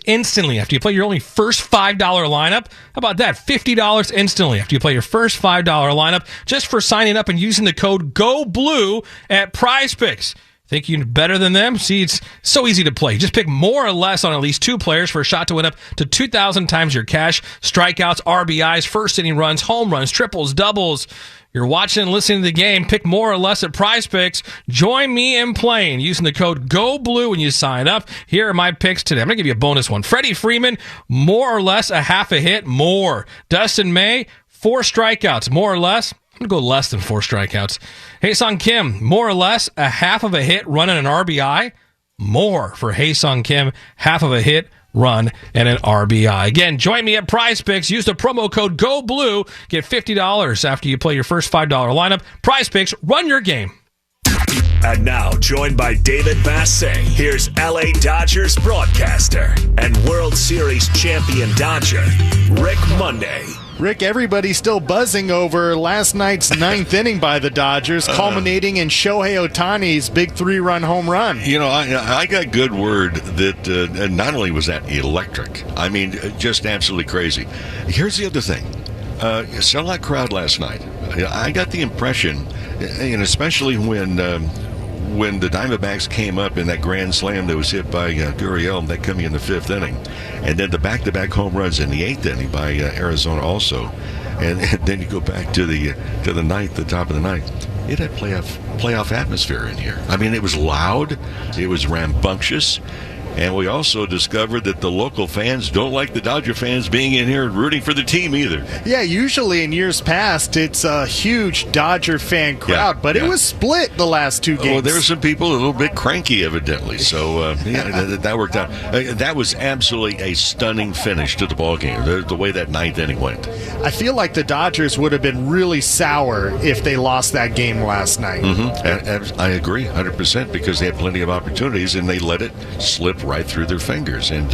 instantly after you play your only first $5 lineup. How about that? $50 instantly after you play your first $5 lineup just for signing up and using the code GOBLUE at PrizePicks. Think you're better than them? See, it's so easy to play. Just pick more or less on at least 2 players for a shot to win up to 2,000 times your cash. Strikeouts, RBIs, first inning runs, home runs, triples, doubles. You're watching and listening to the game. Pick more or less at PrizePicks. Join me in playing using the code GOBLUE when you sign up. Here are my picks today. I'm going to give you a bonus one. Freddie Freeman, more or less a half a hit, more. Dustin May, 4 strikeouts, more or less. I'm going to go less than 4 strikeouts. Hae-Sung Kim, more or less a half of a hit, run, and an RBI. More for Hae-Sung Kim, half of a hit, run, and an RBI. Again, join me at PrizePicks. Use the promo code GOBLUE. Get $50 after you play your first $5 lineup. PrizePicks, run your game. And now, joined by David Bassett, here's LA Dodgers broadcaster and World Series champion Dodger, Rick Monday. Rick, everybody's still buzzing over last night's 9th inning by the Dodgers, culminating in Shohei Ohtani's big 3-run home run. You know, I got good word that not only was that electric, I mean, just absolutely crazy. Here's the other thing. Sellout crowd last night. I got the impression, and especially when the Diamondbacks came up in that grand slam that was hit by Gurriel, that coming in the 5th inning, and then the back-to-back home runs in the 8th inning by Arizona also, and then you go back to the 9th, the top of the 9th. It had playoff atmosphere in here. I mean, it was loud, it was rambunctious. And we also discovered that the local fans don't like the Dodger fans being in here rooting for the team either. Yeah, usually in years past, it's a huge Dodger fan crowd, but it was split the last 2 games. Well, there were some people a little bit cranky, evidently. So, that worked out. That was absolutely a stunning finish to the ballgame, the way that 9th inning went. I feel like the Dodgers would have been really sour if they lost that game last night. Mm-hmm. I agree 100% because they had plenty of opportunities, and they let it slip right through their fingers, and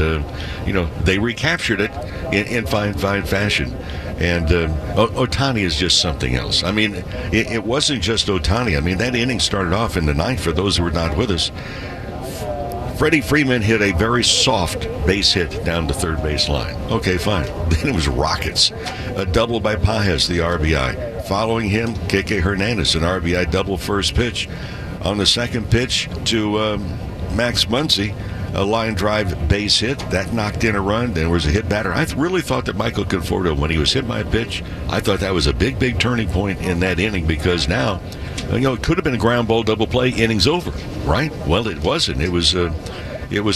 they recaptured it in fine fashion. And Ohtani is just something else. I mean, it wasn't just Ohtani. I mean, that inning started off in the 9th. For those who were not with us, Freddie Freeman hit a very soft base hit down the third base line. Okay, fine. Then it was rockets. A double by Pages, the RBI. Following him, Keke Hernandez, an RBI double first pitch. On the second pitch to Max Muncy, a line drive base hit. That knocked in a run. Then there was a hit batter. I really thought that Michael Conforto, when he was hit by a pitch, I thought that was a big turning point in that inning, because now, it could have been a ground ball double play, inning's over, right? Well, it wasn't. It was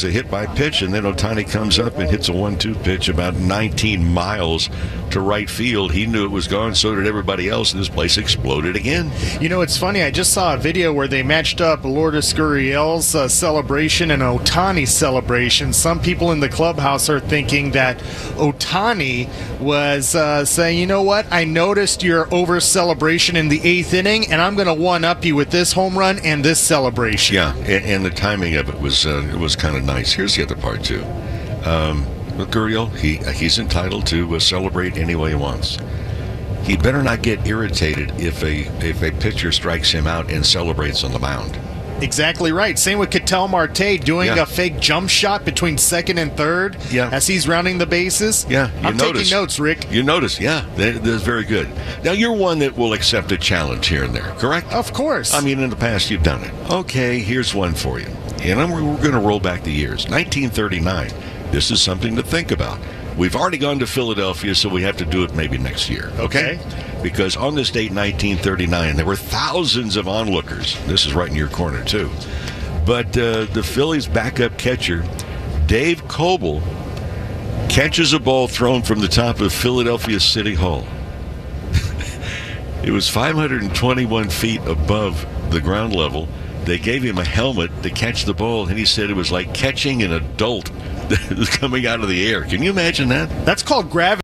a hit by pitch, and then Ohtani comes up and hits a 1-2 pitch about 19 miles to right field. He knew it was gone, so did everybody else, and this place exploded again. You know, it's funny. I just saw a video where they matched up Lourdes Gurriel's celebration and Ohtani's celebration. Some people in the clubhouse are thinking that Ohtani was saying, you know what, I noticed your over-celebration in the 8th inning, and I'm going to one-up you with this home run and this celebration. Yeah, and the timing of it was kind of nice. Here's the other part, too. Gurriel, he's entitled to celebrate any way he wants. He better not get irritated if a pitcher strikes him out and celebrates on the mound. Exactly right. Same with Ketel Marte doing a fake jump shot between second and third as he's rounding the bases. Yeah, I'm taking notes, Rick. You notice, that's very good. Now, you're one that will accept a challenge here and there, correct? Of course. I mean, in the past, you've done it. Okay, here's one for you. And we're going to roll back the years. 1939. This is something to think about. We've already gone to Philadelphia, so we have to do it maybe next year. Okay? Because on this date, 1939, there were thousands of onlookers. This is right in your corner, too. But the Phillies' backup catcher, Dave Coble, catches a ball thrown from the top of Philadelphia City Hall. It was 521 feet above the ground level. They gave him a helmet to catch the ball, and he said it was like catching an adult coming out of the air. Can you imagine that? That's called gravity.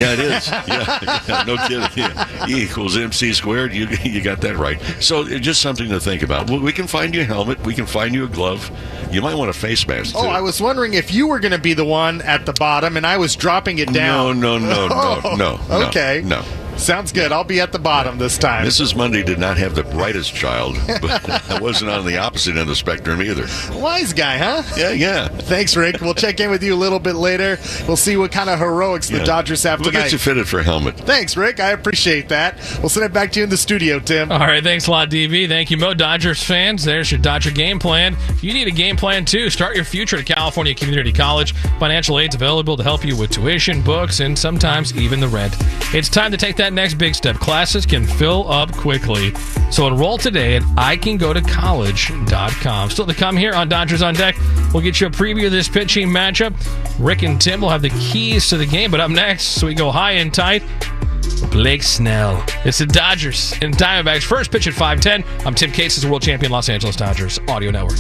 Yeah, it is. Yeah, no kidding. Yeah. E equals MC squared. You got that right. So just something to think about. We can find you a helmet. We can find you a glove. You might want a face mask, too. Oh, I was wondering if you were going to be the one at the bottom and I was dropping it down. No. Okay. No. Sounds good. I'll be at the bottom this time. Mrs. Monday did not have the brightest child, but I wasn't on the opposite end of the spectrum either. Wise guy, huh? Yeah. Thanks, Rick. We'll check in with you a little bit later. We'll see what kind of heroics the Dodgers have tonight. We'll get you fitted for a helmet. Thanks, Rick. I appreciate that. We'll send it back to you in the studio, Tim. All right, thanks a lot, DB. Thank you, Mo. Dodgers fans, there's your Dodger game plan. If you need a game plan, too, start your future at California Community College. Financial aid's available to help you with tuition, books, and sometimes even the rent. It's time to take that next big step. Classes can fill up quickly. So enroll today at icangotocollege.com. Still to come here on Dodgers on Deck. We'll get you a preview of this pitching matchup. Rick and Tim will have the keys to the game, but up next, so we go high and tight, Blake Snell. It's the Dodgers and Diamondbacks. First pitch at 5:10. I'm Tim Cates, the world champion Los Angeles Dodgers Audio Network.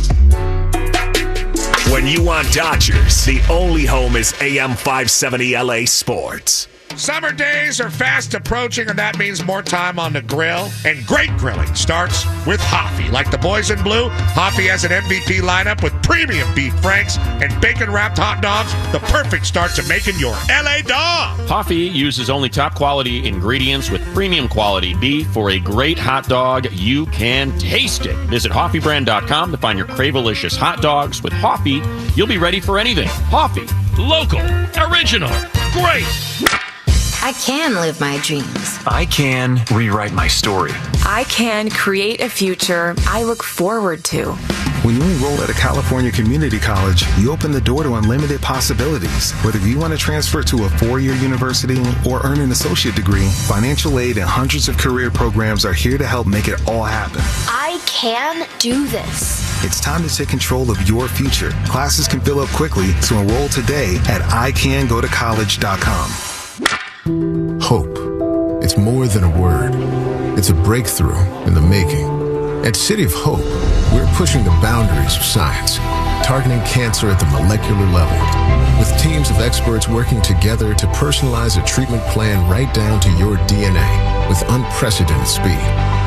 When you want Dodgers, the only home is AM 570 LA Sports. Summer days are fast approaching, and that means more time on the grill. And great grilling starts with Hoffy. Like the boys in blue, Hoffy has an MVP lineup with premium beef franks and bacon-wrapped hot dogs, the perfect start to making your LA dog. Hoffy uses only top-quality ingredients with premium-quality beef for a great hot dog. You can taste it. Visit HoffyBrand.com to find your Cravelicious hot dogs. With Hoffy, you'll be ready for anything. Hoffy. Local. Original. Great. I can live my dreams. I can rewrite my story. I can create a future I look forward to. When you enroll at a California community college, you open the door to unlimited possibilities. Whether you want to transfer to a four-year university or earn an associate degree, financial aid and hundreds of career programs are here to help make it all happen. I can do this. It's time to take control of your future. Classes can fill up quickly, so enroll today at icangotocollege.com. Hope. It's more than a word. It's a breakthrough in the making. At City of Hope, we're pushing the boundaries of science, targeting cancer at the molecular level, with teams of experts working together to personalize a treatment plan right down to your DNA with unprecedented speed,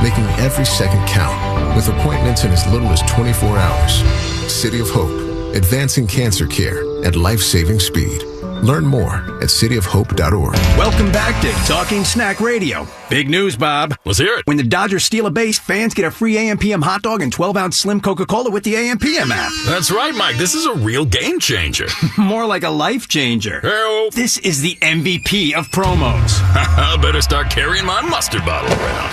making every second count, with appointments in as little as 24 hours. City of Hope, advancing cancer care at life-saving speed. Learn more at cityofhope.org. Welcome back to Talking Snack Radio. Big news, Bob. Let's hear it. When the Dodgers steal a base, fans get a free AM/PM hot dog and 12-ounce slim Coca-Cola with the AM/PM app. That's right, Mike. This is a real game changer. More like a life changer. Hey-o. This is the MVP of promos. Better start carrying my mustard bottle around.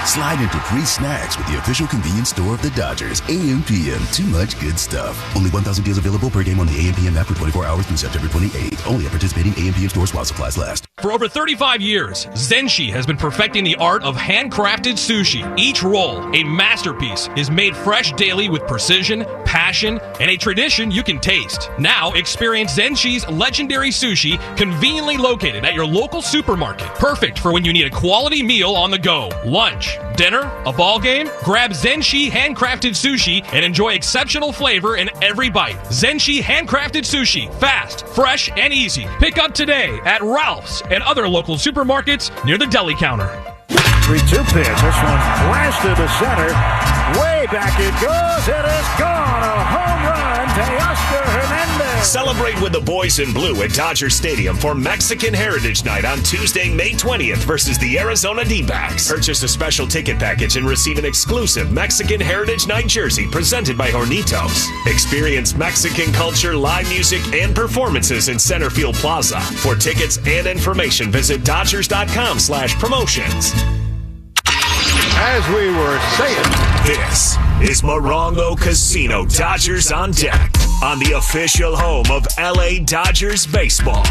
Slide into free snacks with the official convenience store of the Dodgers. AM/PM. Too much good stuff. Only 1,000 deals available per game on the AM/PM app for 24 hours through September 28th. Only at participating AM/PM stores while supplies last. For over 35 years, Zenshi has been perfecting the art of handcrafted sushi. Each roll, a masterpiece, is made fresh daily with precision, passion, and a tradition you can taste. Now, experience Zenshi's legendary sushi conveniently located at your local supermarket. Perfect for when you need a quality meal on the go. Lunch, dinner, a ball game? Grab Zenshi handcrafted sushi and enjoy exceptional flavor in every bite. Zenshi handcrafted sushi. Fast, fresh, and easy. Pick up today at Ralph's and other local supermarkets near the deli counter. 3-2 pitch. This one blasted to center. Way back it goes. It is gone. A home run to Oscar Hernandez. Celebrate with the boys in blue at Dodger Stadium for Mexican Heritage Night on Tuesday, May 20th versus the Arizona D-backs. Purchase a special ticket package and receive an exclusive Mexican Heritage Night jersey presented by Hornitos. Experience Mexican culture, live music, and performances in Centerfield Plaza. For tickets and information, visit Dodgers.com/promotions. As we were saying, this is Morongo Casino Dodgers on Deck on the official home of LA Dodgers baseball.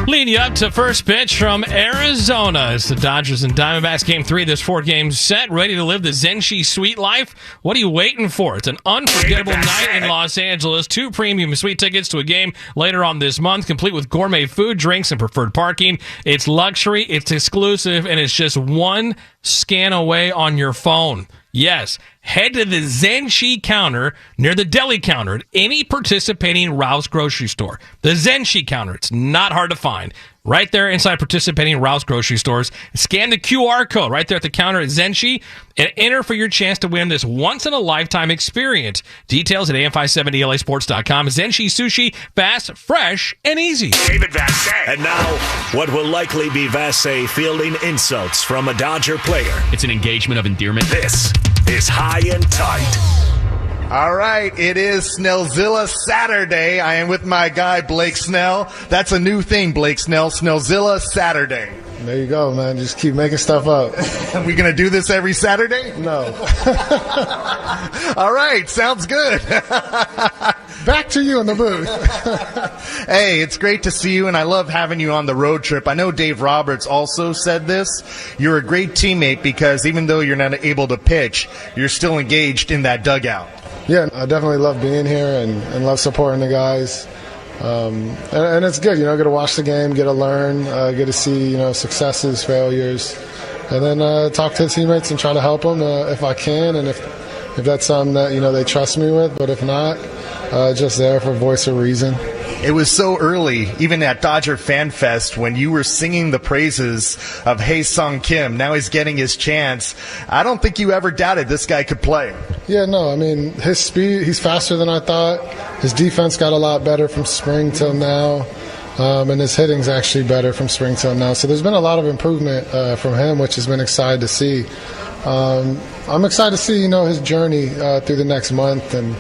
Leading you up to first pitch from Arizona. It's the Dodgers and Diamondbacks Game 3 of this 4-game set. Ready to live the Zenshi sweet life? What are you waiting for? It's an unforgettable night in Los Angeles. 2 premium suite tickets to a game later on this month, complete with gourmet food, drinks, and preferred parking. It's luxury, it's exclusive, and it's just one scan away on your phone. Yes, head to the Zenshi counter near the deli counter at any participating Rouse grocery store. The Zenshi counter. It's not hard to find. Right there inside participating Rouse grocery stores. Scan the QR code right there at the counter at Zenshi and enter for your chance to win this once-in-a-lifetime experience. Details at am570lasports.com. Zenshi Sushi, fast, fresh, and easy. David Vassay. And now, what will likely be Vassay fielding insults from a Dodger player. It's an engagement of endearment. This is High and Tight. All right, it is Snellzilla Saturday. I am with my guy, Blake Snell. That's a new thing, Blake Snell. Snellzilla Saturday. There you go, man. Just keep making stuff up. Are we going to do this every Saturday? No. All right, sounds good. Back to you in the booth. Hey, it's great to see you, and I love having you on the road trip. I know Dave Roberts also said this. You're a great teammate because even though you're not able to pitch, you're still engaged in that dugout. Yeah, I definitely love being here and love supporting the guys. And it's good, get to watch the game, get to learn, get to see, successes, failures, and then talk to the teammates and try to help them if I can, and if that's something that, they trust me with. But if not, just there for voice of reason. It was so early, even at Dodger Fan Fest, when you were singing the praises of Hae-Sung Kim. Now he's getting his chance. I don't think you ever doubted this guy could play. Yeah, no, I mean, his speed, he's faster than I thought. His defense got a lot better from spring till now, and his hitting's actually better from spring till now. So there's been a lot of improvement from him, which has been exciting to see. I'm excited to see, his journey through the next month and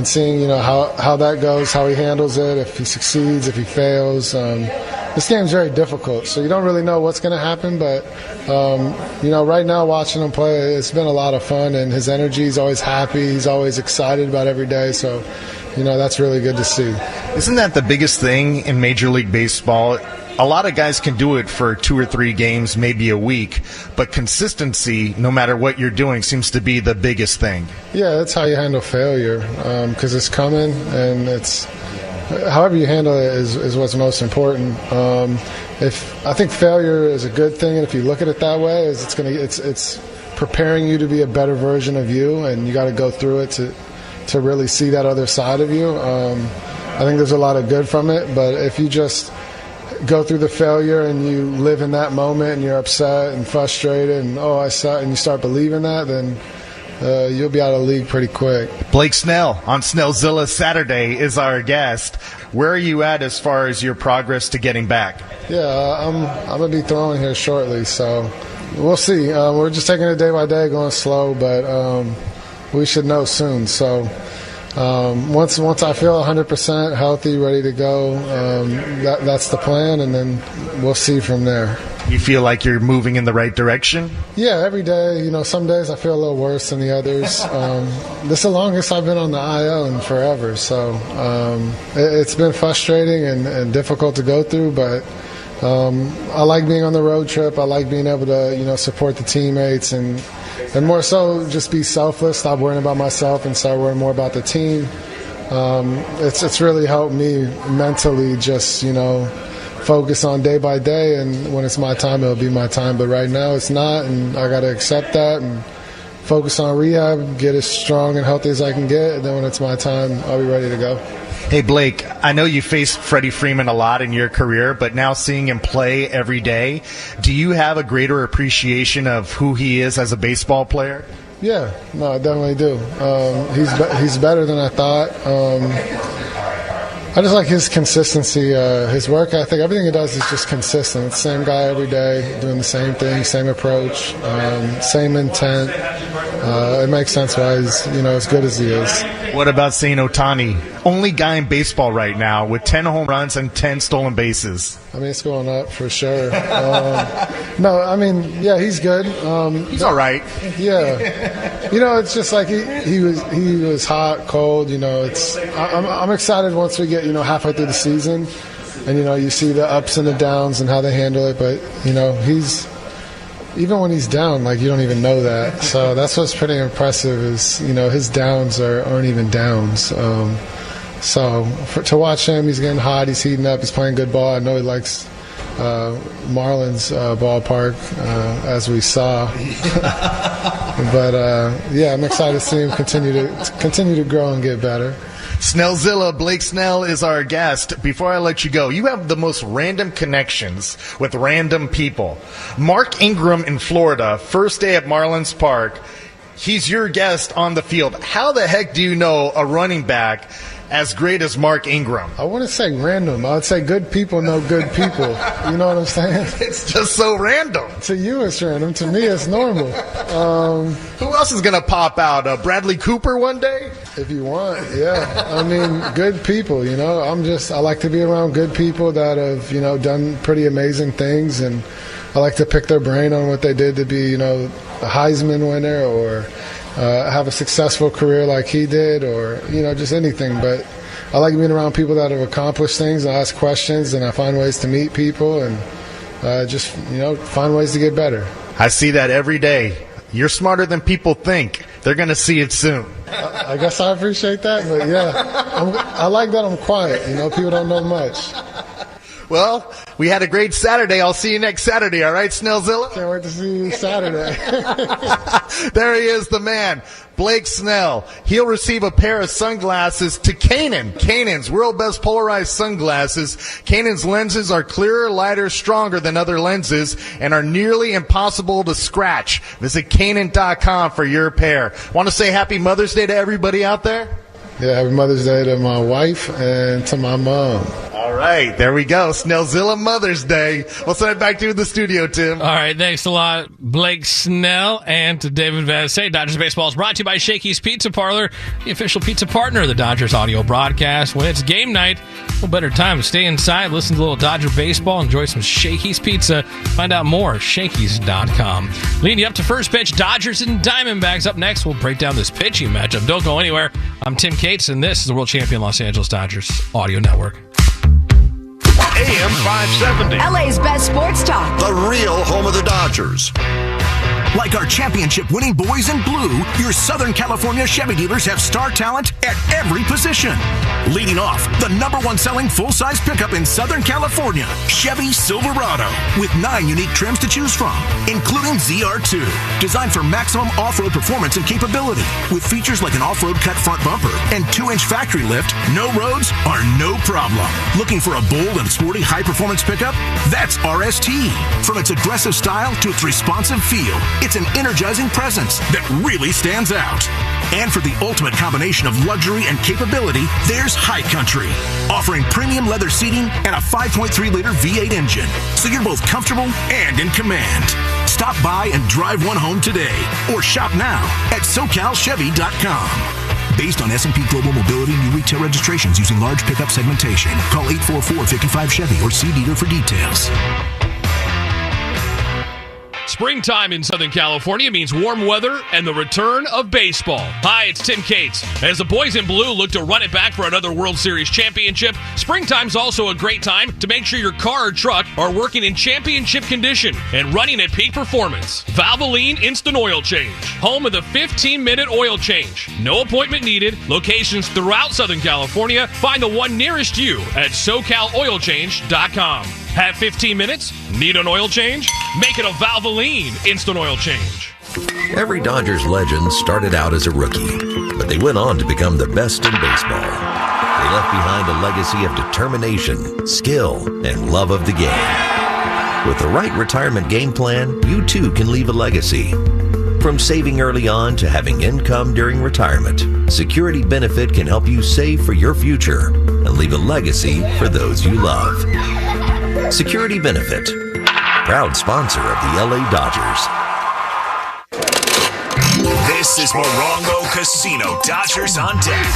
seeing, how that goes, how he handles it, if he succeeds, if he fails. This game's very difficult, so you don't really know what's going to happen. But, right now watching him play, it's been a lot of fun, and his energy, he's always happy. He's always excited about every day, so, that's really good to see. Isn't that the biggest thing in Major League Baseball? A lot of guys can do it for 2 or 3 games, maybe a week, but consistency, no matter what you're doing, seems to be the biggest thing. Yeah, that's how you handle failure, because it's coming, and it's however you handle it is what's most important. I think failure is a good thing, and if you look at it that way, it's preparing you to be a better version of you, and you got to go through it to really see that other side of you. I think there's a lot of good from it, but if you just go through the failure and you live in that moment and you're upset and frustrated and I suck, and you start believing that, then you'll be out of the league pretty quick. Blake Snell on Snellzilla Saturday is our guest. Where are you at as far as your progress to getting back? Yeah, I'm going to be throwing here shortly, so we'll see. We're just taking it day by day, going slow, but we should know soon. So once I feel 100% healthy, ready to go, that's the plan, and then we'll see from there. You feel like you're moving in the right direction? Yeah, every day. Some days I feel a little worse than the others. This is the longest I've been on the IL in forever, so it's been frustrating and difficult to go through, but I like being on the road trip. I like being able to, support the teammates and more so just be selfless, stop worrying about myself and start worrying more about the team. It's really helped me mentally just, focus on day by day, and when it's my time, it'll be my time. But right now it's not, and I got to accept that and focus on rehab, get as strong and healthy as I can get, and then when it's my time, I'll be ready to go. Hey, Blake, I know you faced Freddie Freeman a lot in your career, but now seeing him play every day, do you have a greater appreciation of who he is as a baseball player? Yeah, no, I definitely do. He's better than I thought. I just like his consistency, his work ethic. Everything he does is just consistent. It's the same guy every day, doing the same thing, same approach, same intent. It makes sense why he's, as good as he is. What about saying Ohtani? Only guy in baseball right now with 10 home runs and 10 stolen bases. I mean, it's going up for sure. No, I mean, yeah, he's good. He's all right. Yeah. It's just like he was hot, cold. I'm excited once we get, halfway through the season. And, you see the ups and the downs and how they handle it. But, he's – even when he's down, you don't even know that. So that's what's pretty impressive is, his downs aren't even downs. To watch him, he's getting hot, he's heating up, he's playing good ball. I know he likes Marlins ballpark, as we saw. But yeah, I'm excited to see him continue to grow and get better. Snellzilla, Blake Snell is our guest. Before I let you go, you have the most random connections with random people. Mark Ingram in Florida, first day at Marlins Park. He's your guest on the field. How the heck do you know a running back as great as Mark Ingram? I wouldn't say random. I would say good people know good people. You know what I'm saying? It's just so random. To you, it's random. To me, it's normal. Who else is going to pop out? Bradley Cooper one day? If you want, yeah. I mean, good people, you know. I like to be around good people that have, you know, done pretty amazing things, and I like to pick their brain on what they did to be, you know, a Heisman winner or have a successful career like he did, or, you know, just anything. But I like being around people that have accomplished things, and I ask questions, and I find ways to meet people, and just, you know, find ways to get better. I see that every day. You're smarter than people think. They're going to see it soon. I guess I appreciate that, but yeah, I like that I'm quiet. You know, people don't know much. Well, we had a great Saturday. I'll see you next Saturday, all right, Snellzilla? Can't wait to see you Saturday. There he is, the man, Blake Snell. He'll receive a pair of sunglasses to Kanan's world best polarized sunglasses. Kanan's lenses are clearer, lighter, stronger than other lenses and are nearly impossible to scratch. Visit Kanan.com for your pair. Want to say happy Mother's Day to everybody out there? Yeah, happy Mother's Day to my wife and to my mom. All right, there we go. Snellzilla Mother's Day. We'll send it back to you in the studio, Tim. All right, thanks a lot, Blake Snell, and to David Vassay. Dodgers Baseball is brought to you by Shakey's Pizza Parlor, the official pizza partner of the Dodgers audio broadcast. When it's game night, what better time to stay inside, listen to a little Dodger baseball, enjoy some Shakey's Pizza. Find out more at Shakey's.com. Leading you up to first pitch, Dodgers and Diamondbacks. Up next, we'll break down this pitching matchup. Don't go anywhere. I'm Tim Cates, and this is the world champion Los Angeles Dodgers audio network. AM 570. LA's best sports talk. The real home of the Dodgers. Like our championship-winning boys in blue, your Southern California Chevy dealers have star talent at every position. Leading off, the #1 selling full-size pickup in Southern California, Chevy Silverado, with 9 unique trims to choose from, including ZR2, designed for maximum off-road performance and capability, with features like an off-road cut front bumper and 2-inch factory lift. No roads are no problem. Looking for a bold and sporty high-performance pickup? That's RST. From its aggressive style to its responsive feel, it's an energizing presence that really stands out. And for the ultimate combination of luxury and capability, there's High Country, offering premium leather seating and a 5.3-liter V8 engine, so you're both comfortable and in command. Stop by and drive one home today, or shop now at SoCalChevy.com. Based on S&P Global Mobility new retail registrations using large pickup segmentation. Call 844-55-CHEVY or see dealer for details. Springtime in Southern California means warm weather and the return of baseball. Hi, it's Tim Cates. As the boys in blue look to run it back for another World Series championship, springtime's also a great time to make sure your car or truck are working in championship condition and running at peak performance. Valvoline Instant Oil Change, home of the 15-minute oil change. No appointment needed. Locations throughout Southern California. Find the one nearest you at SoCalOilChange.com. Have 15 minutes? Need an oil change? Make it a Valvoline Instant Oil Change. Every Dodgers legend started out as a rookie, but they went on to become the best in baseball. They left behind a legacy of determination, skill, and love of the game. With the right retirement game plan, you too can leave a legacy. From saving early on to having income during retirement, Security Benefit can help you save for your future and leave a legacy for those you love. Security Benefit, proud sponsor of the LA Dodgers. This is Morongo Casino Dodgers on deck.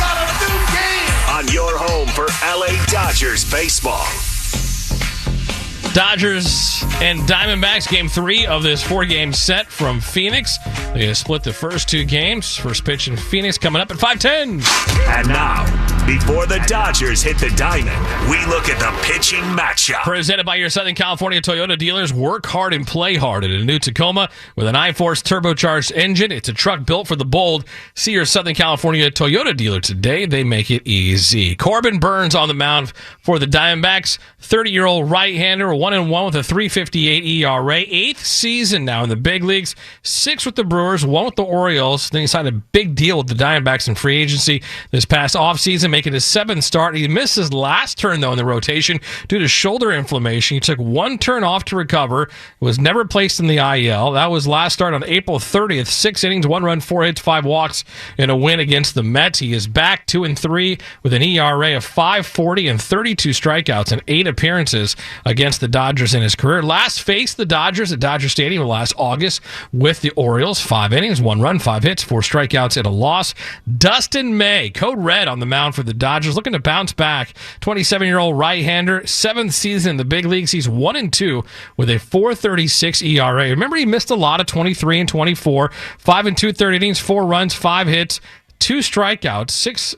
On your home for LA Dodgers baseball. Dodgers and Diamondbacks, game 3 of this 4-game set from Phoenix. They split the first 2 games. First pitch in Phoenix coming up at 5:10. And now, Before the Dodgers hit the diamond, we look at the pitching matchup. Presented by your Southern California Toyota dealers. Work hard and play hard at a new Tacoma with an I-Force turbocharged engine. It's a truck built for the bold. See your Southern California Toyota dealer today. They make it easy. Corbin Burnes on the mound for the Diamondbacks. 30-year-old right-hander, 1-1 with a 3.58 ERA. 8th season now in the big leagues. 6 with the Brewers, 1 with the Orioles. Then he signed a big deal with the Diamondbacks in free agency this past offseason, making his 7th start. He missed his last turn, though, in the rotation due to shoulder inflammation. He took 1 turn off to recover. Was never placed in the IL. That was last start on April 30th. 6 innings, 1 run, 4 hits, 5 walks, in a win against the Mets. He is back 2-3 with an ERA of 5.40 and 32 strikeouts and 8 appearances against the Dodgers in his career. Last faced the Dodgers at Dodger Stadium last August with the Orioles. 5 innings, 1 run, 5 hits, 4 strikeouts, and a loss. Dustin May, code red on the mound for the Dodgers, looking to bounce back. 27-year-old right-hander, 7th season in the big leagues. He's 1-2 with a 4.36 ERA. Remember, he missed a lot of 23 and 24. 5 2/3 innings, 4 runs, 5 hits, 2 strikeouts, 6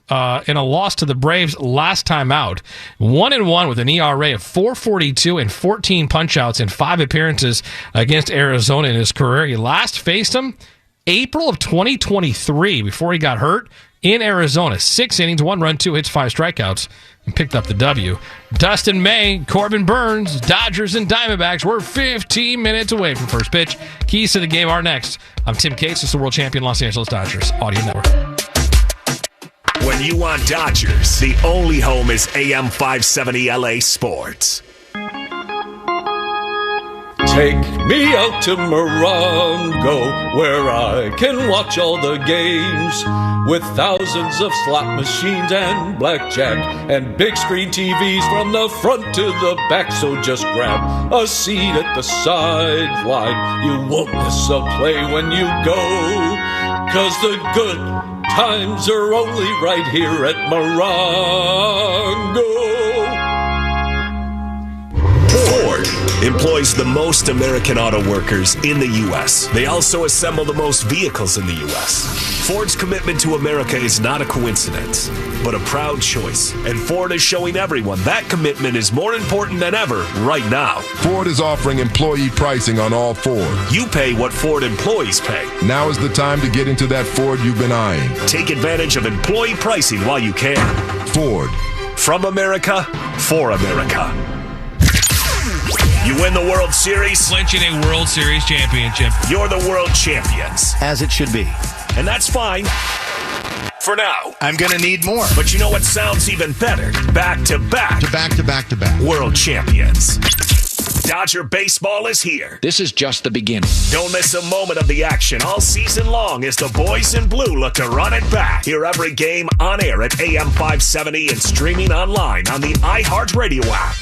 in a loss to the Braves last time out. 1-1 with an ERA of 4.42 and 14 punch-outs in 5 appearances against Arizona in his career. He last faced him April of 2023 before he got hurt in Arizona. 6 innings, 1 run, 2 hits, 5 strikeouts, and picked up the W. Dustin May, Corbin Burnes, Dodgers and Diamondbacks. We're 15 minutes away from first pitch. Keys to the game are next. I'm Tim Cates. This is the world champion Los Angeles Dodgers Audio Network. When you want Dodgers, the only home is AM 570 LA Sports. Take me out to Morongo, where I can watch all the games, with thousands of slot machines and blackjack and big screen TVs from the front to the back. So just grab a seat at the sideline. You won't miss a play when you go, 'cause the good times are only right here at Morongo. Ford employs the most American auto workers in the U.S. They also assemble the most vehicles in the U.S. Ford's commitment to America is not a coincidence, but a proud choice. And Ford is showing everyone that commitment is more important than ever right now. Ford is offering employee pricing on all Ford. You pay what Ford employees pay. Now is the time to get into that Ford you've been eyeing. Take advantage of employee pricing while you can. Ford. From America, for America. You win the World Series. Clinching a World Series championship. You're the world champions. As it should be. And that's fine. For now. I'm going to need more. But you know what sounds even better? Back-to-back. Back-to-back-to-back. World champions. Dodger baseball is here. This is just the beginning. Don't miss a moment of the action all season long as the boys in blue look to run it back. Hear every game on air at AM 570 and streaming online on the iHeartRadio app.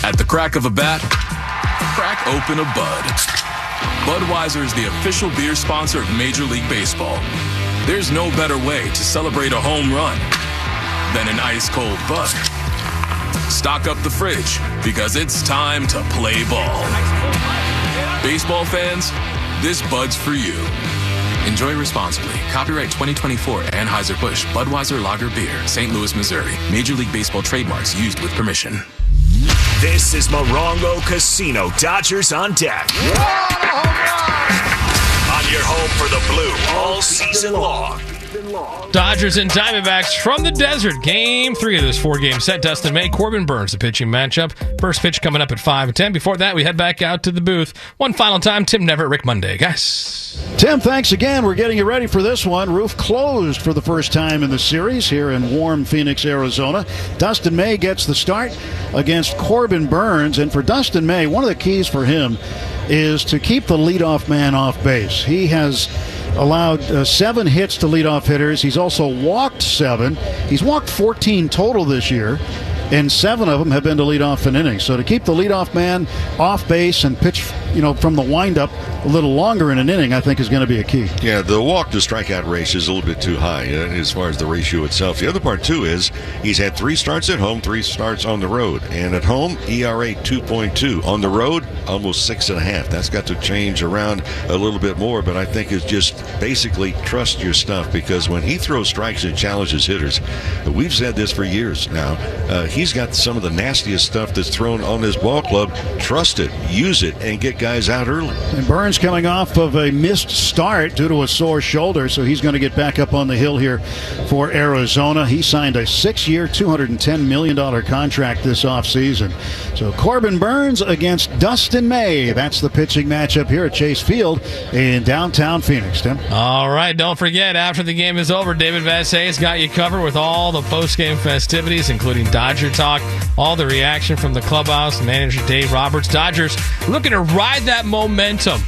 At the crack of a bat, crack open a Bud. Budweiser is the official beer sponsor of Major League Baseball. There's no better way to celebrate a home run than an ice-cold Bud. Stock up the fridge because it's time to play ball. Baseball fans, this Bud's for you. Enjoy responsibly. Copyright 2024 Anheuser-Busch Budweiser Lager Beer, St. Louis, Missouri. Major League Baseball trademarks used with permission. This is Morongo Casino. Dodgers on deck. On your home for the blue all season long. Dodgers and Diamondbacks from the desert. Game 3 of this 4-game set. Dustin May, Corbin Burnes, the pitching matchup. First pitch coming up at 5:10. Before that, we head back out to the booth. One final time, Tim Neverett, Rick Monday. Guys. Tim, thanks again. We're getting you ready for this one. Roof closed for the first time in the series here in warm Phoenix, Arizona. Dustin May gets the start against Corbin Burnes. And for Dustin May, one of the keys for him is to keep the leadoff man off base. He has allowed 7 hits to leadoff hitters. He's also walked 7. He's walked 14 total this year. and 7 of them have been to lead off an inning. So to keep the leadoff man off base and pitch, from the windup a little longer in an inning, I think is going to be a key. Yeah, the walk to strikeout ratio is a little bit too high as far as the ratio itself. The other part, too, is he's had 3 starts at home, 3 starts on the road. And at home, ERA 2.2. On the road, almost 6.5. That's got to change around a little bit more, but I think it's just basically trust your stuff, because when he throws strikes and challenges hitters, we've said this for years now, he's got some of the nastiest stuff that's thrown on this ball club. Trust it, use it, and get guys out early. And Burns coming off of a missed start due to a sore shoulder, so he's going to get back up on the hill here for Arizona. He signed a 6-year, $210 million contract this offseason. So Corbin Burns against Dustin May. That's the pitching matchup here at Chase Field in downtown Phoenix, Tim. All right, don't forget, after the game is over, David Vassay's got you covered with all the post-game festivities, including Dodger talk, all the reaction from the clubhouse, manager Dave Roberts. Dodgers looking to ride that momentum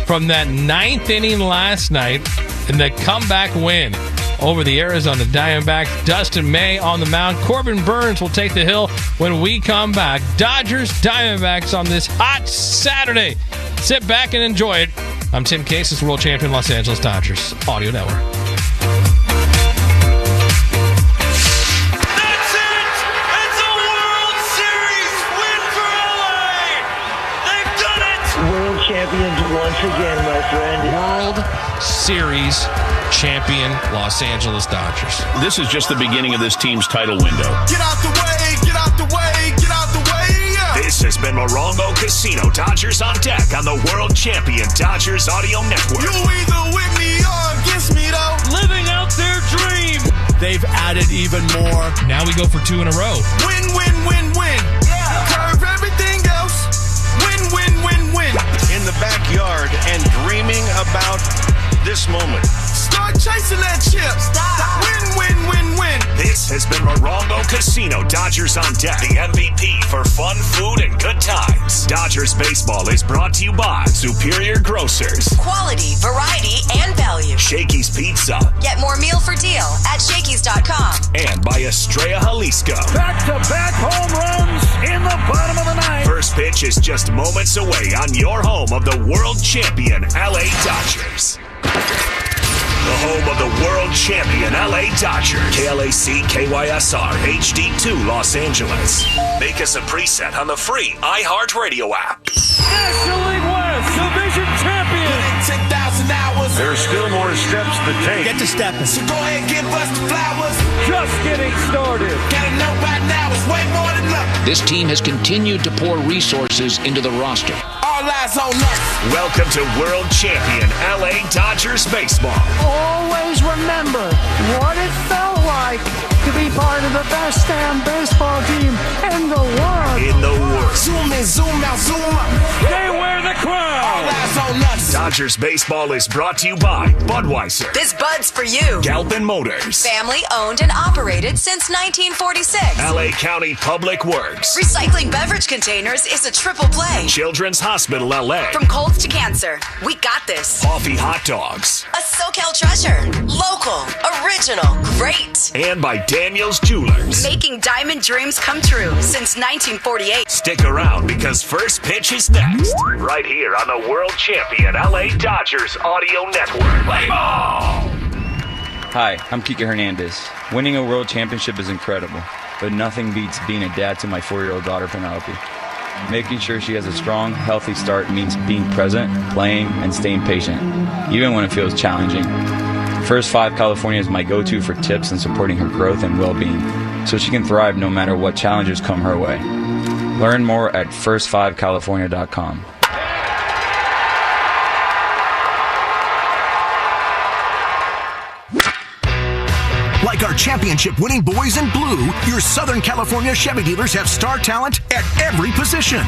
from that 9th inning last night and the comeback win over the Arizona Diamondbacks. Dustin May on the mound. Corbin Burns will take the hill when we come back. Dodgers, Diamondbacks on this hot Saturday. Sit back and enjoy it. I'm Tim Cases, world champion Los Angeles Dodgers Audio Network. That's it! It's a World Series win for LA! They've done it! World champions once again, my friend. World Series champion Los Angeles Dodgers. This is just the beginning of this team's title window. Get out the way! Get out the way! Get out the way! This has been Morongo Casino. Dodgers on deck on the world champion Dodgers Audio Network. You either with me or against me, though. Living out their dream. They've added even more. Now we go for 2 in a row. Win, win, win, win. Yeah. Curve everything else. Win, win, win, win. In the backyard and dreaming about this moment. Start chasing that chip. Stop. Win, win, win, win. This has been Morongo Casino. Dodgers on deck. The MVP for fun, food, and good times. Dodgers baseball is brought to you by Superior Grocers. Quality, variety, and value. Shakey's Pizza. Get more meal for deal at Shakey's.com. And by Estrella Jalisco. Back-to-back home runs in the bottom of the ninth. First pitch is just moments away on your home of the world champion LA Dodgers. The home of the world champion LA Dodgers. KLAC KYSR HD2 Los Angeles. Make us a preset on the free iHeartRadio app. National League West Division champion. 10,000 hours. There's still more steps to take. Get to stepping. So go ahead and give us the flowers. Just getting started. Gotta know by now it's way more than luck. This team has continued to pour resources into the roster. All eyes on us. Welcome to world champion LA Dodgers baseball. Always remember what it felt like to be part of the best damn baseball team in the world. In the world. Zoom in, zoom out, zoom up. They wear the crown. All eyes on us. Dodgers baseball is brought to you by Budweiser. This Bud's for you. Galpin Motors. Family owned and operated since 1946. LA County Public Works. Recycling beverage containers is a triple play. Children's Hospital LA. From colds to cancer, we got this. Coffee Hot Dogs. A SoCal treasure. Local. Original. Great. And by Daniel's Jewelers. Making diamond dreams come true since 1948. Stick around because first pitch is next. Right here on the world champion LA Dodgers Audio Network. Play ball! Hi, I'm Kike Hernandez. Winning a world championship is incredible, but nothing beats being a dad to my 4-year-old daughter, Penelope. Making sure she has a strong, healthy start means being present, playing, and staying patient, even when it feels challenging. First 5 California is my go-to for tips and supporting her growth and well-being, so she can thrive no matter what challenges come her way. Learn more at first5california.com. Like our championship-winning boys in blue, your Southern California Chevy dealers have star talent at every position.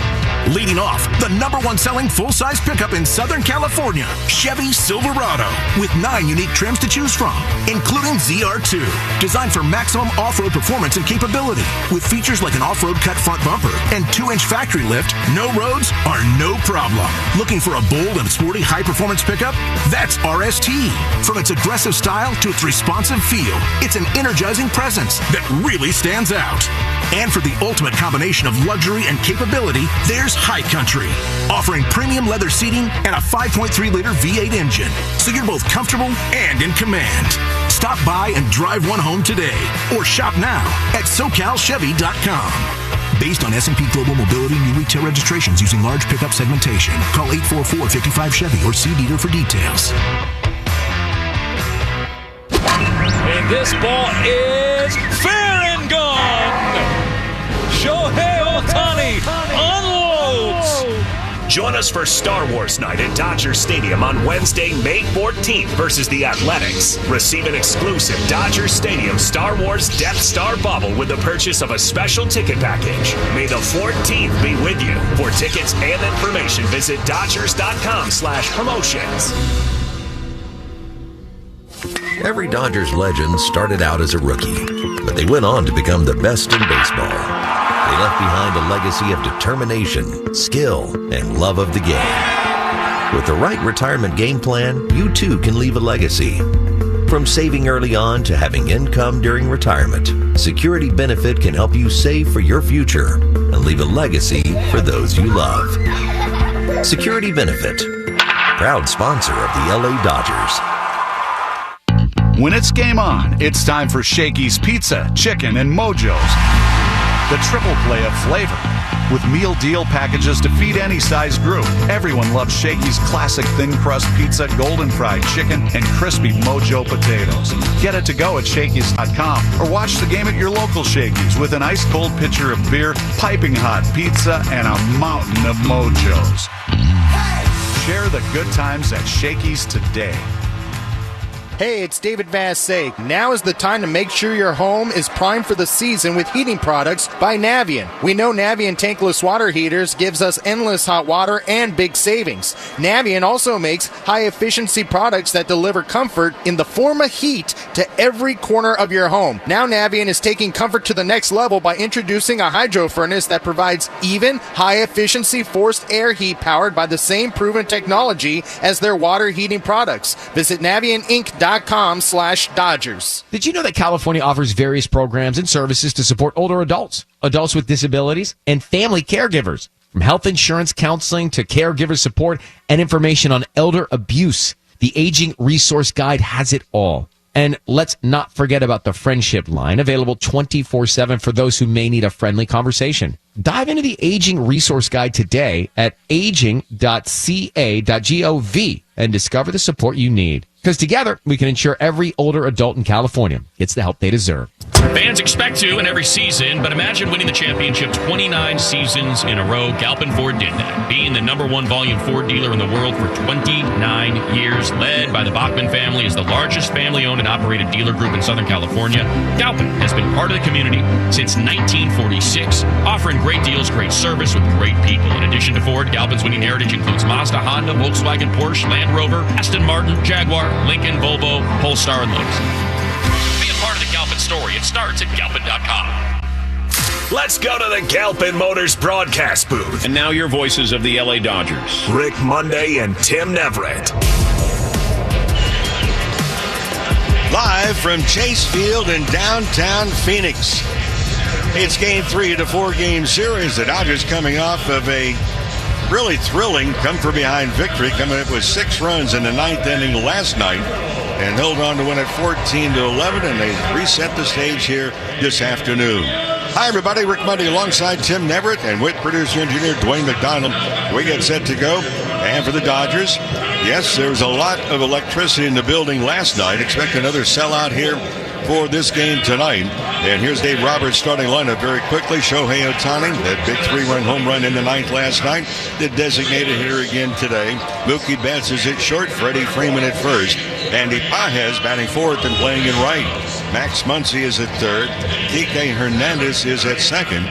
Leading off, the #1 selling full-size pickup in Southern California, Chevy Silverado, with 9 unique trims to choose from, including ZR2, designed for maximum off-road performance and capability. With features like an off-road cut front bumper and 2-inch factory lift, no roads are no problem. Looking for a bold and sporty high-performance pickup? That's RST. From its aggressive style to its responsive feel, it's an energizing presence that really stands out. And for the ultimate combination of luxury and capability, there's High Country, offering premium leather seating and a 5.3-liter V8 engine, so you're both comfortable and in command. Stop by and drive one home today, or shop now at SoCalChevy.com. Based on S&P Global Mobility new retail registrations using large pickup segmentation. Call 844-55-CHEVY or see dealer for details. And this ball is fair and gone. Shohei Ohtani unloads. Join us for Star Wars Night at Dodger Stadium on Wednesday, May 14th versus the Athletics. Receive an exclusive Dodger Stadium Star Wars Death Star bauble with the purchase of a special ticket package. May the 14th be with you. For tickets and information, visit Dodgers.com/promotions. Every Dodgers legend started out as a rookie, but they went on to become the best in baseball. They left behind a legacy of determination, skill, and love of the game. With the right retirement game plan, you too can leave a legacy. From saving early on to having income during retirement, Security Benefit can help you save for your future and leave a legacy for those you love. Security Benefit, proud sponsor of the LA Dodgers. When it's game on, it's time for Shakey's Pizza, Chicken, and Mojo's. The triple play of flavor. With meal deal packages to feed any size group. Everyone loves Shakey's classic thin crust pizza, golden fried chicken, and crispy Mojo potatoes. Get it to go at Shakey's.com or watch the game at your local Shakey's with an ice cold pitcher of beer, piping hot pizza, and a mountain of Mojos. Share the good times at Shakey's today. Hey, it's David Vassay. Now is the time to make sure your home is primed for the season with heating products by Navien. We know Navien tankless water heaters gives us endless hot water and big savings. Navien also makes high-efficiency products that deliver comfort in the form of heat to every corner of your home. Now Navien is taking comfort to the next level by introducing a hydro furnace that provides even, high-efficiency forced air heat powered by the same proven technology as their water heating products. Visit NavienInc.com/Dodgers. Did you know that California offers various programs and services to support older adults, adults with disabilities, and family caregivers? From health insurance counseling to caregiver support and information on elder abuse, the Aging Resource Guide has it all. And let's not forget about the Friendship Line, available 24/7 for those who may need a friendly conversation. Dive into the Aging Resource Guide today at aging.ca.gov and discover the support you need. Because together, we can ensure every older adult in California gets the help they deserve. Fans expect to in every season, but imagine winning the championship 29 seasons in a row. Galpin Ford did that, being the #1 volume Ford dealer in the world for 29 years, led by the Bachman family as the largest family-owned and operated dealer group in Southern California. Galpin has been part of the community since 1946, offering great deals, great service with great people. In addition to Ford, Galpin's winning heritage includes Mazda, Honda, Volkswagen, Porsche, Land Rover, Aston Martin, Jaguar, Lincoln, Volvo, Polestar, and Lotus. Be a part of the Galpin story. It starts at Galpin.com. Let's go to the Galpin Motors broadcast booth. And now your voices of the LA Dodgers. Rick Monday and Tim Neverett. Live from Chase Field in downtown Phoenix. It's game 3 of the 4-game series. The Dodgers coming off of a really thrilling come-from-behind victory, coming up with 6 runs in the 9th inning last night and held on to win at 14-11, and they reset the stage here this afternoon. Hi, everybody. Rick Monday alongside Tim Neverett and with producer-engineer Dwayne McDonald. We get set to go. And for the Dodgers, yes, there was a lot of electricity in the building last night. Expect another sellout here for this game tonight. And here's Dave Roberts' starting lineup very quickly. Shohei Ohtani, that big 3-run home run in the 9th last night, the designated hitter again today. Mookie Betts is at short, Freddie Freeman at first. Andy Pages batting 4th and playing in right. Max Muncy is at 3rd. Kike Hernandez is at 2nd.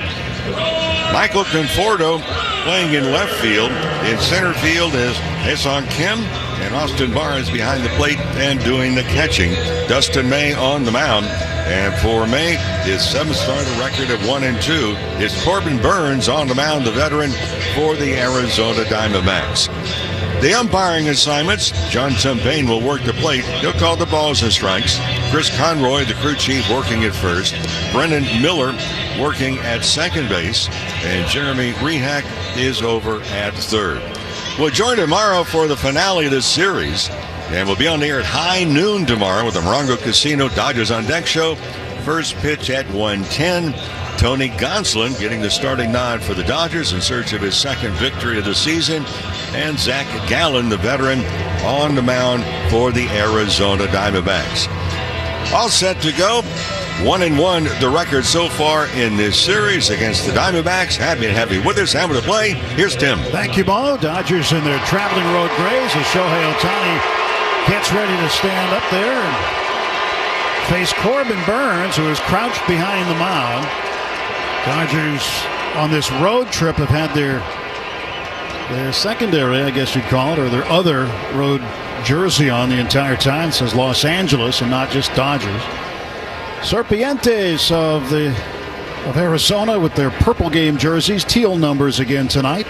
Michael Conforto playing in left field. In center field is Haesung Kim, and Austin Barr is behind the plate and doing the catching. Dustin May on the mound. And for May, his 7th starter record of 1-2 is Corbin Burns on the mound, the veteran for the Arizona Diamondbacks. The umpiring assignments, John Tumpain will work the plate. He'll call the balls and strikes. Chris Conroy, the crew chief, working at first. Brendan Miller working at second base, and Jeremy Rehak is over at third. We'll join tomorrow for the finale of this series, and we'll be on the air at high noon tomorrow with the Morongo Casino Dodgers on Deck show. First pitch at 1:10. Tony Gonsolin getting the starting nod for the Dodgers in search of his second victory of the season. And Zach Gallen, the veteran, on the mound for the Arizona Diamondbacks. All set to go. 1-1 the record so far in this series against the Diamondbacks. Happy to have you with us. Having to play. Here's Tim. Thank you, Bo. Dodgers in their traveling road grays as Shohei Ohtani gets ready to stand up there and face Corbin Burnes, who is crouched behind the mound. Dodgers on this road trip have had their secondary, I guess you'd call it, or their other road jersey on the entire time. It says Los Angeles and not just Dodgers. Serpientes of Arizona with their purple game jerseys, teal numbers again tonight.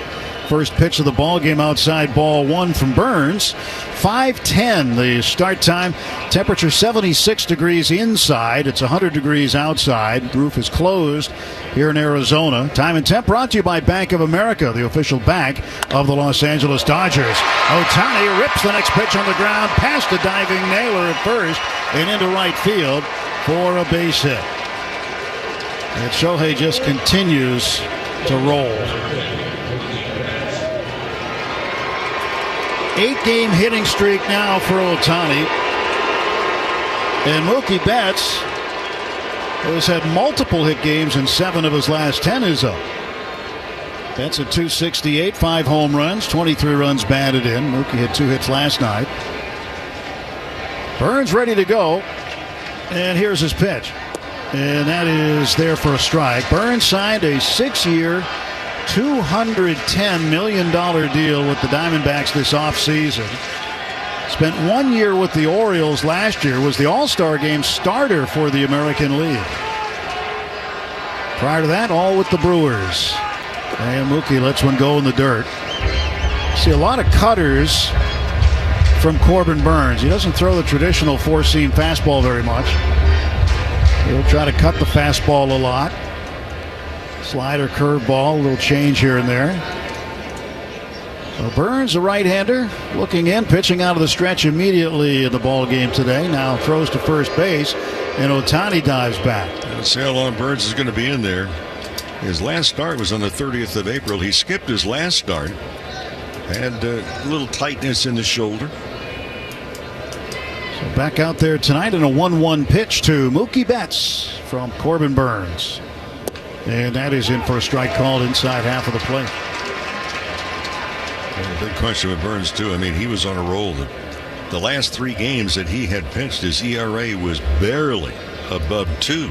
First pitch of the ball game outside, ball one from Burnes. 5:10 the start time. Temperature 76 degrees inside. It's 100 degrees outside. Roof is closed here in Arizona. Time and temp brought to you by Bank of America, the official bank of the Los Angeles Dodgers. Ohtani rips the next pitch on the ground past a diving Naylor at first and into right field for a base hit. And Shohei just continues to roll. 8-game hitting streak now for Ohtani. And Mookie Betts, who has had multiple hit games in 7 of his last 10, is up. Betts at 268, 5 home runs, 23 runs batted in. Mookie had 2 hits last night. Burnes ready to go. And here's his pitch. And that is there for a strike. Burnes signed a 6-year, $210 million deal with the Diamondbacks this offseason. Spent 1 year with the Orioles last year, was the All-Star Game starter for the American League. Prior to that, all with the Brewers. And Mookie lets one go in the dirt. See a lot of cutters from Corbin Burnes. He doesn't throw the traditional four-seam fastball very much. He'll try to cut the fastball a lot. Slider, curveball, a little change here and there. So Burnes, a right-hander, looking in, pitching out of the stretch immediately in the ball game today. Now throws to first base, and Ohtani dives back. Let's see how long Burnes is going to be in there. His last start was on the 30th of April. He skipped his last start. Had a little tightness in the shoulder. So back out there tonight in a 1-1 pitch to Mookie Betts from Corbin Burnes. And that is in for a strike called inside half of the plate. And a big question with Burnes, too. I mean, he was on a roll. The last 3 games that he had pitched, his ERA was barely above 2.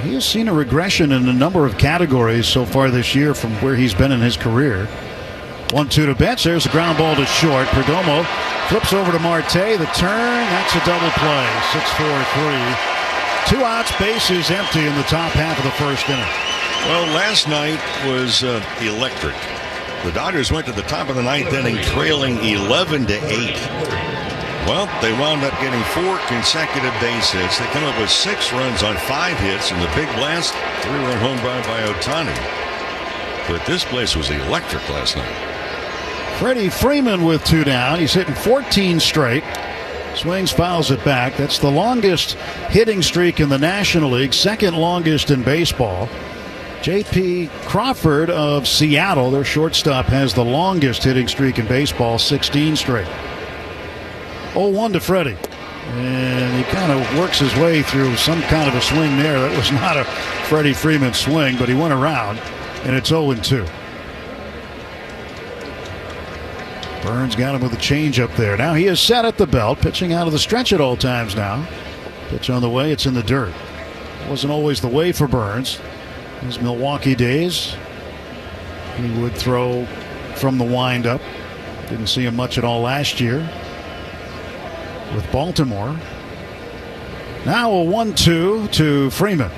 He has seen a regression in a number of categories so far this year from where he's been in his career. 1-2 to Betts. There's a ground ball to short. Perdomo flips over to Marte. The turn. That's a double play. 6-4-3. 2 outs, bases empty in the top half of the first inning. Well, last night was electric. The Dodgers went to the top of the 9th inning trailing 11-8. Well, they wound up getting 4 consecutive base hits. They come up with 6 runs on 5 hits, and the big blast, 3-run home run by Ohtani. But this place was electric last night. Freddie Freeman with 2 down. He's hitting 14 straight. Swings, fouls it back. That's the longest hitting streak in the National League, second longest in baseball. J.P. Crawford of Seattle, their shortstop, has the longest hitting streak in baseball, 16 straight. 0-1 to Freddie. And he kind of works his way through some kind of a swing there. That was not a Freddie Freeman swing, but he went around, and it's 0-2. Burnes got him with a changeup there. Now he is set at the belt, pitching out of the stretch at all times now. Pitch on the way, it's in the dirt. Wasn't always the way for Burnes. His Milwaukee days, he would throw from the windup. Didn't see him much at all last year with Baltimore. Now a 1-2 to Freeman.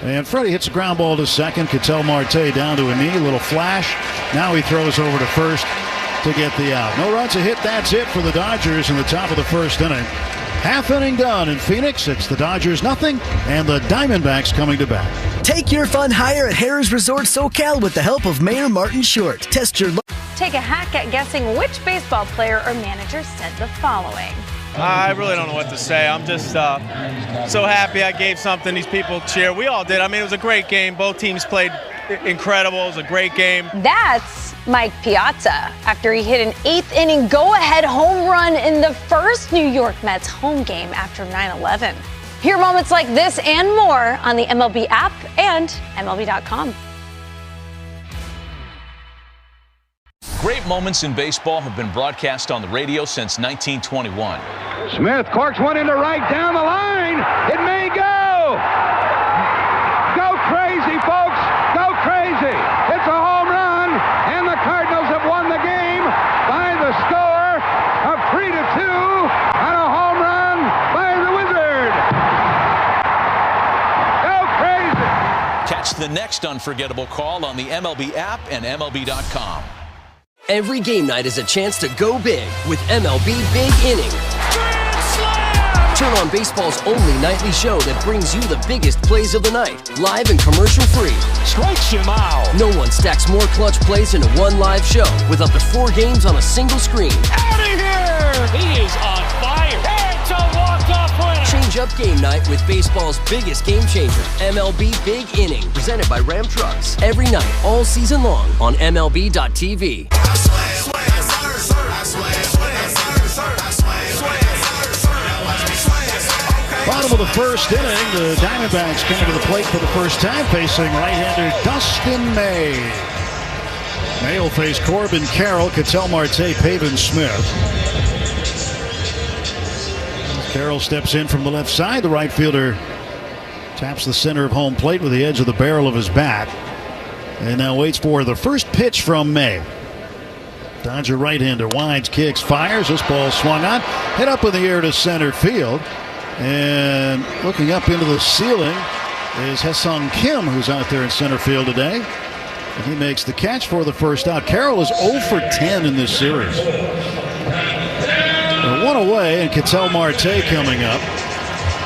And Freddie hits a ground ball to second. Ketel Marte down to a knee, a little flash. Now he throws over to first to get the out. No runs, a hit. That's it for the Dodgers in the top of the first inning. Half inning done in Phoenix. It's the Dodgers nothing, and the Diamondbacks coming to bat. Take your fun higher at Harrah's Resort SoCal with the help of Mayor Martin Short. Test your Take a hack at guessing which baseball player or manager said the following. I really don't know what to say. I'm just so happy I gave something these people cheer. We all did. I mean, it was a great game. Both teams played incredible. It was a great game. That's Mike Piazza after he hit an 8th inning go-ahead home run in the first New York Mets home game after 9/11. Hear moments like this and more on the MLB app and MLB.com. Great moments in baseball have been broadcast on the radio since 1921. Smith corks one into right down the line. It may go. Go crazy, folks. Go crazy. It's a home run, and the Cardinals have won the game by the score of 3-2 on a home run by the Wizard. Go crazy. Catch the next unforgettable call on the MLB app and MLB.com. Every game night is a chance to go big with MLB Big Inning. Turn on baseball's only nightly show that brings you the biggest plays of the night, live and commercial-free. Strikes him out. No one stacks more clutch plays into one live show with up to 4 games on a single screen. Out of here! He is on fire. It's a walk-off winner. Change up game night with baseball's biggest game changer, MLB Big Inning, presented by Ram Trucks. Every night, all season long on MLB.tv. Bottom of the first inning, the Diamondbacks coming to the plate for the first time, facing right-hander Dustin May. May will face Corbin Carroll, Ketel Marte, Pavin Smith. Carroll steps in from the left side. The right fielder taps the center of home plate with the edge of the barrel of his bat, and now waits for the first pitch from May. Dodger right-hander winds, kicks, fires. This ball swung on, hit up in the air to center field. And looking up into the ceiling is Ha-Seong Kim, who's out there in center field today. And he makes the catch for the first out. Carroll is 0 for 10 in this series. One away, and Ketel Marte coming up.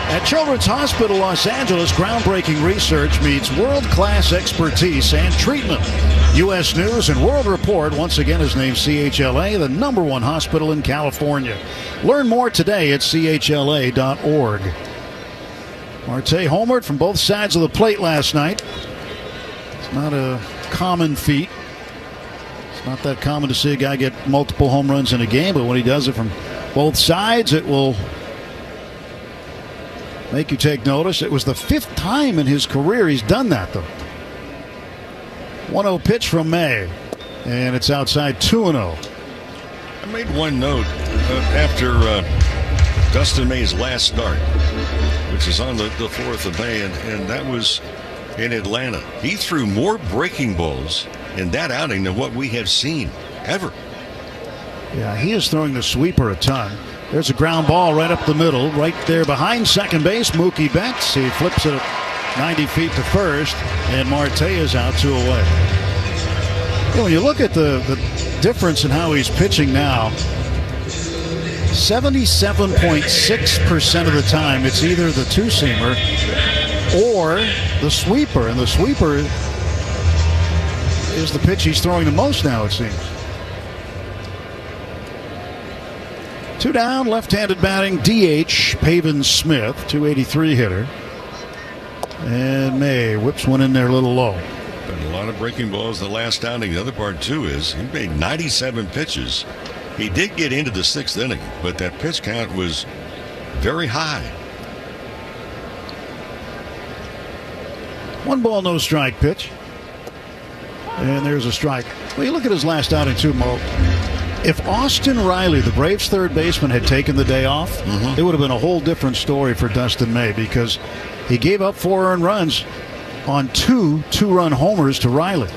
At Children's Hospital Los Angeles, groundbreaking research meets world-class expertise and treatment. U.S. News and World Report once again has named CHLA the #1 hospital in California. Learn more today at chla.org. Marte homered from both sides of the plate last night. It's not a common feat. It's not that common to see a guy get multiple home runs in a game, but when he does it from both sides, it will make you take notice. It was the 5th time in his career he's done that, though. 1-0 pitch from May, and it's outside 2-0. I made one note after Dustin May's last start, which is on the 4th of May, and that was in Atlanta. He threw more breaking balls in that outing than what we have seen ever. Yeah, he is throwing the sweeper a ton. There's a ground ball right up the middle, right there behind second base. Mookie Betts, he flips it 90 feet to first, and Marte is out 2 away. You know, when you look at the difference in how he's pitching now, 77.6% of the time it's either the two-seamer or the sweeper, and the sweeper is the pitch he's throwing the most now, it seems. 2 down, left-handed batting, DH, Pavin Smith, 283 hitter. And May whips one in there a little low. Been a lot of breaking balls the last outing. The other part, too, is he made 97 pitches. He did get into the 6th inning, but that pitch count was very high. 1 ball, no strike pitch. And there's a strike. Well, you look at his last outing, too, Mo. If Austin Riley, the Braves' third baseman, had taken the day off, it would have been a whole different story for Dustin May, because he gave up 4 earned runs on 2 two-run homers to Riley.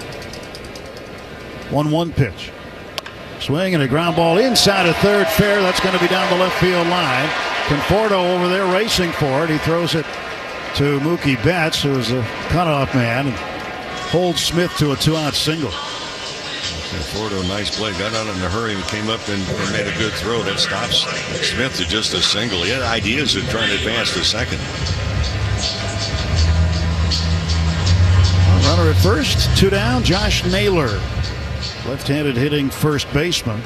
1-1 pitch. Swing and a ground ball inside of third, fair. That's going to be down the left field line. Conforto over there racing for it. He throws it to Mookie Betts, who is a cutoff man, and holds Smith to a 2-out single. Conforto, nice play. Got out in a hurry and came up and made a good throw. That stops Smith to just a single. He had ideas of trying to advance to second. first. 2 down. Josh Naylor, left-handed hitting first baseman.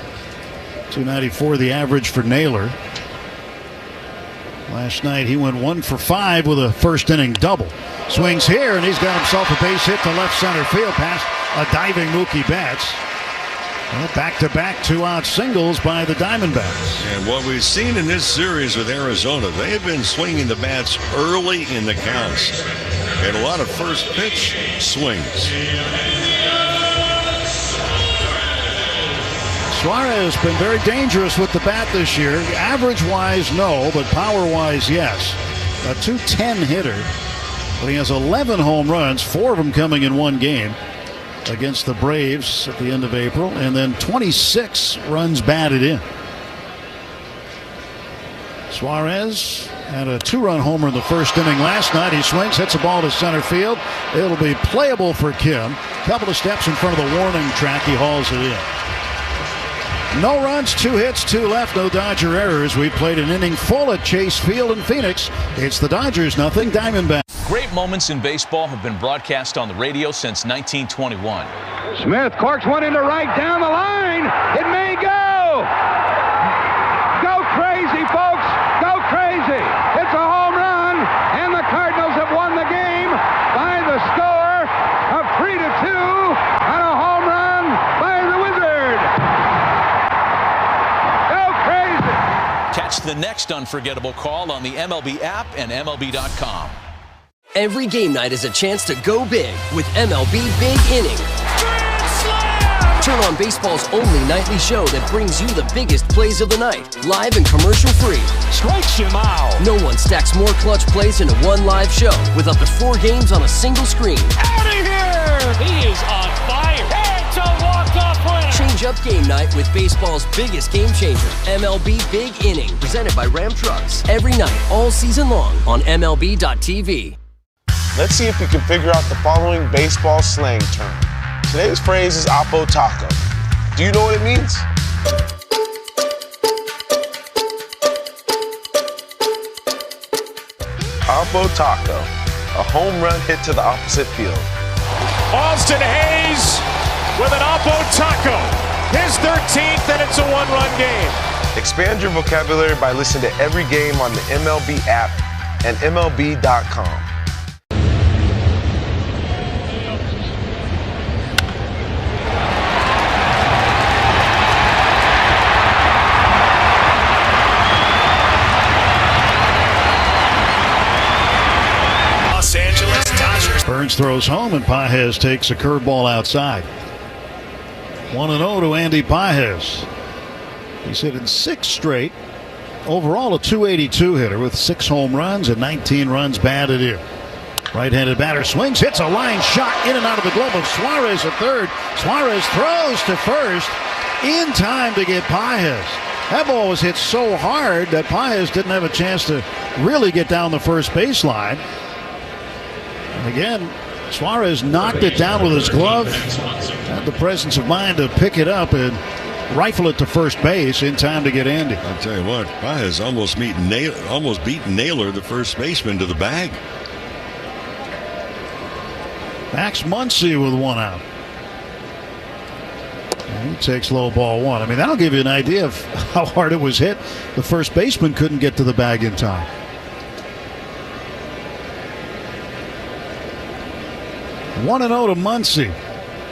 294 the average for Naylor. Last night he went 1 for 5 with a first inning double. Swings here, and he's got himself a base hit to left center field past a diving Mookie Betts. Back-to-back 2-out singles by the Diamondbacks. And what we've seen in this series with Arizona, they have been swinging the bats early in the counts. And a lot of first pitch swings. Suarez has been very dangerous with the bat this year. Average-wise, no, but power-wise, yes. A .210 hitter. But he has 11 home runs, 4 of them coming in one game against the Braves at the end of April, and then 26 runs batted in. Suarez had a 2-run homer in the first inning last night. He swings, hits a ball to center field. It'll be playable for Kim. Couple of steps in front of the warning track. He hauls it in. No runs, 2 hits, 2 left, no Dodger errors. We played an inning full at Chase Field in Phoenix. It's the Dodgers, nothing Diamondbacks. Great moments in baseball have been broadcast on the radio since 1921. Smith corks one into right down the line. It may go. Go crazy, folks. Go crazy. It's a home run, and the Cardinals have won the game by the score of 3-2 on a home run by the Wizard. Go crazy. Catch the next unforgettable call on the MLB app and MLB.com. Every game night is a chance to go big with MLB Big Inning. Turn on baseball's only nightly show that brings you the biggest plays of the night, live and commercial-free. Strikes him out. No one stacks more clutch plays into one live show with up to 4 games on a single screen. Out of here! He is on fire. It's a walk-off win. Change up game night with baseball's biggest game changer, MLB Big Inning, presented by Ram Trucks. Every night, all season long on MLB.tv. Let's see if you can figure out the following baseball slang term. Today's phrase is Oppo Taco. Do you know what it means? Oppo Taco, a home run hit to the opposite field. Austin Hayes with an Oppo Taco. His 13th, and it's a 1-run game. Expand your vocabulary by listening to every game on the MLB app and MLB.com. Burns throws home, and Pages takes a curveball outside. 1-0 to Andy Pages. He's hit in 6 straight. Overall, a .282 hitter with 6 home runs and 19 runs batted in. Right-handed batter swings, hits a line shot in and out of the glove of Suarez at third. Suarez throws to first in time to get Pages. That ball was hit so hard that Pages didn't have a chance to really get down the first baseline. And again, Suarez knocked it down with his glove. Had the presence of mind to pick it up and rifle it to first base in time to get Andy. I'll tell you what, Pages almost beat Naylor, the first baseman, to the bag. Max Muncy with 1 out. And he takes low ball 1. I mean, that'll give you an idea of how hard it was hit. The first baseman couldn't get to the bag in time. 1-0 to Muncy.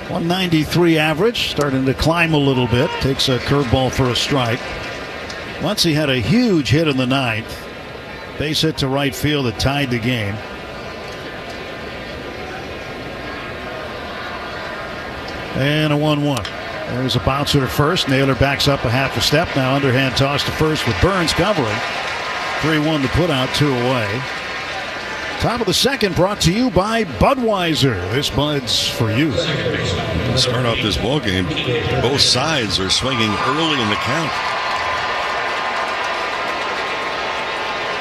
193 average, starting to climb a little bit. Takes a curveball for a strike. Muncy had a huge hit in the 9th. Base hit to right field that tied the game. And a 1-1. There's a bouncer to first. Naylor backs up a half a step. Now underhand toss to first with Burns covering. 3-1 to put out, 2 away. Top of the second brought to you by Budweiser. This Bud's for you. Start off this ball game, both sides are swinging early in the count.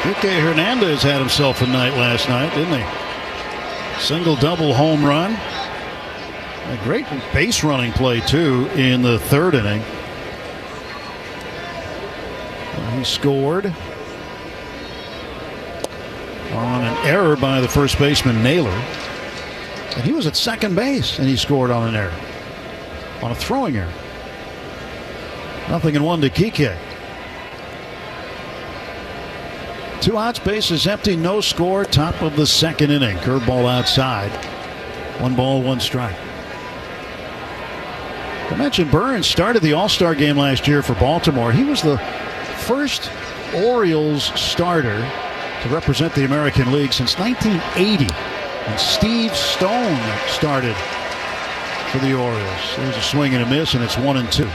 Ketel Hernandez had himself a night last night, didn't he? Single double home run. A great base running play too in the 3rd inning. He scored on an error by the first baseman Naylor. And he was at second base, and he scored on an error, on a throwing error. 0-1 to Kike. 2 outs, bases empty, no score, top of the second inning. Curveball outside. 1 ball, 1 strike. I mentioned Burns started the All-Star game last year for Baltimore. He was the first Orioles starter to represent the American League since 1980. And Steve Stone started for the Orioles. There's a swing and a miss, and it's 1-2.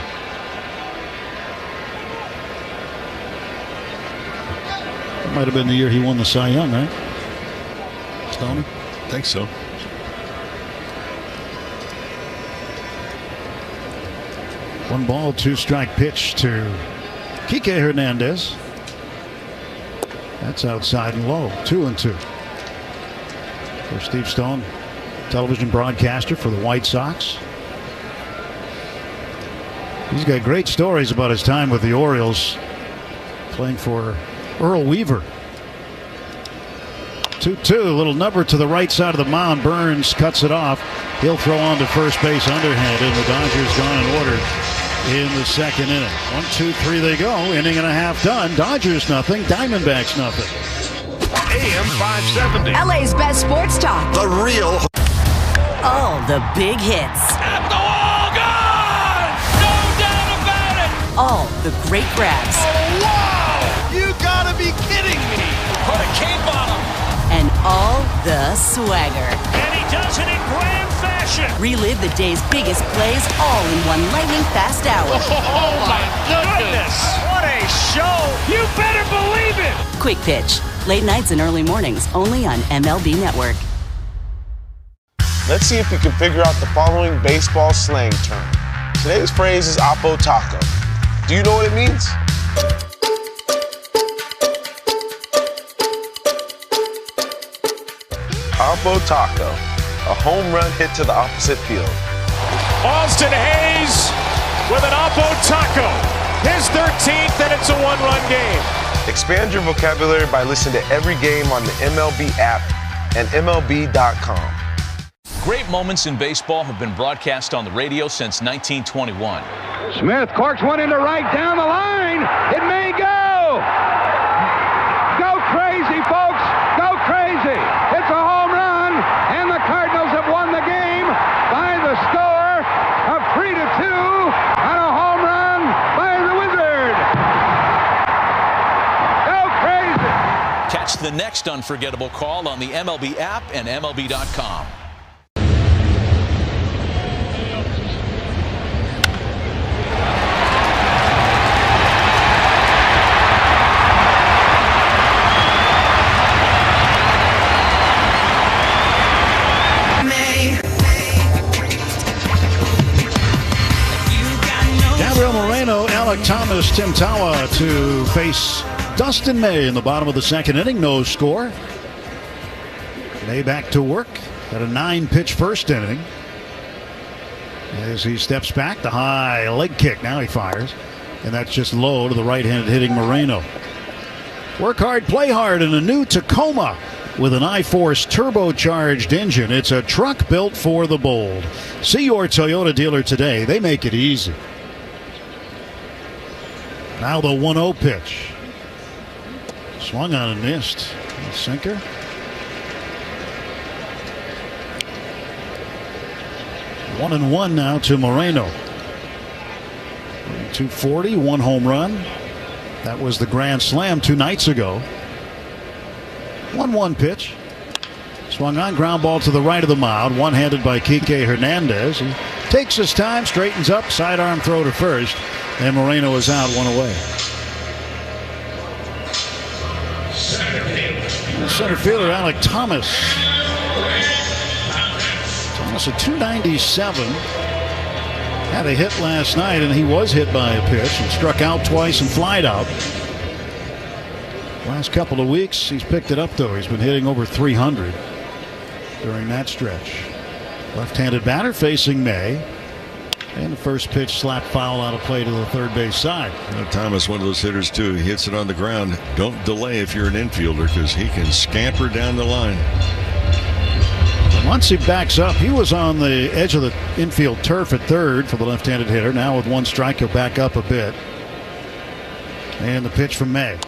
That might have been the year he won the Cy Young, right? Stone? I think so. One ball, 2 strike pitch to Kike Hernandez. That's outside and low. 2-2. For Steve Stone, television broadcaster for the White Sox. He's got great stories about his time with the Orioles, playing for Earl Weaver. 2-2, a little number to the right side of the mound. Burns cuts it off. He'll throw on to first base underhand, and the Dodgers gone in order in the second inning. 1, 2, 3 they go. Inning and a half done. Dodgers nothing, Diamondbacks nothing. AM 570. LA's best sports talk. The real. All the big hits. At the wall, gone! No doubt about it! All the great grabs. Oh, wow! You gotta be kidding me! Put a cape on him! And all the swagger. And he does it in grand fashion! Relive the day's biggest plays all in one lightning-fast hour. Oh, my goodness! What a show! You better believe it! Quick Pitch. Late nights and early mornings, only on MLB Network. Let's see if we can figure out the following baseball slang term. Today's phrase is Oppo Taco. Do you know what it means? Oppo Taco, a home run hit to the opposite field. Austin Hayes with an Oppo Taco. His 13th, and it's a 1-run game. Expand your vocabulary by listening to every game on the MLB app and MLB.com. Great moments in baseball have been broadcast on the radio since 1921. Smith corks one into right down the line. It may go. Go crazy, folks. Go crazy. It's a home run, and the Cardinals have won the game by the score of 3-2 on a home run by the Wizard. Go crazy. Catch the next unforgettable call on the MLB app and MLB.com. Alec Thomas, Tim Tawa to face Dustin May in the bottom of the second inning. No score. May back to work at a 9-pitch first inning. As he steps back, the high leg kick. Now he fires. And that's just low to the right-handed hitting Moreno. Work hard, play hard in a new Tacoma with an iForce turbocharged engine. It's a truck built for the bold. See your Toyota dealer today. They make it easy. Now the 1-0 pitch. Swung on and missed. A sinker. 1-1 now to Moreno. 240, 1 home run. That was the grand slam 2 nights ago. 1-1 pitch. Swung on, ground ball to the right of the mound. One-handed by Kike Hernandez. He takes his time, straightens up, sidearm throw to first. And Moreno is out, 1 away. Center fielder Alec Thomas. Thomas at 297. Had a hit last night, and he was hit by a pitch and struck out twice and flied out. Last couple of weeks, he's picked it up, though. He's been hitting over 300 during that stretch. Left-handed batter facing May. And the first pitch slapped foul out of play to the third base side. Thomas, one of those hitters, too. He hits it on the ground. Don't delay if you're an infielder because he can scamper down the line. Once he backs up, he was on the edge of the infield turf at third for the left-handed hitter. Now with one strike, he'll back up a bit. And the pitch from May.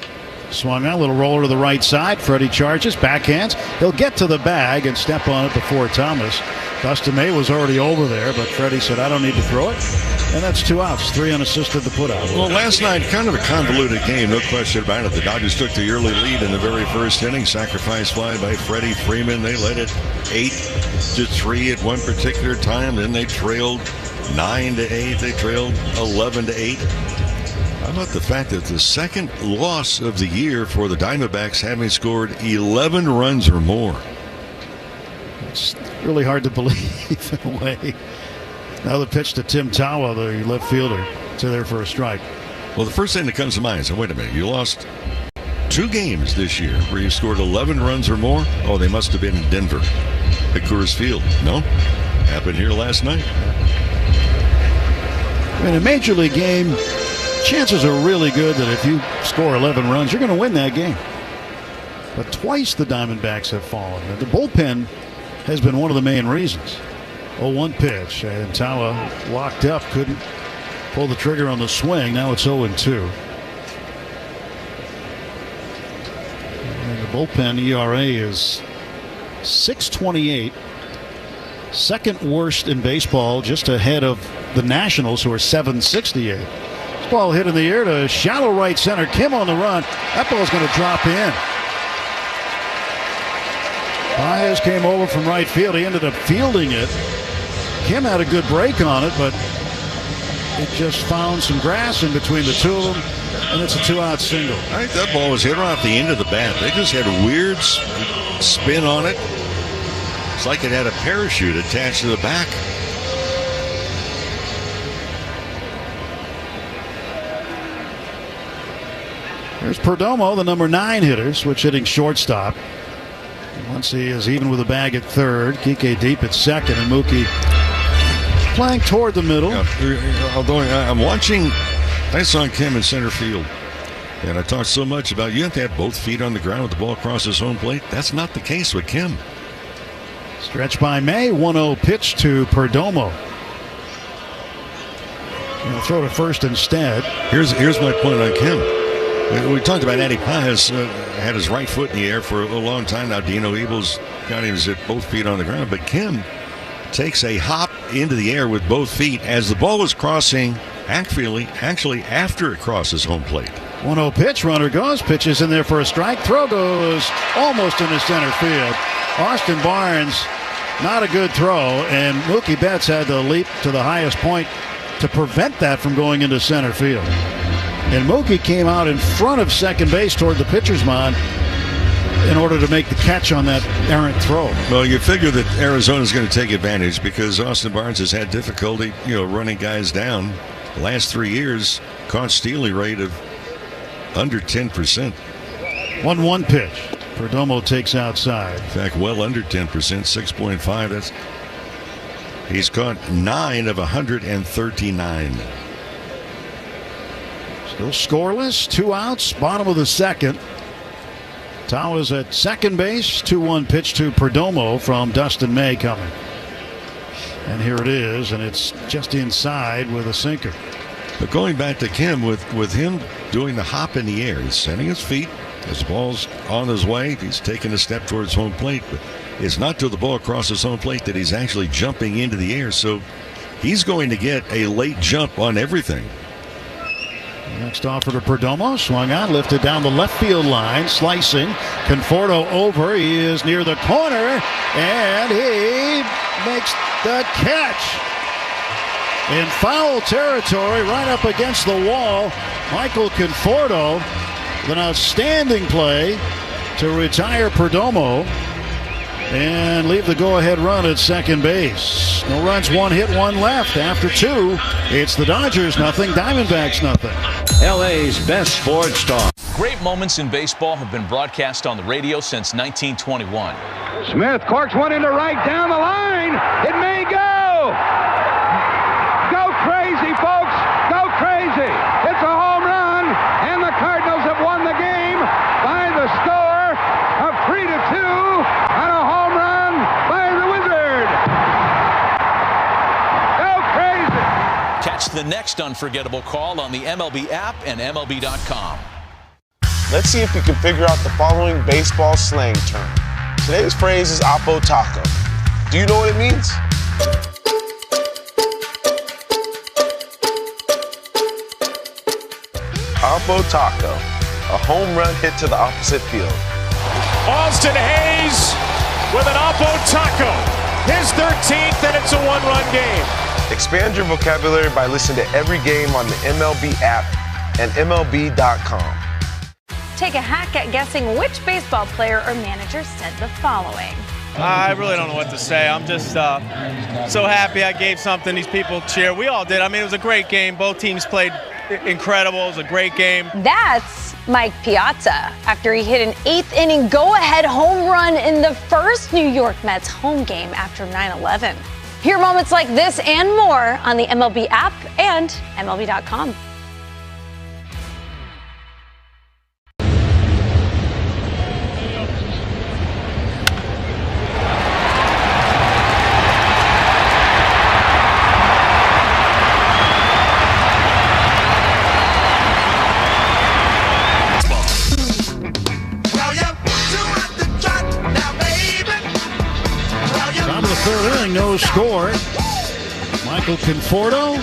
Swung on, a little roller to the right side. Freddie charges, backhands. He'll get to the bag and step on it before Thomas. Dustin May was already over there, but Freddie said, I don't need to throw it. And that's 2 outs, 3 unassisted to put out. Well, last night, kind of a convoluted game, no question about it. The Dodgers took the early lead in the very first inning. Sacrifice fly by Freddie Freeman. They led it 8-3 at one particular time. Then they trailed 9-8. They trailed 11-8. How about the fact that the second loss of the year for the Diamondbacks, having scored 11 runs or more? It's really hard to believe in a way. Now the pitch to Tim Tawa, the left fielder, to there for a strike. Well, the first thing that comes to mind is, wait a minute, you lost 2 games this year where you scored 11 runs or more? Oh, they must have been in Denver at Coors Field. No, happened here last night. In a Major League game, chances are really good that if you score 11 runs, you're going to win that game. But twice the Diamondbacks have fallen. And the bullpen has been one of the main reasons. 0-1 pitch, and Tawa locked up, couldn't pull the trigger on the swing. Now it's 0-2. And the bullpen ERA is 6.28. Second worst in baseball, just ahead of the Nationals, who are 7.68. This ball hit in the air to shallow right center. Kim on the run. That ball's going to drop in. Baez came over from right field. He ended up fielding it. Kim had a good break on it, but it just found some grass in between the two of them, and it's a 2-out single. I think that ball was hit off the end of the bat. They just had a weird spin on it. It's like it had a parachute attached to the back. There's Perdomo, the number 9 hitter, switch hitting shortstop. Once he is even with a bag at third, Kike deep at second, and Mookie playing toward the middle. Although I'm watching, I saw Kim in center field, and I talked so much about you have to have both feet on the ground with the ball across his home plate. That's not the case with Kim. Stretch by May, 1-0 pitch to Perdomo. He'll throw to first instead. Here's my point on Kim. We talked about Eddie Paz had his right foot in the air for a long time now. Dino Ebels got him at both feet on the ground, but Kim takes a hop into the air with both feet as the ball is crossing, actually after it crosses home plate. 1-0 pitch, runner goes, pitches in there for a strike, throw goes almost into center field. Austin Barnes, not a good throw, and Mookie Betts had to leap to the highest point to prevent that from going into center field. And Mookie came out in front of second base toward the pitcher's mound in order to make the catch on that errant throw. Well, you figure that Arizona's going to take advantage because Austin Barnes has had difficulty, running guys down. The last 3 years, caught stealing rate of under 10%. 1-1 pitch. Perdomo takes outside. In fact, well under 10%, 6.5. He's caught 9 of 139. Still scoreless, 2 outs, bottom of the second. Tawa's at second base, 2-1 pitch to Perdomo from Dustin May coming. And here it is, and it's just inside with a sinker. But going back to Kim, with him doing the hop in the air, he's setting his feet. His ball's on his way. He's taking a step towards home plate, but it's not till the ball crosses home plate that he's actually jumping into the air. So he's going to get a late jump on everything. Next offer to Perdomo, swung on, lifted down the left field line, slicing. Conforto over, he is near the corner, and he makes the catch. In foul territory, right up against the wall, Michael Conforto with an outstanding play to retire Perdomo and leave the go-ahead run at second base. No runs, 1 hit, 1 left. After 2, it's the Dodgers nothing, Diamondbacks nothing. LA's best sports talk. Great moments in baseball have been broadcast on the radio since 1921. Smith corks one into right down the line. It may go. Go crazy, folks. Go crazy. It's a home run, and the Cardinals have won the game by the score of 3-2 on a home run by the Wizards. Catch the next unforgettable call on the MLB app and MLB.com. Let's see if you can figure out the following baseball slang term. Today's phrase is Oppo Taco. Do you know what it means? Oppo Taco, a home run hit to the opposite field. Austin Hayes with an Oppo Taco, his 13th, and it's a one-run game. Expand your vocabulary by listening to every game on the MLB app and MLB.com. Take a hack at guessing which baseball player or manager said the following. I really don't know what to say. I'm just so happy I gave something these people cheer. We all did. I mean, it was a great game. Both teams played incredible. It was a great game. That's Mike Piazza after he hit an 8th inning go-ahead home run in the first New York Mets home game after 9/11. Hear moments like this and more on the MLB app and MLB.com. No score. Michael Conforto,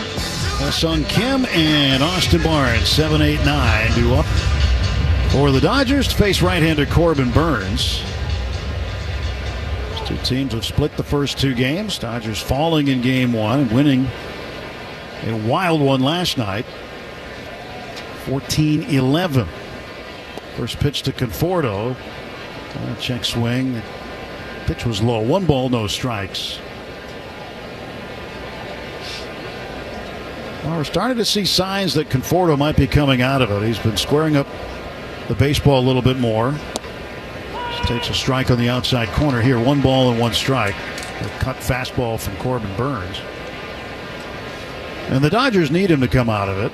Sung Kim, and Austin Barnes, 7-8-9, due up for the Dodgers to face right-hander Corbin Burns. These two teams have split the first two games. Dodgers falling in game one and winning a wild one last night, 14-11. First pitch to Conforto. Check swing. Pitch was low. 1 ball, no strikes. Well, we're starting to see signs that Conforto might be coming out of it. He's been squaring up the baseball a little bit more. Just takes a strike on the outside corner here. 1 ball and 1 strike. A cut fastball from Corbin Burns. And the Dodgers need him to come out of it.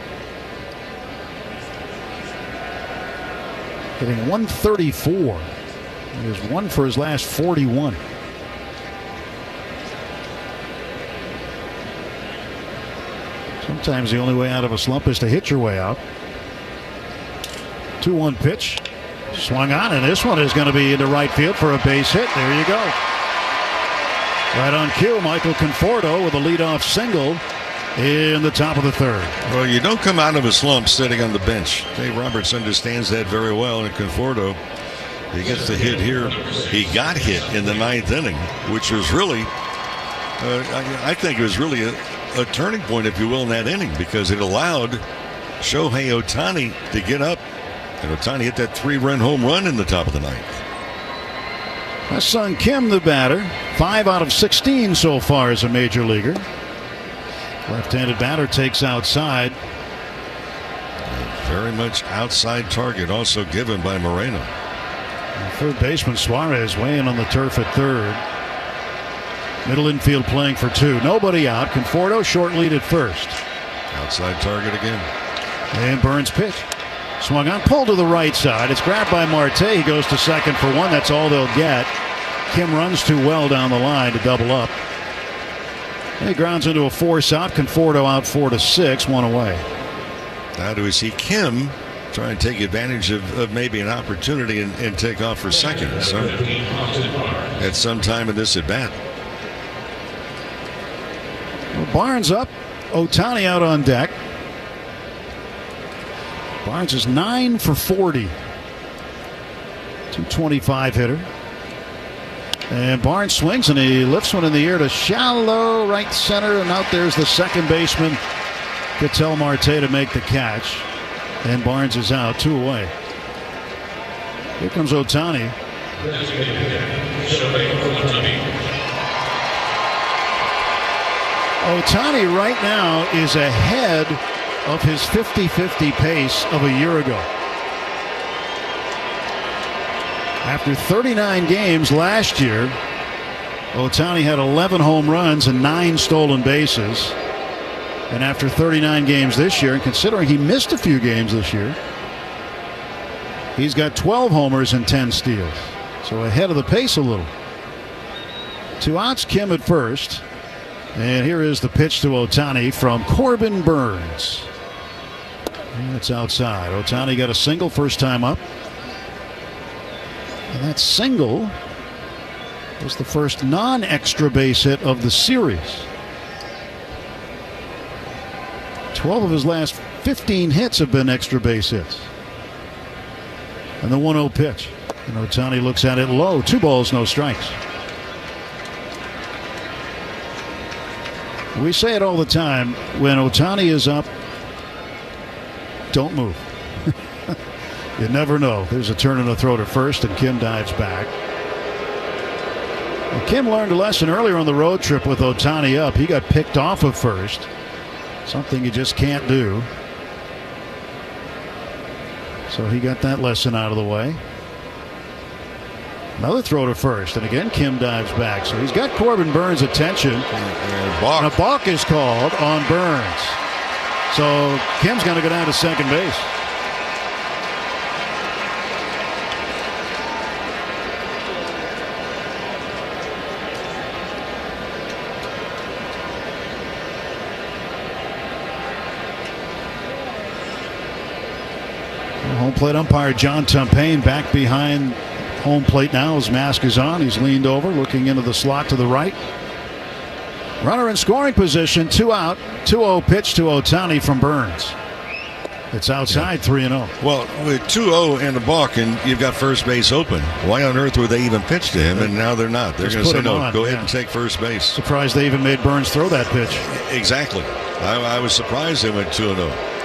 Hitting 134. He has 1 for his last 41. Sometimes the only way out of a slump is to hit your way out. 2-1 pitch. Swung on, and this one is going to be into right field for a base hit. There you go. Right on cue, Michael Conforto with a leadoff single in the top of the third. Well, you don't come out of a slump sitting on the bench. Dave Roberts understands that very well, and Conforto, he gets the hit here. He got hit in the 9th inning, which was really, I think it was really a turning point, if you will, in that inning, because it allowed Shohei Ohtani to get up, and Ohtani hit that 3-run home run in the top of the 9th. My son Kim, the batter, 5 out of 16 so far as a major leaguer. Left-handed batter takes outside. Very much outside target also given by Moreno. Third baseman Suarez weighing on the turf at third. Middle infield playing for 2. Nobody out. Conforto short lead at first. Outside target again. And Burns pitch. Swung on, pulled to the right side. It's grabbed by Marte. He goes to second for 1. That's all they'll get. Kim runs too well down the line to double up. He grounds into a force out. Conforto out 4-6, 1 away. Now do we see Kim try and take advantage of maybe an opportunity and take off for second at some time in this at bat. Well, Barnes up, Ohtani out on deck. Barnes is 9 for 40. 225 hitter. And Barnes swings and he lifts one in the air to shallow right center, and out there's the second baseman Ketel Marte to make the catch. And Barnes is out, 2 away. Here comes Ohtani. Ohtani right now is ahead of his 50-50 pace of a year ago. After 39 games last year, Ohtani had 11 home runs and 9 stolen bases. And after 39 games this year, and considering he missed a few games this year, he's got 12 homers and 10 steals. So ahead of the pace a little. 2 outs, Kim at first. And here is the pitch to Ohtani from Corbin Burns. And it's outside. Ohtani got a single first time up. And that single was the first non-extra base hit of the series. 12 of his last 15 hits have been extra base hits. And the 1-0 pitch. And Ohtani looks at it low. 2 balls, no strikes. We say it all the time. When Ohtani is up, don't move. You never know. There's a turn and a throw to first, and Kim dives back. Well, Kim learned a lesson earlier on the road trip with Ohtani up. He got picked off of first. Something you just can't do. So he got that lesson out of the way. Another throw to first, and again Kim dives back. So he's got Corbin Burns' attention. And a balk is called on Burns. So Kim's going to go down to second base. Home plate umpire John Tumpain back behind home plate now. His mask is on. He's leaned over, looking into the slot to the right. Runner in scoring position, 2 out. 2-0 pitch to Ohtani from Burns. It's outside, 3-0. Well, with 2-0 and a balk, and you've got first base open, why on earth would they even pitch to him? And now they're not. They're going to say, no, go ahead and take first base. Surprised they even made Burns throw that pitch. Exactly. I was surprised they went 2-0.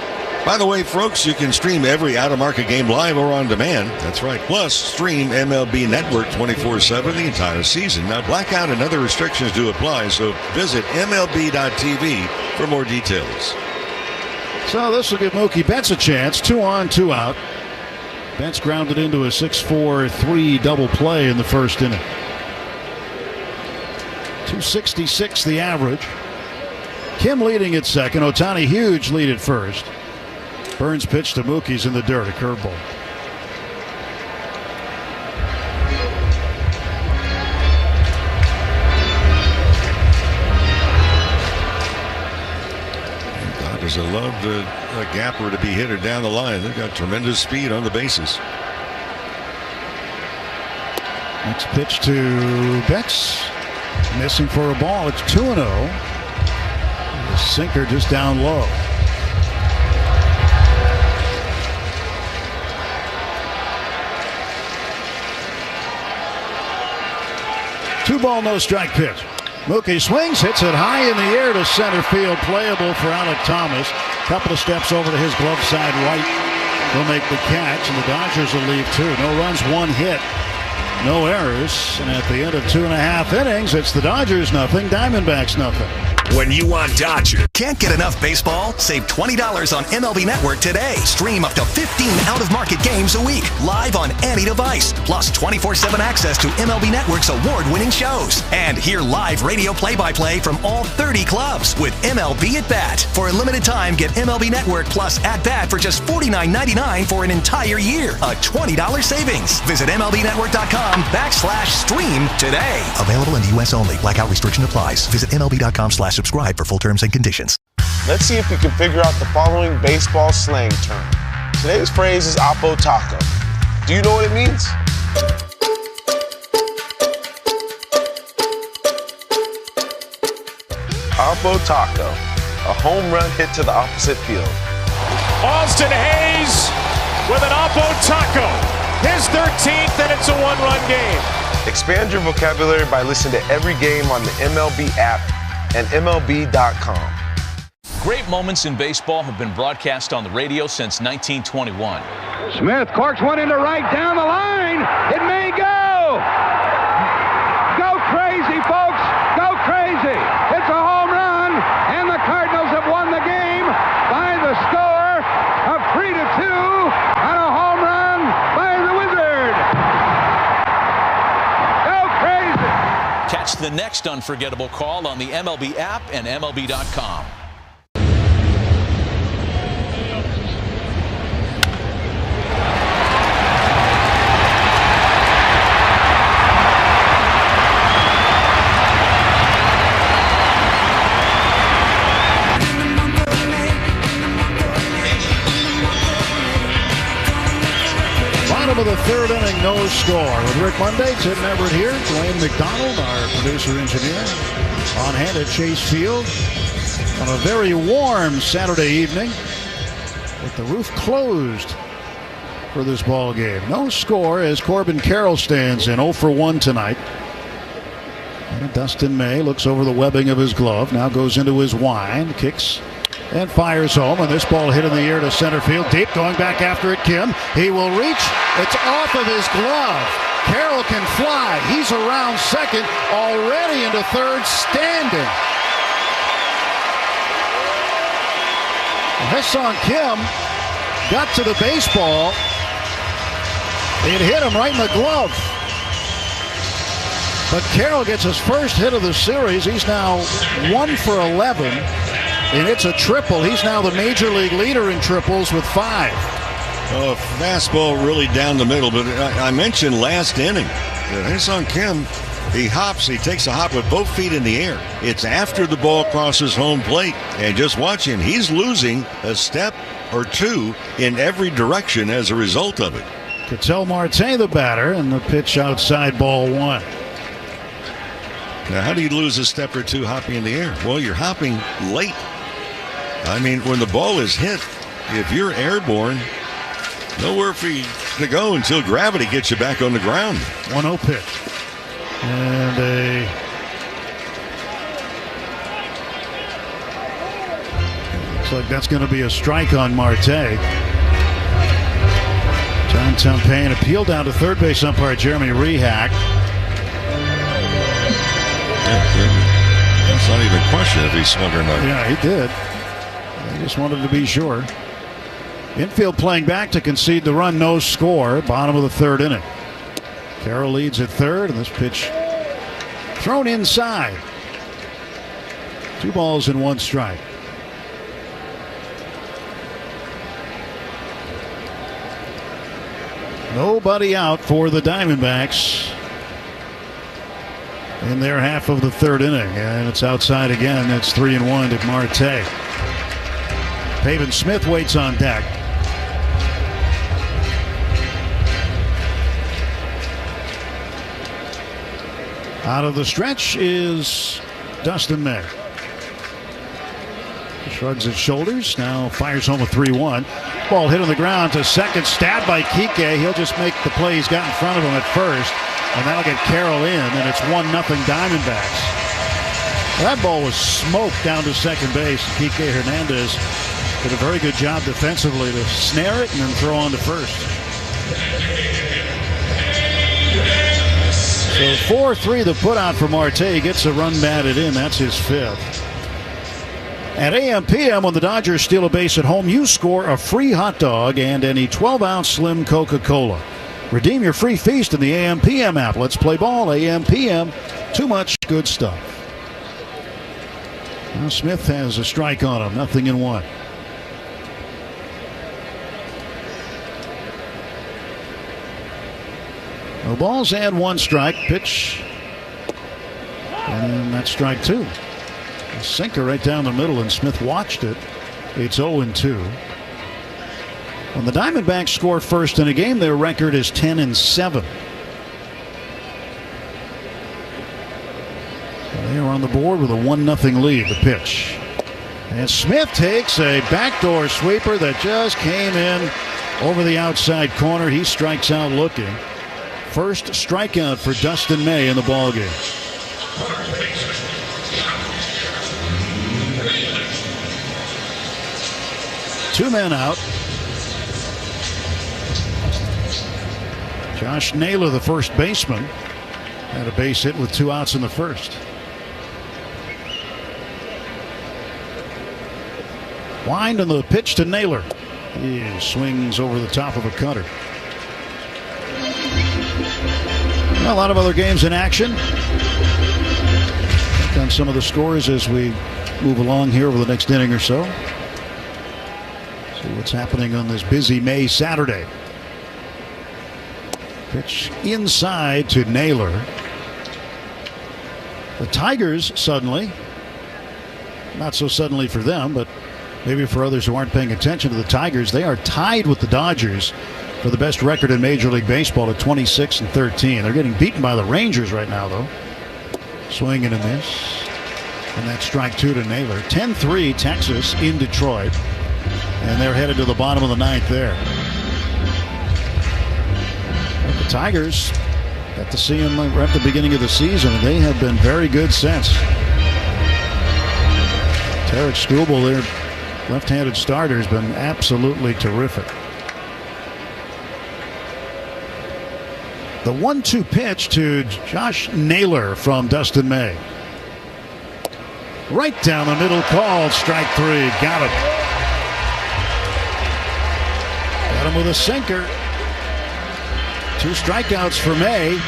By the way, folks, you can stream every out-of-market game live or on demand. That's right. Plus, stream MLB Network 24/7 the entire season. Now, blackout and other restrictions do apply, so visit MLB.tv for more details. So this will give Mookie Betts a chance. 2 on, 2 out. Betts grounded into a 6-4-3 double play in the first inning. 266 the average. Kim leading at second. Ohtani huge lead at first. Burns pitch to Mookie's in the dirt, a curveball. Dodgers have loved a gapper to be hit or down the line. They've got tremendous speed on the bases. Next pitch to Betts. Missing for a ball. It's 2-0. The sinker just down low. Two ball, no strike pitch. Mookie swings, hits it high in the air to center field. Playable for Alec Thomas. Couple of steps over to his glove side right. He'll make the catch, and the Dodgers will leave 2. No runs, 1 hit. No errors. And at the end of 2.5 innings, it's the Dodgers nothing, Diamondbacks nothing. When you want Dodgers. Can't get enough baseball? Save $20 on MLB Network today. Stream up to 15 out-of-market games a week, live on any device. Plus 24/7 access to MLB Network's award-winning shows. And hear live radio play-by-play from all 30 clubs with MLB at Bat. For a limited time, get MLB Network plus At Bat for just $49.99 for an entire year. A $20 savings. Visit MLBNetwork.com/stream today. Available in the U.S. only. Blackout restriction applies. Visit MLB.com/subscribe for full terms and conditions. Let's see if we can figure out the following baseball slang term. Today's phrase is Oppo Taco. Do you know what it means? Oppo Taco, a home run hit to the opposite field. Austin Hayes with an Oppo Taco. His 13th, and it's a 1-run game. Expand your vocabulary by listening to every game on the MLB app and MLB.com. Great moments in baseball have been broadcast on the radio since 1921. Smith corks one into right down the line. It may go. Go crazy, folks. Go crazy. It's a home run, and the Cardinals have won the game by the score of 3-2 on a home run by the Wizard. Go crazy. Catch the next unforgettable call on the MLB app and MLB.com. of the third inning, no score. With Rick Monday, Tim Everett here, Dwayne McDonald, our producer-engineer, on hand at Chase Field on a very warm Saturday evening with the roof closed for this ball game. No score as Corbin Carroll stands in 0 for 1 tonight. And Dustin May looks over the webbing of his glove, now goes into his wind, kicks and fires home, and this ball hit in the air to center field. Deep, going back after it, Kim. He will reach. It's off of his glove. Carroll can fly. He's around second, already into third, standing. Ha-Seong Kim got to the baseball. It hit him right in the glove. But Carroll gets his first hit of the series. He's now 1 for 11. And it's a triple. He's now the major league leader in triples with 5. Oh, fastball really down the middle. But I mentioned last inning. Ha-Seong Kim, he hops. He takes a hop with both feet in the air. It's after the ball crosses home plate. And just watch him. He's losing a step or two in every direction as a result of it. Ketel Marte, the batter, and the pitch outside, ball 1. Now, how do you lose a step or two hopping in the air? Well, you're hopping late. I mean, when the ball is hit, if you're airborne, nowhere for you to go until gravity gets you back on the ground. 1-0 pitch. And looks like that's going to be a strike on Marte. John Tempane appealed down to third base umpire Jeremy Rehak. That's not even a question if he swung or not. Yeah, he did. I just wanted to be sure. Infield playing back to concede the run, no score. Bottom of the third inning. Carroll leads at third, and this pitch thrown inside. 2 balls and 1 strike. Nobody out for the Diamondbacks in their half of the third inning, and it's outside again. It's 3-1 to Marte. Pavin Smith waits on deck. Out of the stretch is Dustin May. He shrugs his shoulders, now fires home a 3-1. Ball hit on the ground to second, stabbed by Kike. He'll just make the play. He's got in front of him at first, and that'll get Carroll in, and it's 1-0 Diamondbacks. That ball was smoked down to second base. Kike Hernandez did a very good job defensively to snare it and then throw on to first. So 4-3 the put out for Marte. He gets a run batted in. That's his 5th. At AM/PM, when the Dodgers steal a base at home, you score a free hot dog and any 12-ounce slim Coca-Cola. Redeem your free feast in the AM/PM app. Let's play ball. AM/PM. Too much good stuff. Now Smith has a strike on him. 0-1. No balls and 1 strike. Pitch. And that's strike 2. A sinker right down the middle, and Smith watched it. It's 0-2. When the Diamondbacks score first in a game, their record is 10-7. They are on the board with a 1-0 lead. The pitch. And Smith takes a backdoor sweeper that just came in over the outside corner. He strikes out looking. First strikeout for Dustin May in the ballgame. 2 men out. Josh Naylor, the first baseman, had a base hit with 2 outs in the first. Wind on the pitch to Naylor. He swings over the top of a cutter. A lot of other games in action. Check on some of the scores as we move along here over the next inning or so. See what's happening on this busy May Saturday. Pitch inside to Naylor. The Tigers suddenly, not so suddenly for them, but maybe for others who aren't paying attention to the Tigers, they are tied with the Dodgers for the best record in Major League Baseball at 26-13. They're getting beaten by the Rangers right now, though. Swing and a miss. And that's strike 2 to Naylor. 10-3 Texas in Detroit. And they're headed to the bottom of the ninth there. But the Tigers got to see them right at the beginning of the season, and they have been very good since. Tarek Skubal, their left-handed starter, has been absolutely terrific. The 1-2 pitch to Josh Naylor from Dustin May. Right down the middle, called strike 3. Got him. Got him with a sinker. 2 strikeouts for May.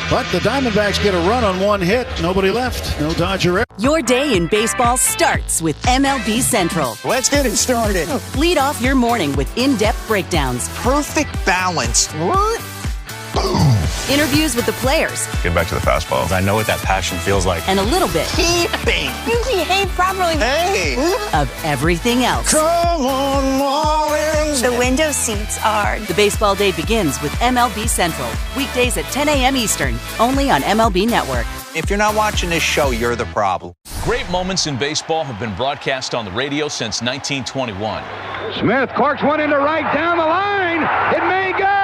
But the Diamondbacks get a run on 1 hit. Nobody left. No Dodger. Your day in baseball starts with MLB Central. Let's get it started. Lead off your morning with in-depth breakdowns. Perfect balance. What? Boom. Interviews with the players. Get back to the fastball. I know what that passion feels like. And a little bit. Keeping. You behave properly. Hey. Of everything else. Come on, Marlins. The window seats are. The baseball day begins with MLB Central. Weekdays at 10 a.m. Eastern. Only on MLB Network. If you're not watching this show, you're the problem. Great moments in baseball have been broadcast on the radio since 1921. Smith corks one into right down the line. It may go.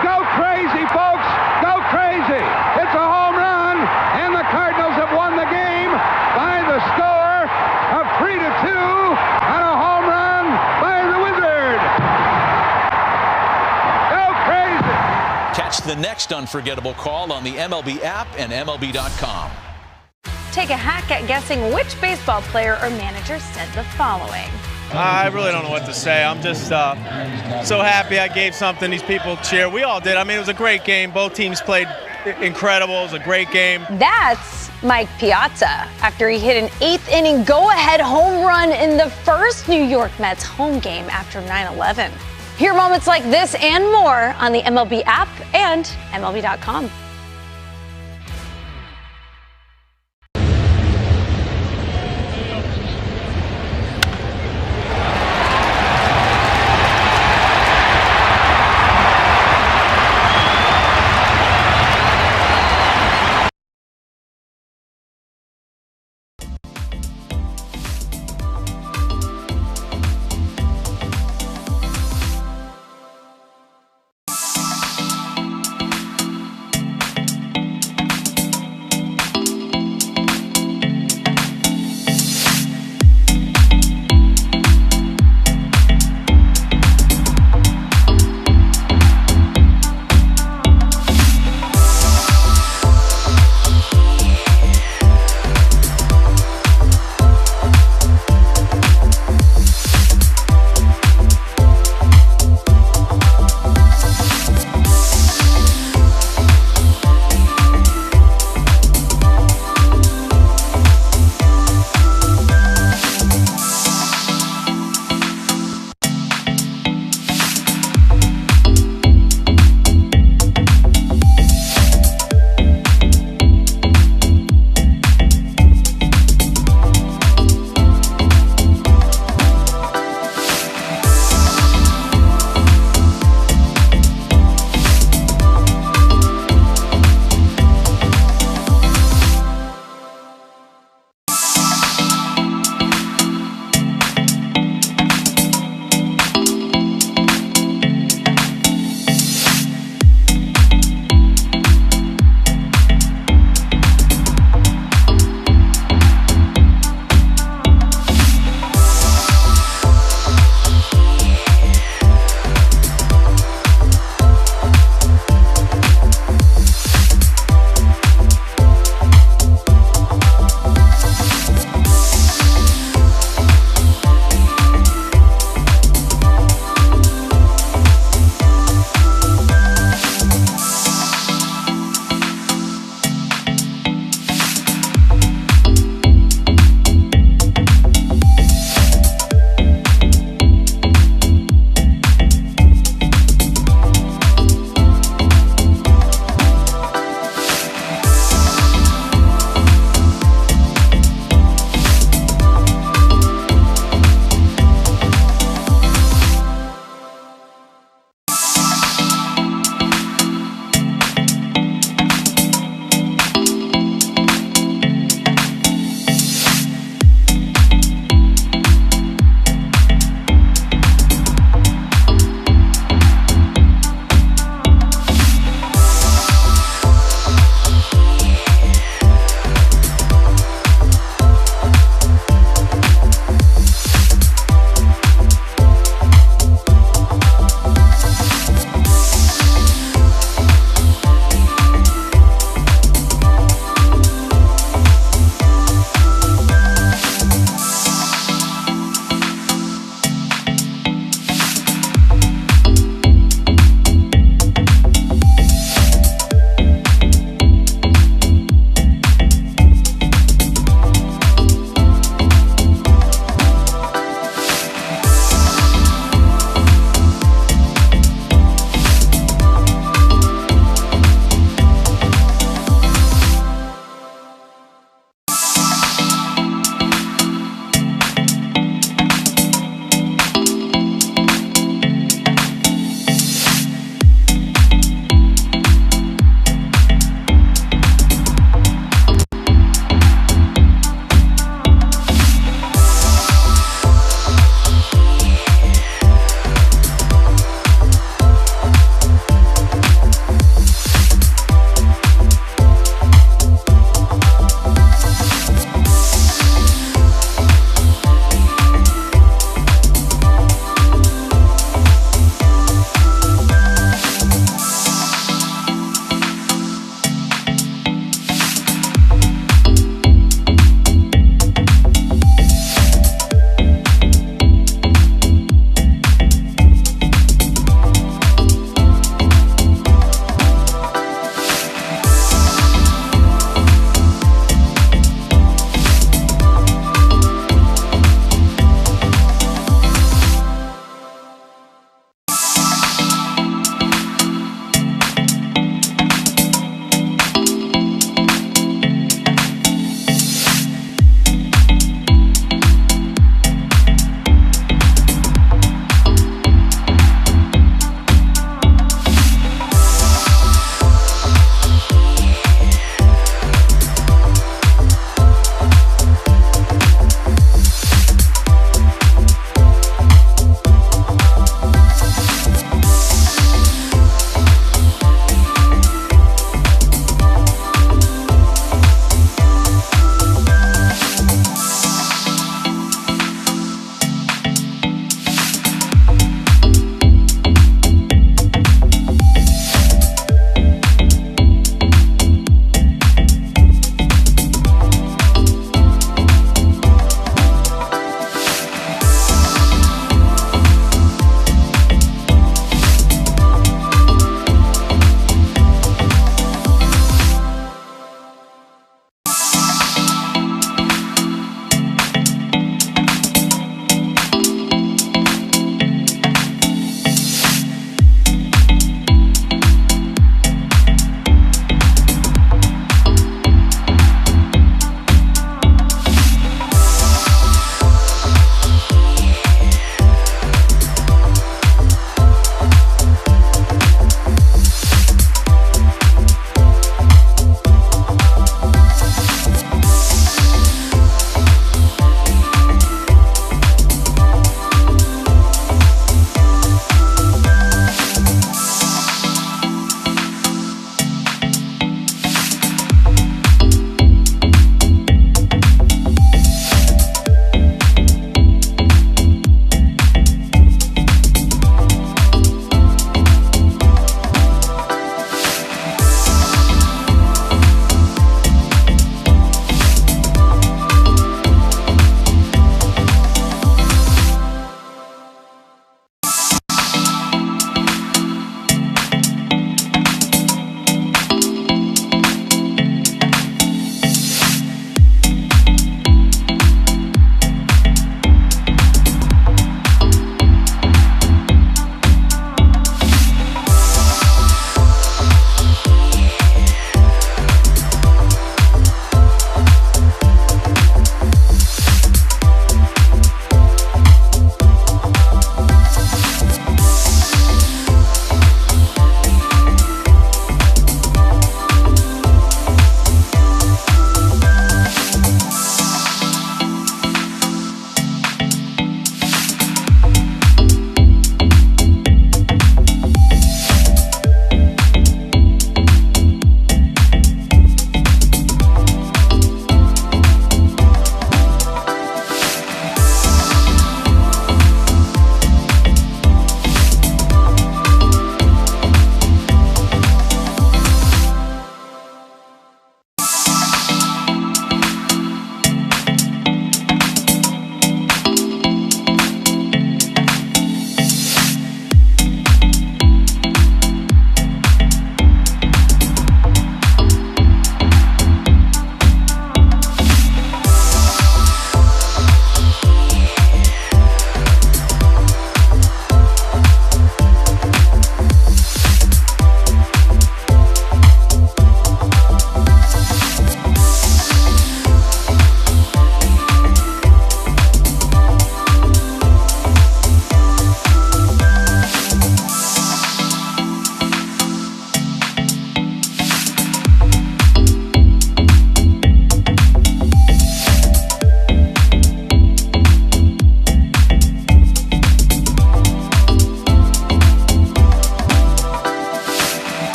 Go crazy, folks. Go crazy. It's a home run, and the Cardinals have won the game by the score of 3-2 on a home run by the Wizard. Go crazy. Catch the next unforgettable call on the MLB app and MLB.com. Take a hack at guessing which baseball player or manager said the following. I really don't know what to say. I'm just so happy I gave something these people cheer. We all did. I mean, it was a great game. Both teams played incredible. It was a great game. That's Mike Piazza after he hit an 8th inning go-ahead home run in the first New York Mets home game after 9/11. Hear moments like this and more on the MLB app and MLB.com.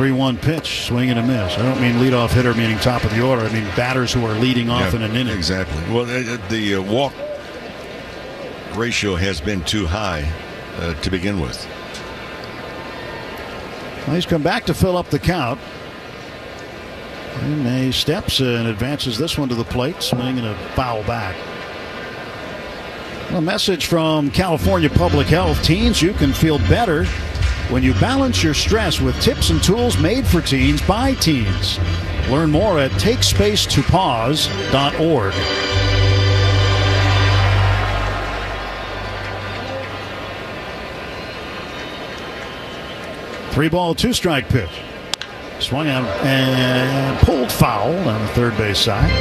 3-1 pitch, swing and a miss. I don't mean leadoff hitter meaning top of the order. I mean batters who are leading off in an inning. Exactly. Well, the walk ratio has been too high to begin with. Well, he's come back to fill up the count. And he steps and advances this one to the plate, swing and a foul back. A message from California Public Health. Teens, you can feel better when you balance your stress with tips and tools made for teens by teens. Learn more at takespacetopause.org. 3-ball, 2-strike pitch. Swung out and pulled foul on the third base side.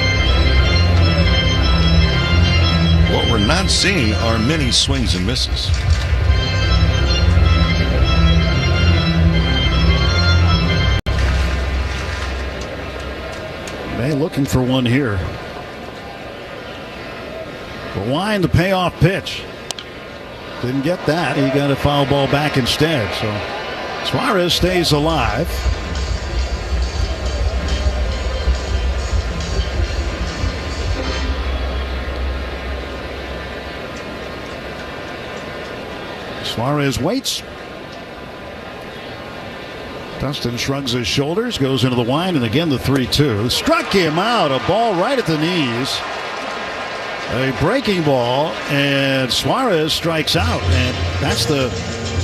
What we're not seeing are many swings and misses. May looking for one here. Rewind the payoff pitch. Didn't get that. He got a foul ball back instead. So Suarez stays alive. Suarez waits. Dustin shrugs his shoulders, goes into the wind, and again the 3-2. Struck him out. A ball right at the knees. A breaking ball, and Suarez strikes out. And that's the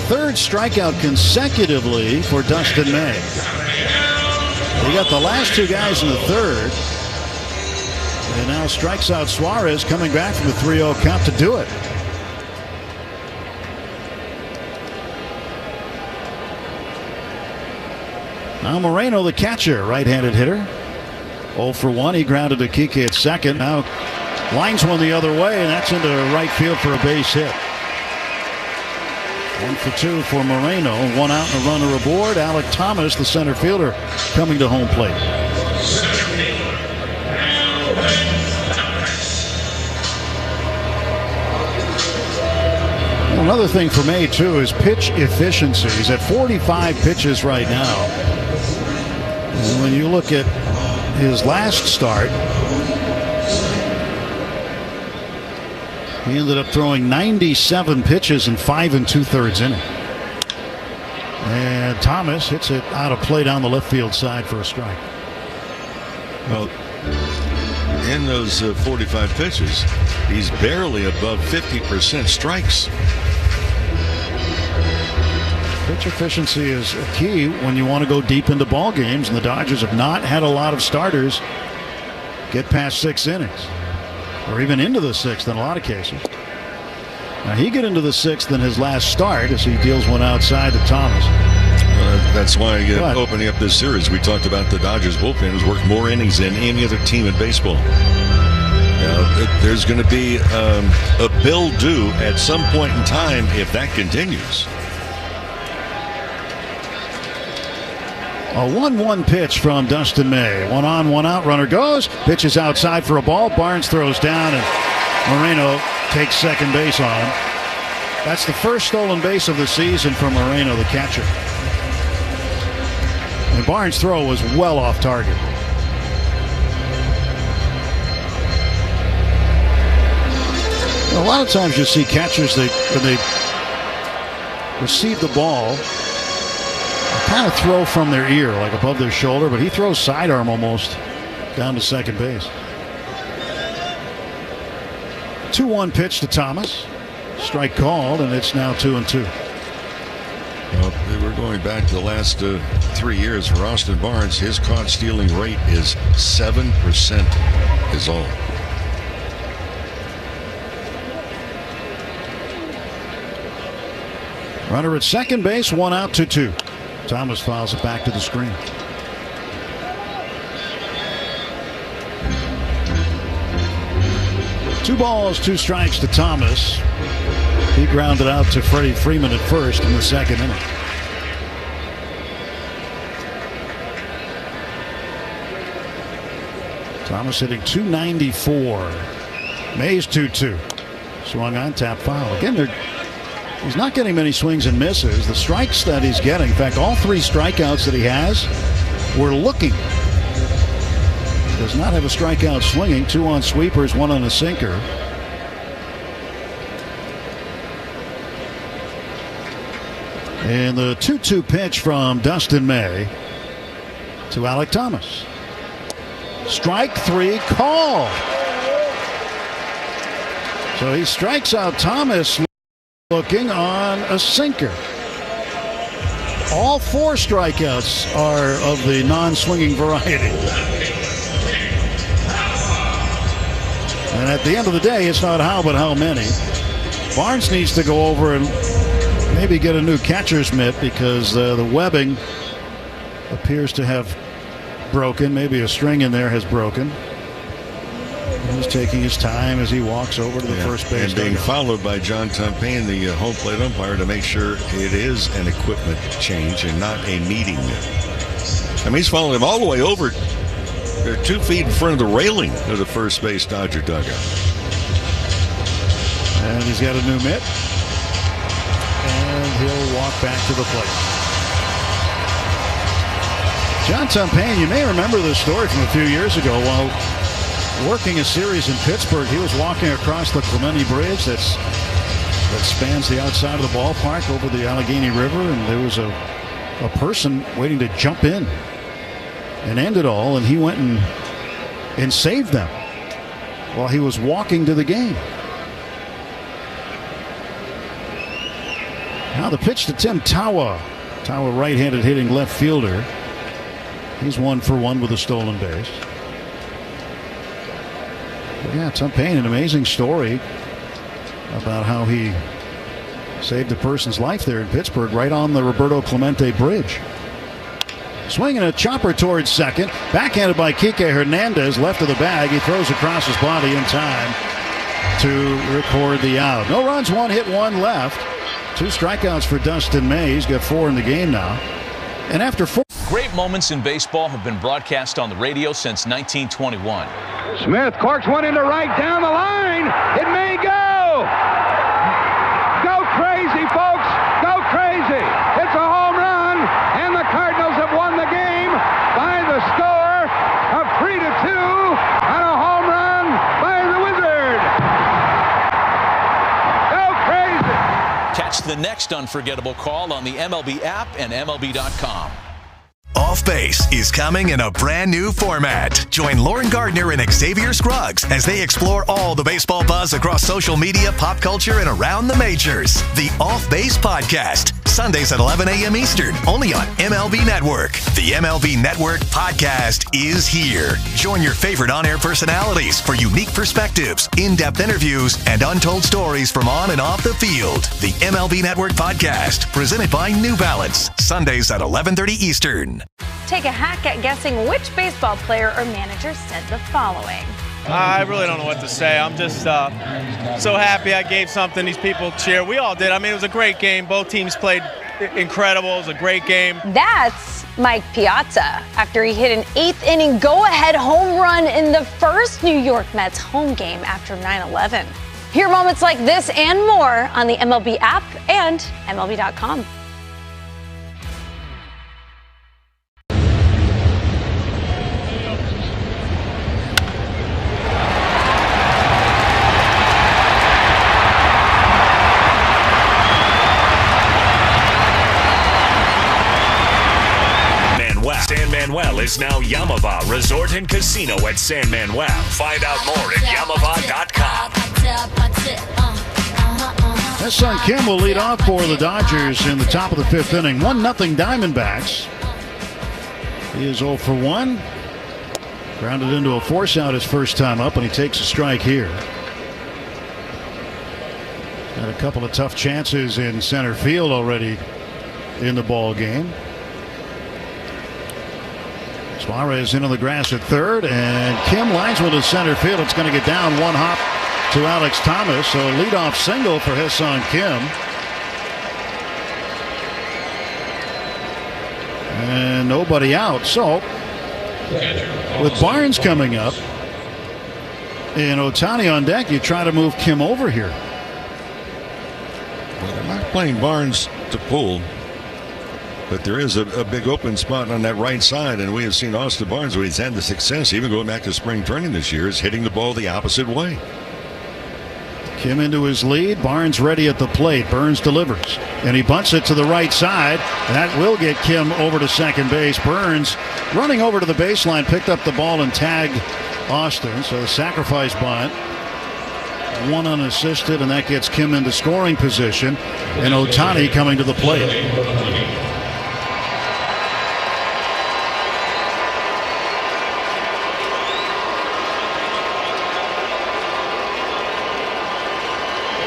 third strikeout consecutively for Dustin May. He got the last two guys in the third. And now strikes out Suarez, coming back from the 3-0 count to do it. Now Moreno, the catcher, right-handed hitter. 0 for 1. He grounded to Kike at second. Now lines one the other way, and that's into right field for a base hit. 1 for 2 for Moreno. 1 out and a runner aboard. Alec Thomas, the center fielder, coming to home plate. Another thing for May, too, is pitch efficiency. He's at 45 pitches right now. And when you look at his last start, he ended up throwing 97 pitches in 5 2/3 innings. And Thomas hits it out of play down the left field side for a strike. Well, in those 45 pitches, he's barely above 50% strikes. Pitch efficiency is a key when you want to go deep into ball games, and the Dodgers have not had a lot of starters get past 6 innings, or even into the 6th in a lot of cases. Now he get into the 6th in his last start as he deals one outside to Thomas. That's why opening up this series, we talked about the Dodgers bullpen has worked more innings than any other team in baseball. There's going to be a bill due at some point in time if that continues. A 1-1 pitch from Dustin May. 1 on, 1 out. Runner goes. Pitches outside for a ball. Barnes throws down, and Moreno takes second base on him. That's the first stolen base of the season for Moreno, the catcher. And Barnes' throw was well off target. A lot of times you see catchers, when they receive the ball, kind of throw from their ear, like above their shoulder, but he throws sidearm almost down to second base. 2-1 pitch to Thomas. Strike called, and it's now 2-2. Well, we're going back to the last 3 years for Austin Barnes. His caught stealing rate is 7% is all. Runner at second base, 1 out, 2-2. Thomas fouls it back to the screen. Two balls, 2 strikes to Thomas. He grounded out to Freddie Freeman at first in the second inning. Thomas hitting .294. Mays 2-2. Swung on, tap foul. Again, He's not getting many swings and misses. The strikes that he's getting, in fact, all 3 strikeouts that he has were looking. He does not have a strikeout swinging. 2 on sweepers, 1 on a sinker. And the 2-2 pitch from Dustin May to Alek Thomas. Strike 3 called. So he strikes out Thomas looking on a sinker. All 4 strikeouts are of the non-swinging variety. And at the end of the day, it's not how, but how many. Barnes needs to go over and maybe get a new catcher's mitt because the webbing appears to have broken. Maybe a string in there has broken. He's taking his time as he walks over to the first base. And being followed by John Tumpane, the home plate umpire, to make sure it is an equipment change and not a meeting. I mean, he's following him all the way over. They're 2 feet in front of the railing of the first base Dodger dugout. And he's got a new mitt. And he'll walk back to the plate. John Tumpane, you may remember this story from a few years ago. While working a series in Pittsburgh, he was walking across the Clemente Bridge that spans the outside of the ballpark over the Allegheny River, and there was a person waiting to jump in and end it all, and he went and saved them while he was walking to the game. Now the pitch to Tim Tawa. Tawa, right-handed hitting left fielder. He's 1 for 1 with a stolen base. Yeah, Tumpane, an amazing story about how he saved a person's life there in Pittsburgh right on the Roberto Clemente Bridge. Swinging a chopper towards second. Backhanded by Kike Hernandez, left of the bag. He throws across his body in time to record the out. No runs, 1 hit, 1 left. 2 strikeouts for Dustin May. He's got 4 in the game now. And after 4. Great moments in baseball have been broadcast on the radio since 1921. Smith corks one into right down the line. It may go. Go crazy, folks. Go crazy. It's a home run, and the Cardinals have won the game by the score of 3-2 on a home run by the Wizard. Go crazy. Catch the next unforgettable call on the MLB app and MLB.com. Off Base is coming in a brand new format. Join Lauren Gardner and Xavier Scruggs as they explore all the baseball buzz across social media, pop culture, and around the majors. The Off Base Podcast, Sundays at 11 a.m. Eastern, only on MLB Network. The MLB Network Podcast is here. Join your favorite on-air personalities for unique perspectives, in-depth interviews, and untold stories from on and off the field. The MLB Network Podcast, presented by New Balance, Sundays at 11:30 Eastern. Take a hack at guessing which baseball player or manager said the following. I really don't know what to say. I'm just so happy I gave something these people cheer. We all did. I mean, it was a great game. Both teams played incredible. It was a great game. That's Mike Piazza after he hit an 8th inning go-ahead home run in the first New York Mets home game after 9/11. Hear moments like this and more on the MLB app and MLB.com. San Manuel is now Yamava Resort and Casino at San Manuel. Find out more at Yamava.com. His son Kim will lead off for the Dodgers in the top of the 5th inning. 1-0 Diamondbacks. He is 0 for 1. Grounded into a force out his first time up, and he takes a strike here. Had a couple of tough chances in center field already in the ball game. Suarez into the grass at third, and Kim lines one to center field. It's going to get down 1 hop to Alex Thomas. So a leadoff single for his son Kim. And nobody out. So with Barnes coming up and Ohtani on deck, you try to move Kim over here. They're not playing Barnes to pull, but there is a big open spot on that right side, and we have seen Austin Barnes, when he's had the success, even going back to spring training this year, is hitting the ball the opposite way. Kim into his lead. Barnes ready at the plate. Burns delivers, and he bunts it to the right side, and that will get Kim over to second base. Burns running over to the baseline, picked up the ball and tagged Austin. So the sacrifice bunt, one unassisted, and that gets Kim into scoring position, and Ohtani coming to the plate.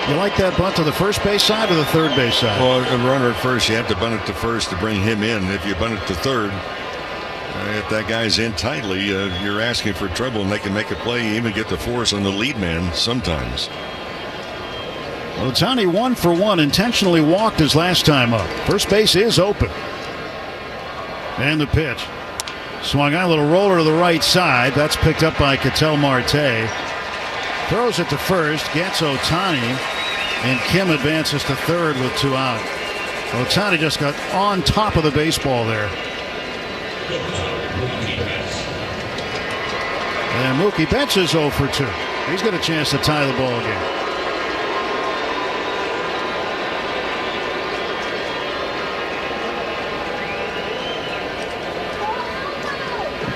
You like that bunt to the first base side or the third base side? Well, a runner at first, you have to bunt it to first to bring him in. If you bunt it to third, if that guy's in tightly, you're asking for trouble, and they can make a play. You even get the force on the lead man sometimes. Ohtani 1 for 1, intentionally walked his last time up. First base is open. And the pitch. Swung on, a little roller to the right side. That's picked up by Ketel Marte. Throws it to first, gets Ohtani, and Kim advances to third with 2 out. Ohtani just got on top of the baseball there. And Mookie Betts is 0 for 2. He's got a chance to tie the ball game.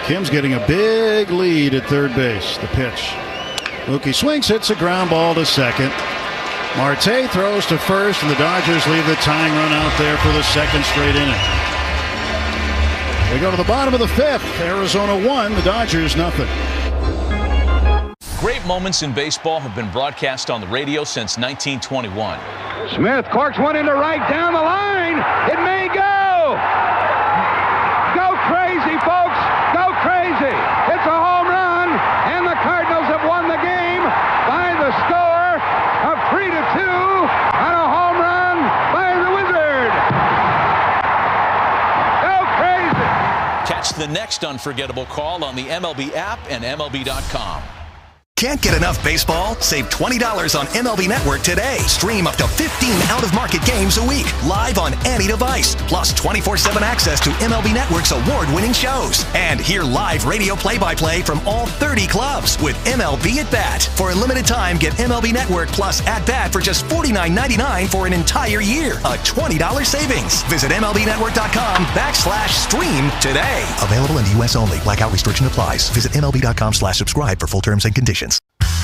Kim's getting a big lead at third base. The pitch. Mookie swings, hits a ground ball to second. Marte throws to first, and the Dodgers leave the tying run out there for the second straight inning. We go to the bottom of the 5th. Arizona 1, the Dodgers nothing. Great moments in baseball have been broadcast on the radio since 1921. Smith corks one into right down the line. It may go. Go crazy, folks. Go crazy. It's a home run, and the Cardinals have won the game by the score of 3-2 on a home run by the Wizard. Go crazy. Catch the next unforgettable call on the MLB app and MLB.com. Can't get enough baseball? Save $20 on MLB Network today. Stream up to 15 out-of-market games a week, live on any device. Plus 24/7 access to MLB Network's award-winning shows. And hear live radio play-by-play from all 30 clubs with MLB At Bat. For a limited time, get MLB Network Plus At Bat for just $49.99 for an entire year. A $20 savings. Visit MLBNetwork.com/stream today. Available in the U.S. only. Blackout restriction applies. Visit MLB.com/subscribe for full terms and conditions.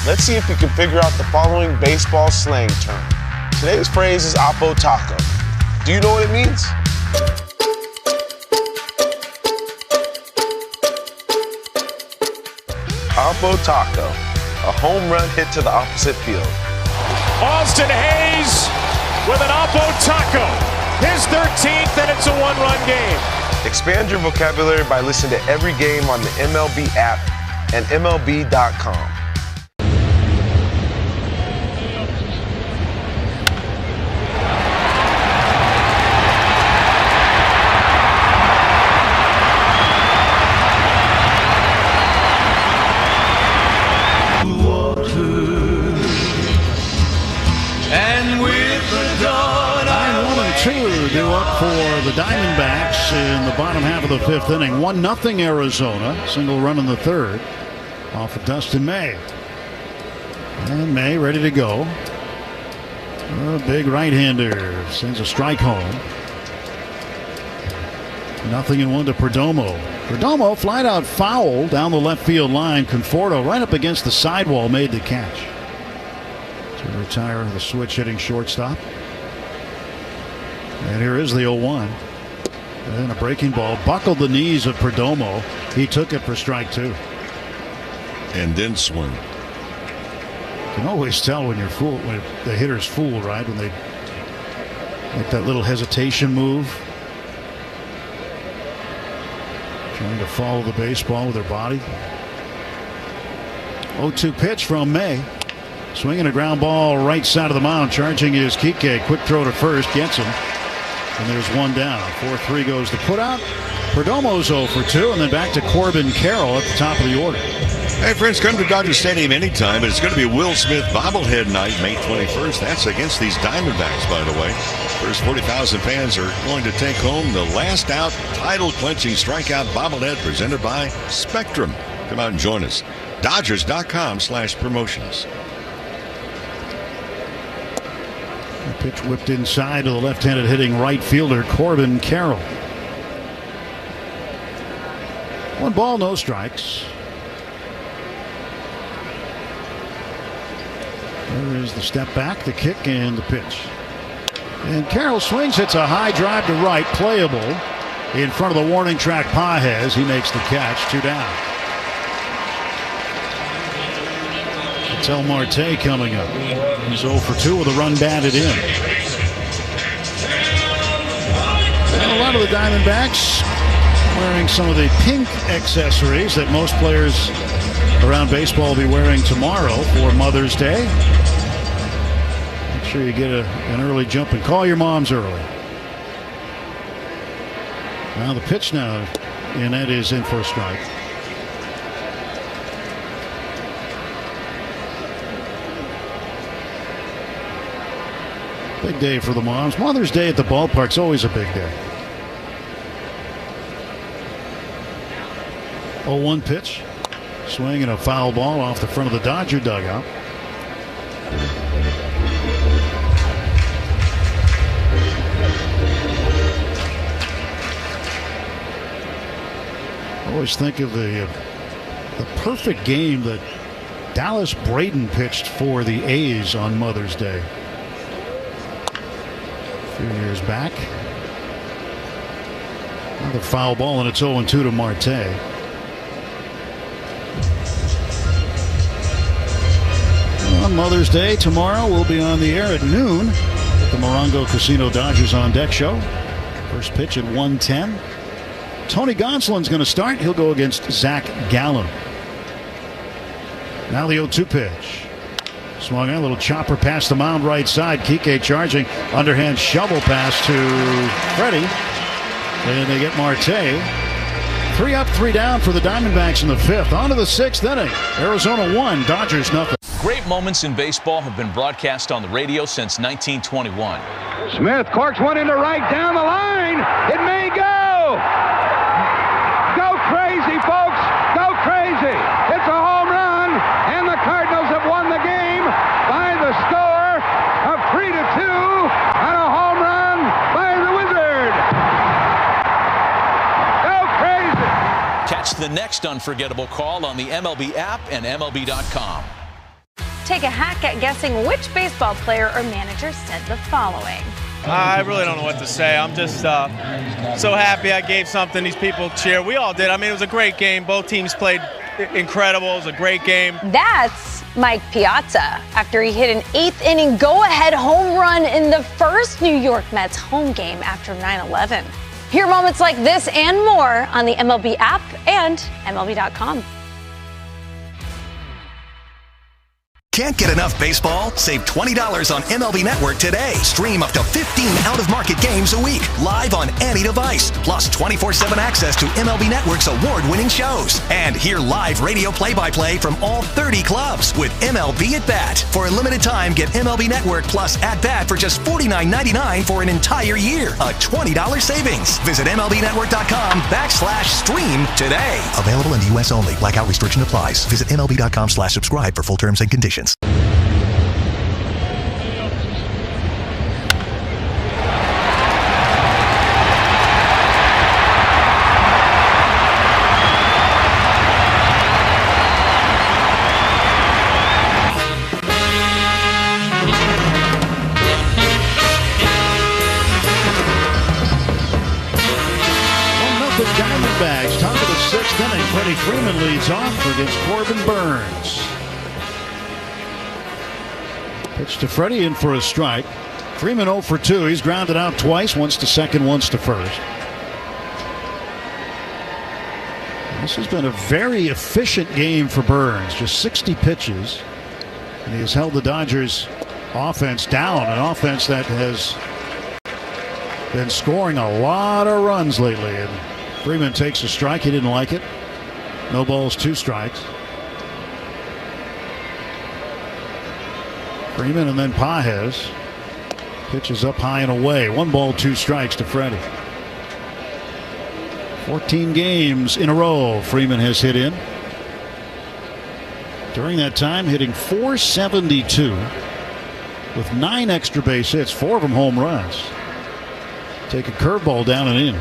Let's see if you can figure out the following baseball slang term. Today's phrase is Oppo Taco. Do you know what it means? Oppo Taco, a home run hit to the opposite field. Austin Hayes with an Oppo Taco. His 13th, and it's a 1-run game. Expand your vocabulary by listening to every game on the MLB app and MLB.com. Due up for the Diamondbacks in the bottom half of the 5th inning. 1-0 Arizona. Single run in the 3rd off of Dustin May. And May ready to go. A big right-hander sends a strike home. 0-1 to Perdomo. Perdomo flied out foul down the left field line. Conforto right up against the sidewall made the catch to retire the switch hitting shortstop. And here is the 0-1. And a breaking ball buckled the knees of Perdomo. He took it for strike 2. And then swung. You can always tell when you're fooled, when the hitter's fooled, right? When they make that little hesitation move. Trying to follow the baseball with their body. 0-2 pitch from May. Swinging a ground ball right side of the mound. Charging is Kike. Quick throw to first. Gets him. And there's one down. 4-3 goes to put out. Perdomo's 0 for 2. And then back to Corbin Carroll at the top of the order. Hey, friends, come to Dodger Stadium anytime. It's going to be Will Smith bobblehead night, May 21st. That's against these Diamondbacks, by the way. First 40,000 fans are going to take home the last out title-clinching strikeout bobblehead presented by Spectrum. Come out and join us. Dodgers.com/promotions. The pitch whipped inside to the left-handed hitting right fielder Corbin Carroll. 1 ball, no strikes. There is the step back, the kick, and the pitch. And Carroll swings, hits a high drive to right, playable in front of the warning track Pages. He makes the catch, 2 down. Ketel Marte coming up. He's 0 for 2 with a run batted in. And a lot of the Diamondbacks wearing some of the pink accessories that most players around baseball will be wearing tomorrow for Mother's Day. Make sure you get an early jump and call your moms early. Now the pitch now, and that is in for a strike. Big day for the moms. Mother's Day at the ballpark's always a big day. 0-1 pitch. Swing and a foul ball off the front of the Dodger dugout. I always think of the perfect game that Dallas Braden pitched for the A's on Mother's Day a few years back. Another foul ball, and it's 0-2 to Marte. On Mother's Day tomorrow, we'll be on the air at noon at the Morongo Casino Dodgers on Deck show. First pitch at 1:10. Tony Gonsolin's going to start. He'll go against Zach Gallen. Now the 0-2 pitch. Swung on, a little chopper past the mound right side. Kike charging. Underhand shovel pass to Freddie. And they get Marte. 3 up, 3 down for the Diamondbacks in the 5th. On to the 6th inning. Arizona 1, Dodgers nothing. Great moments in baseball have been broadcast on the radio since 1921. Smith corks one into right down the line. It may go. Go crazy, folks. Go crazy. It's a home run, and the Cardinals have won the game by the score of 3-2 on a home run by the Wizard. Go crazy. Catch the next unforgettable call on the MLB app and MLB.com. Take a hack at guessing which baseball player or manager said the following. I really don't know what to say. I'm just so happy I gave something these people cheer. We all did. I mean, it was a great game. Both teams played incredible. It was a great game. That's Mike Piazza after he hit an 8th inning go-ahead home run in the first New York Mets home game after 9/11. Hear moments like this and more on the MLB app and MLB.com. Can't get enough baseball? Save $20 on MLB Network today. Stream up to 15 out-of-market games a week, live on any device. Plus 24/7 access to MLB Network's award-winning shows. And hear live radio play-by-play from all 30 clubs with MLB at Bat. For a limited time, get MLB Network Plus at Bat for just $49.99 for an entire year. A $20 savings. Visit MLBNetwork.com/stream today. Available in the U.S. only. Blackout restriction applies. Visit MLB.com/subscribe for full terms and conditions. Diamondbacks, top of the 6th inning. Freddie Freeman leads off against Corbin Burns. Pitch to Freddie, in for a strike. Freeman 0 for 2. He's grounded out twice, once to second, once to first. This has been a very efficient game for Burns. Just 60 pitches. And he has held the Dodgers offense down. An offense that has been scoring a lot of runs lately. And Freeman takes a strike. He didn't like it. No balls, 2 strikes. Freeman and then Pages. Pitches up high and away. 1 ball, 2 strikes to Freddie. 14 games in a row Freeman has hit in. During that time, hitting .472 with 9 extra base hits, 4 of them home runs. Take a curveball down and in.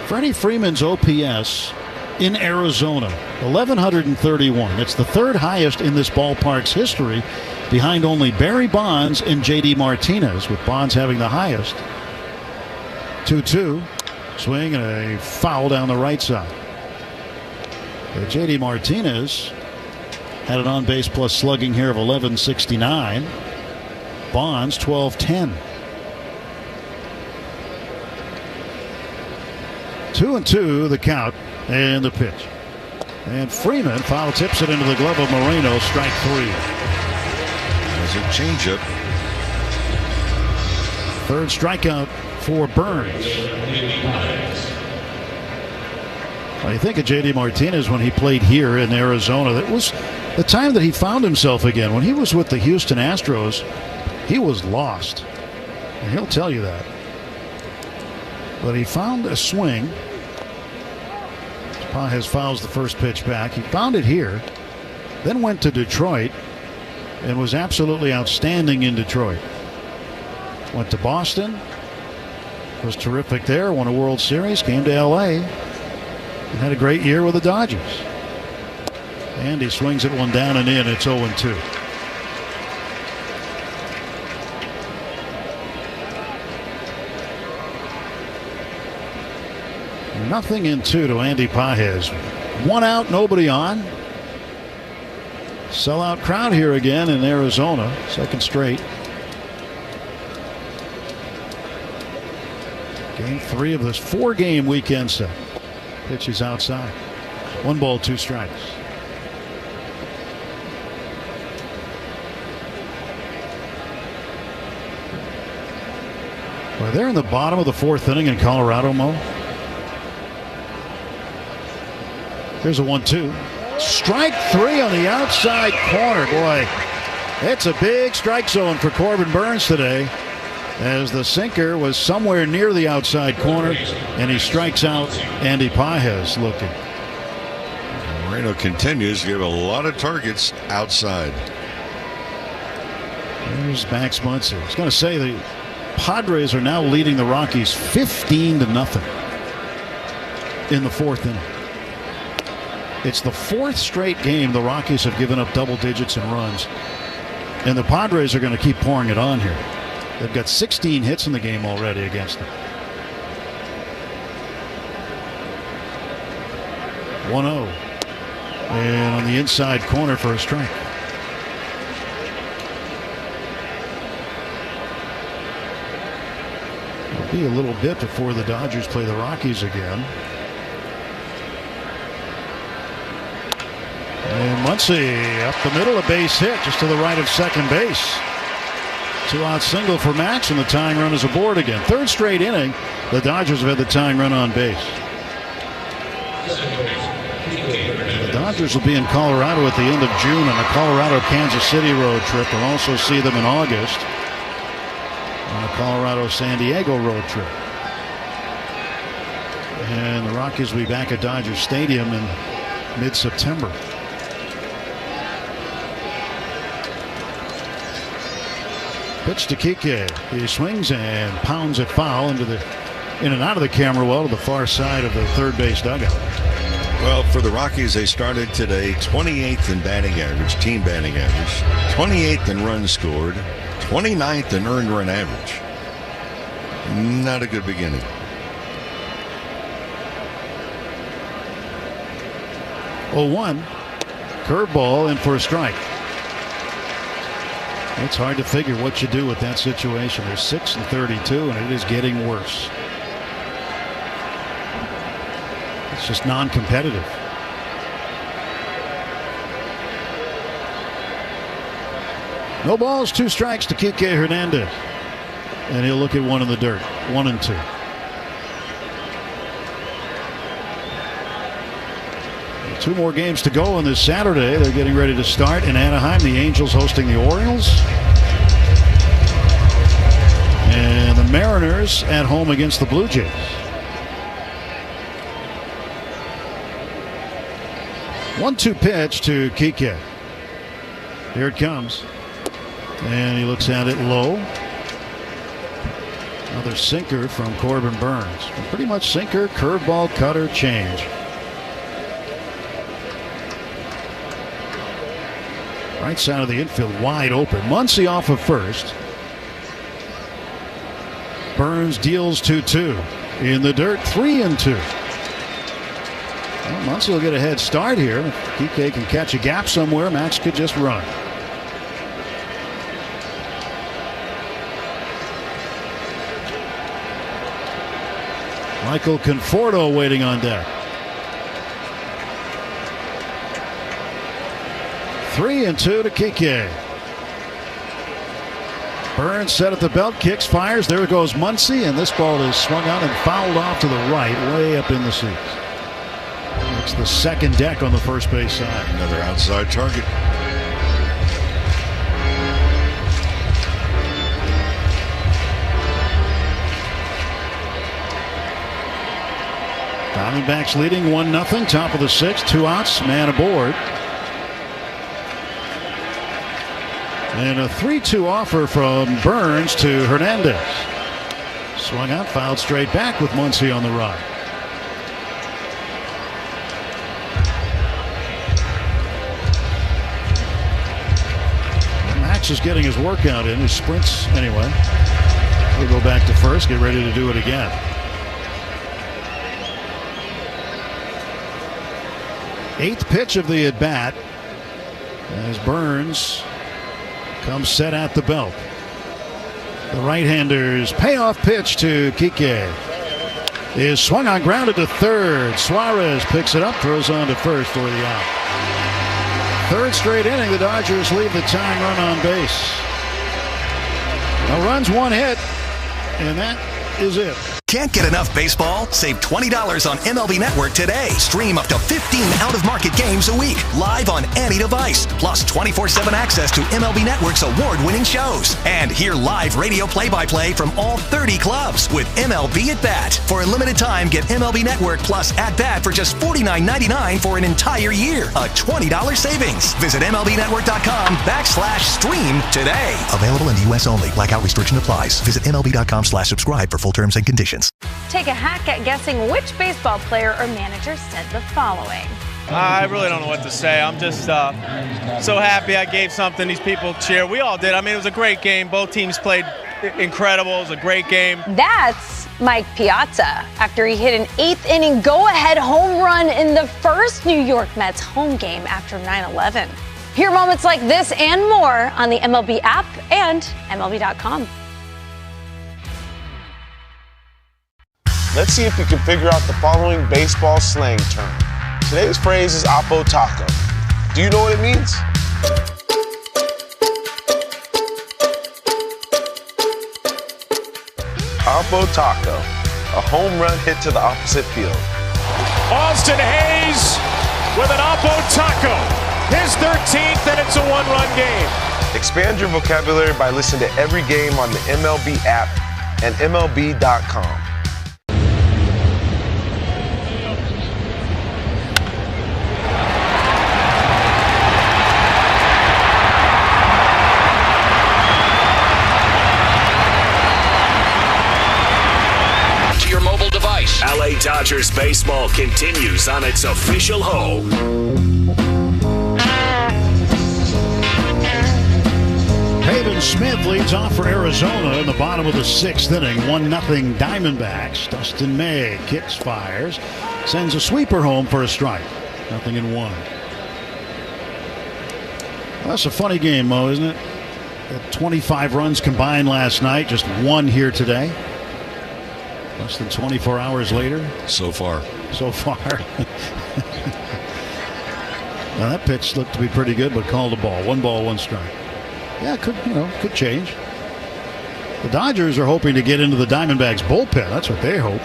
Freddie Freeman's OPS in Arizona, 1,131. It's the 3rd highest in this ballpark's history, behind only Barry Bonds and J.D. Martinez, with Bonds having the highest. 2-2. Swing and a foul down the right side. J.D. Martinez had an on-base plus slugging here of 1169. Bonds 1210. 2-2 the count and the pitch. And Freeman foul tips it into the glove of Moreno. Strike 3. There's a changeup. 3rd strikeout for Burns. I think of J.D. Martinez when he played here in Arizona. That was the time that he found himself again. When he was with the Houston Astros, he was lost. And he'll tell you that. But he found a swing. Pages fouls the first pitch back. He found it here, then went to Detroit and was absolutely outstanding in Detroit. Went to Boston, was terrific there, won a World Series, came to L.A., and had a great year with the Dodgers. And he swings it one down and in. It's 0-2. Nothing in 2 to Andy Pages. 1 out, nobody on. Sellout crowd here again in Arizona. 2nd straight. Game 3 of this 4-game weekend set. Pitch is outside. 1 ball, 2 strikes. Well, they're in the bottom of the 4th inning in Colorado, Mo. Here's a 1-2. Strike 3 on the outside corner. Boy, it's a big strike zone for Corbin Burns today, as the sinker was somewhere near the outside corner, and he strikes out Andy Pages looking. Moreno continues to give a lot of targets outside. There's Max Muncy. I was going to say the Padres are now leading the Rockies 15-0 in the 4th inning. It's the 4th straight game the Rockies have given up double digits in runs, and the Padres are going to keep pouring it on here. They've got 16 hits in the game already against them. 1-0. And on the inside corner for a strike. It'll be a little bit before the Dodgers play the Rockies again. And Muncy up the middle, a base hit just to the right of second base. 2-out single for Max, and the tying run is aboard again. 3rd straight inning, the Dodgers have had the tying run on base. The Dodgers will be in Colorado at the end of June on a Colorado-Kansas City road trip. We'll also see them in August on a Colorado-San Diego road trip. And the Rockies will be back at Dodger Stadium in mid-September. Pitch to Kike. He swings and pounds it foul into the in and out of the camera well to the far side of the third base dugout. Well, for the Rockies, they started today 28th in batting average, team batting average, 28th in runs scored, 29th in earned run average. Not a good beginning. Oh, 1 curveball in for a strike. It's hard to figure what you do with that situation. They're 6-32, and it is getting worse. It's just non-competitive. No balls, 2 strikes to Kike Hernandez. And he'll look at 1 in the dirt. 1-2. 2 more games to go on this Saturday. They're getting ready to start in Anaheim. The Angels hosting the Orioles. And the Mariners at home against the Blue Jays. One-two pitch to Kike. Here it comes. And he looks at it low. Another sinker from Corbin Burns. Pretty much sinker, curveball, cutter, change. Right side of the infield wide open. Muncy off of first. Burns deals 2-2. In the dirt, 3-2. Well, Muncy will get a head start here. If Kike can catch a gap somewhere, Max could just run. Michael Conforto waiting on deck. 3-2 to Kike. Burns set at the belt, kicks, fires. There goes Muncy, and this ball is swung out and fouled off to the right, way up in the seats. It's the second deck on the first base side. Another outside target. Diamondbacks leading 1-0, top of the 6th, 2 outs, man aboard. And a 3-2 offer from Burns to Hernandez. Swung out, fouled straight back with Muncy on the run. Max is getting his workout in, his sprints anyway. He'll go back to first, get ready to do it again. Eighth pitch of the at-bat as Burns comes set at the belt. The right-hander's payoff pitch to Kike is swung on, grounded to third. Suarez picks it up, throws on to first for the out. Third straight inning, the Dodgers leave the tying run on base. A run's 1 hit, and that is it. Can't get enough baseball? Save $20 on MLB Network today. Stream up to 15 out-of-market games a week, live on any device. Plus 24/7 access to MLB Network's award-winning shows. And hear live radio play-by-play from all 30 clubs with MLB At Bat. For a limited time, get MLB Network plus At Bat for just $49.99 for an entire year. A $20 savings. Visit MLBNetwork.com/stream today. Available in the U.S. only. Blackout restriction applies. Visit MLB.com/subscribe for full terms and conditions. Take a hack at guessing which baseball player or manager said the following. I really don't know what to say. I'm just so happy I gave something these people cheer. We all did. I mean, it was a great game. Both teams played incredible. It was a great game. That's Mike Piazza after he hit an 8th inning go-ahead home run in the first New York Mets home game after 9/11. Hear moments like this and more on the MLB app and MLB.com. Let's see if you can figure out the following baseball slang term. Today's phrase is Oppo Taco. Do you know what it means? Oppo Taco, a home run hit to the opposite field. Austin Hayes with an Oppo Taco. His 13th, and it's a 1-run game. Expand your vocabulary by listening to every game on the MLB app and MLB.com. LA Dodgers baseball continues on its official home. Pavin Smith leads off for Arizona in the bottom of the 6th inning. 1-0 Diamondbacks. Dustin May kicks, fires, sends a sweeper home for a strike. 0-1. Well, that's a funny game, Mo, isn't it? 25 runs combined last night, just 1 here today. Less than 24 hours later. So far. Now that pitch looked to be pretty good, but called a ball. 1 ball, 1 strike. Yeah, could change. The Dodgers are hoping to get into the Diamondbacks bullpen. That's what they hope.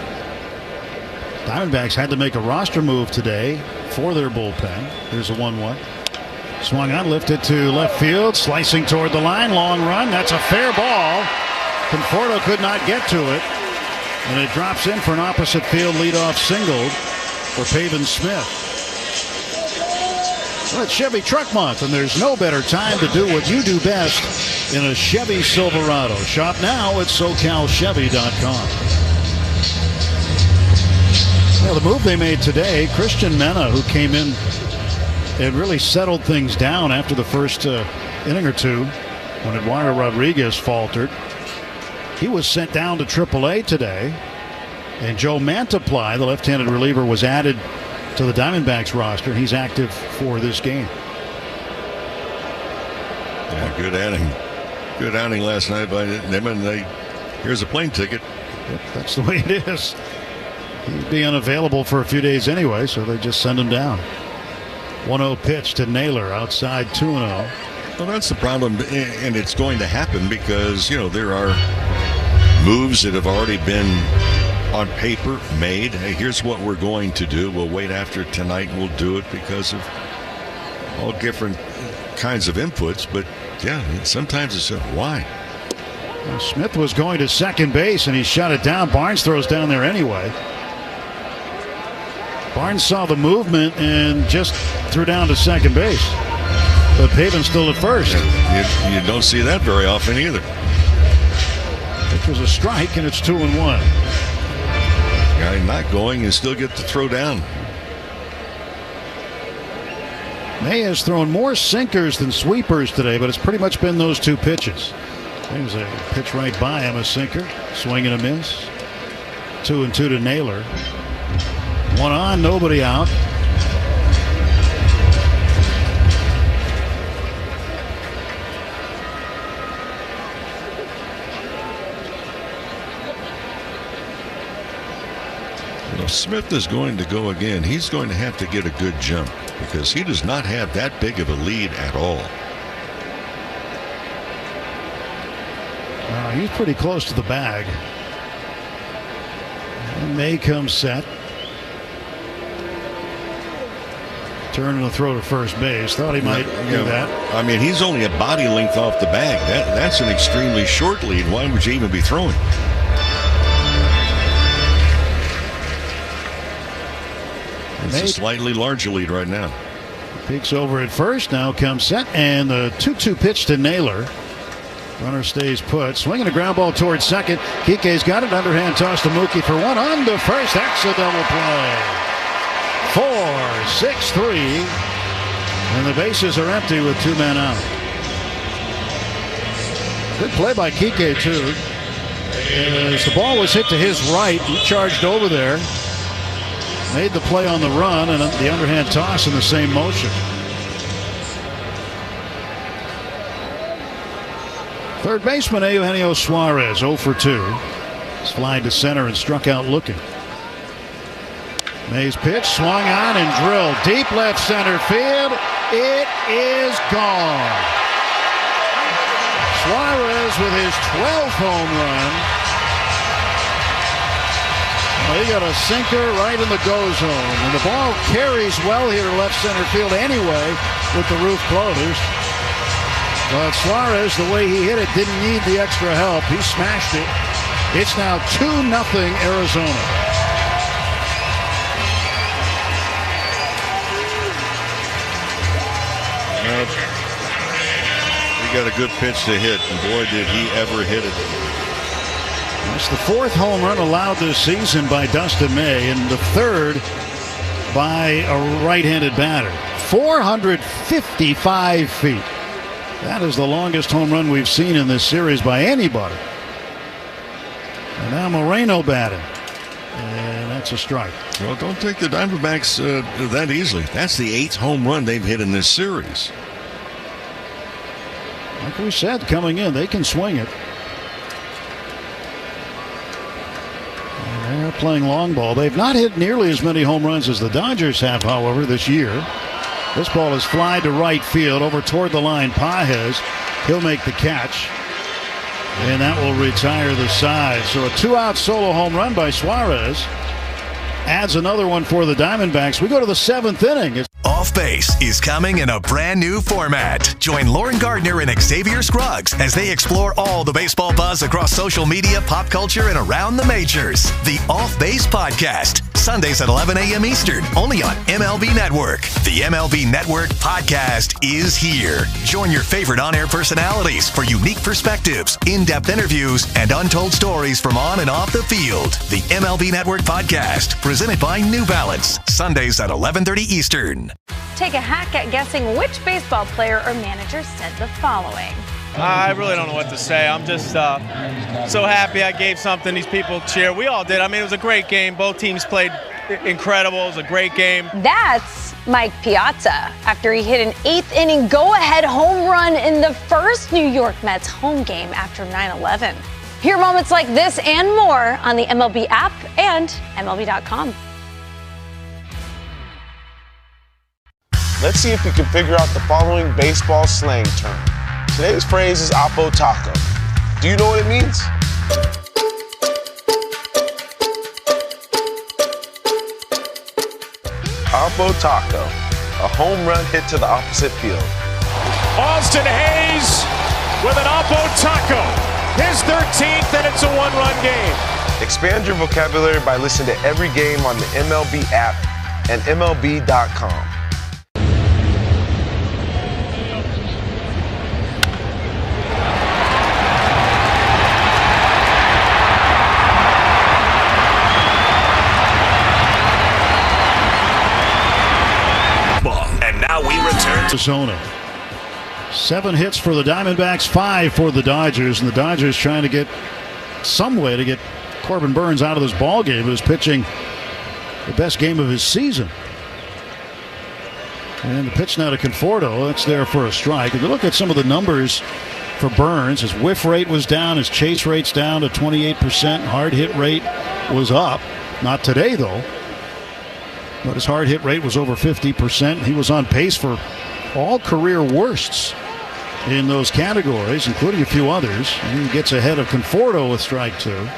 Diamondbacks had to make a roster move today. for their bullpen. Here's a 1-1. Swung on, lifted to left field, slicing toward the line. Long run. That's a fair ball. Conforto could not get to it. And it drops in for an opposite field leadoff single for Pavin Smith. Well, it's Chevy Truck Month, and there's no better time to do what you do best in a Chevy Silverado. Shop now at SoCalChevy.com. Well, the move they made today, Christian Mena, who came in and really settled things down after the first inning or two when Eduardo Rodriguez faltered. He was sent down to AAA today, and Joe Mantiply, the left-handed reliever, was added to the Diamondbacks roster. He's active for this game. Yeah, good outing. Good outing last night by them, and here's a plane ticket. Yep, that's the way it is. He'd be unavailable for a few days anyway, so they just send him down. 1-0 pitch to Naylor outside 2-0. Well, that's the problem, and it's going to happen because, you know, there are moves that have already been on paper made. Hey, here's what we're going to do. We'll wait after tonight and we'll do it because of all different kinds of inputs. But, yeah, sometimes it's why? Well, Smith was going to second base, and he shut it down. Barnes throws down there anyway. Barnes saw the movement and just threw down to second base. But Pavin's still at first. You don't see that very often either. It was a strike, and it's 2-1. Guy not going and still get to throw down. May has thrown more sinkers than sweepers today, but it's pretty much been those two pitches. There's a pitch right by him, a sinker. Swing and a miss. 2-2 to Naylor. One on, nobody out. If Smith is going to go again, he's going to have to get a good jump because he does not have that big of a lead at all. He's pretty close to the bag. And May comes set. Turn and a throw to first base. Thought he might do that. I mean, he's only a body length off the bag. That's an extremely short lead. Why would you even be throwing? It's a slightly larger lead right now. Peeks over at first. Now comes set. And the 2-2 pitch to Naylor. Runner stays put. Swinging a ground ball towards second. Kike's got it. Underhand toss to Mookie for one. On to first. That's a double play. 4-6-3. And the bases are empty with two men out. Good play by Kike, too. As the ball was hit to his right, he charged over there. Made the play on the run and the underhand toss in the same motion. Third baseman Eugenio Suarez 0 for 2. He's flying to center and struck out looking. May's pitch swung on and drilled deep left center field. It is gone. Suarez with his 12th home run. Well, he got a sinker right in the go zone. And the ball carries well here to left center field anyway with the roof closed. But Suarez, the way he hit it, didn't need the extra help. He smashed it. It's now 2-0 Arizona. He got a good pitch to hit, and boy, did he ever hit it. That's the fourth home run allowed this season by Dustin May, and the third by a right-handed batter. 455 feet. That is the longest home run we've seen in this series by anybody. And now Moreno batting. And that's a strike. Well, don't take the Diamondbacks that easily. That's the 8th home run they've hit in this series. Like we said, coming in, they can swing it. And they're playing long ball. They've not hit nearly as many home runs as the Dodgers have, however, this year. This ball is fly to right field over toward the line. Pages, he'll make the catch. And that will retire the side. So a 2-out solo home run by Suarez. adds another one for the Diamondbacks. We go to the 7th inning. Off Base is coming in a brand new format. Join Lauren Gardner and Xavier Scruggs as they explore all the baseball buzz across social media, pop culture, and around the majors. The Off Base Podcast, Sundays at 11 a.m. Eastern, only on MLB Network. The MLB Network Podcast is here. Join your favorite on-air personalities for unique perspectives, in-depth interviews, and untold stories from on and off the field. The MLB Network Podcast, presented by New Balance, Sundays at 11:30 Eastern. Take a hack at guessing which baseball player or manager said the following. I really don't know what to say. I'm just so happy I gave something these people cheer. We all did. I mean, it was a great game. Both teams played incredible. It was a great game. That's Mike Piazza after he hit an 8th inning go-ahead home run in the first New York Mets home game after 9/11. Hear moments like this and more on the MLB app and MLB.com. Let's see if you can figure out the following baseball slang term. Today's phrase is Oppo Taco. Do you know what it means? Oppo Taco, a home run hit to the opposite field. Austin Hayes with an Oppo Taco. His 13th, and it's a one-run game. Expand your vocabulary by listening to every game on the MLB app and MLB.com. And now we return to Arizona. 7 hits for the Diamondbacks, 5 for the Dodgers, and the Dodgers trying to get some way to get Corbin Burnes out of this ball game. He was pitching the best game of his season. And the pitch now to Conforto. That's there for a strike. If you look at some of the numbers for Burnes, his whiff rate was down, his chase rate's down to 28%, hard hit rate was up. Not today, though. But his hard hit rate was over 50%. He was on pace for all career worsts in those categories, including a few others. And he gets ahead of Conforto with strike 2.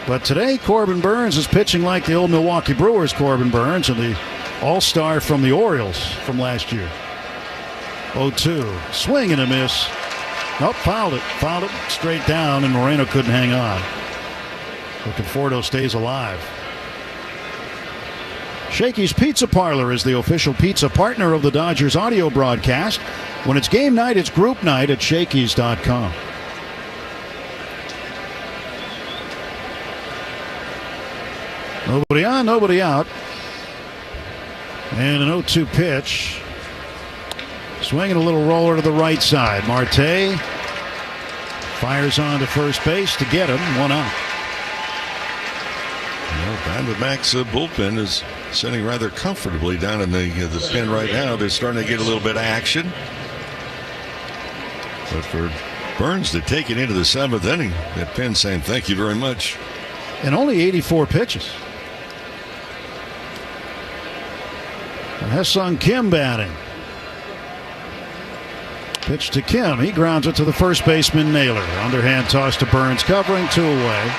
But today, Corbin Burnes is pitching like the old Milwaukee Brewers Corbin Burnes and the all-star from the Orioles from last year. 0-2. Swing and a miss. Nope, fouled it. Fouled it straight down, and Moreno couldn't hang on. So Conforto stays alive. Shakey's Pizza Parlor is the official pizza partner of the Dodgers audio broadcast. When it's game night, it's group night at Shakey's.com. Nobody on, nobody out. And an 0-2 pitch. Swinging a little roller to the right side. Marte fires on to first base to get him. 1 out. Well, Diamondbacks bullpen is sitting rather comfortably down in the pen right now. They're starting to get a little bit of action. But for Burnes to take it into the 7th inning, that pen saying thank you very much. And only 84 pitches. Ha-Seong Kim batting. Pitch to Kim. He grounds it to the first baseman, Naylor. Underhand toss to Burnes, covering, 2 away.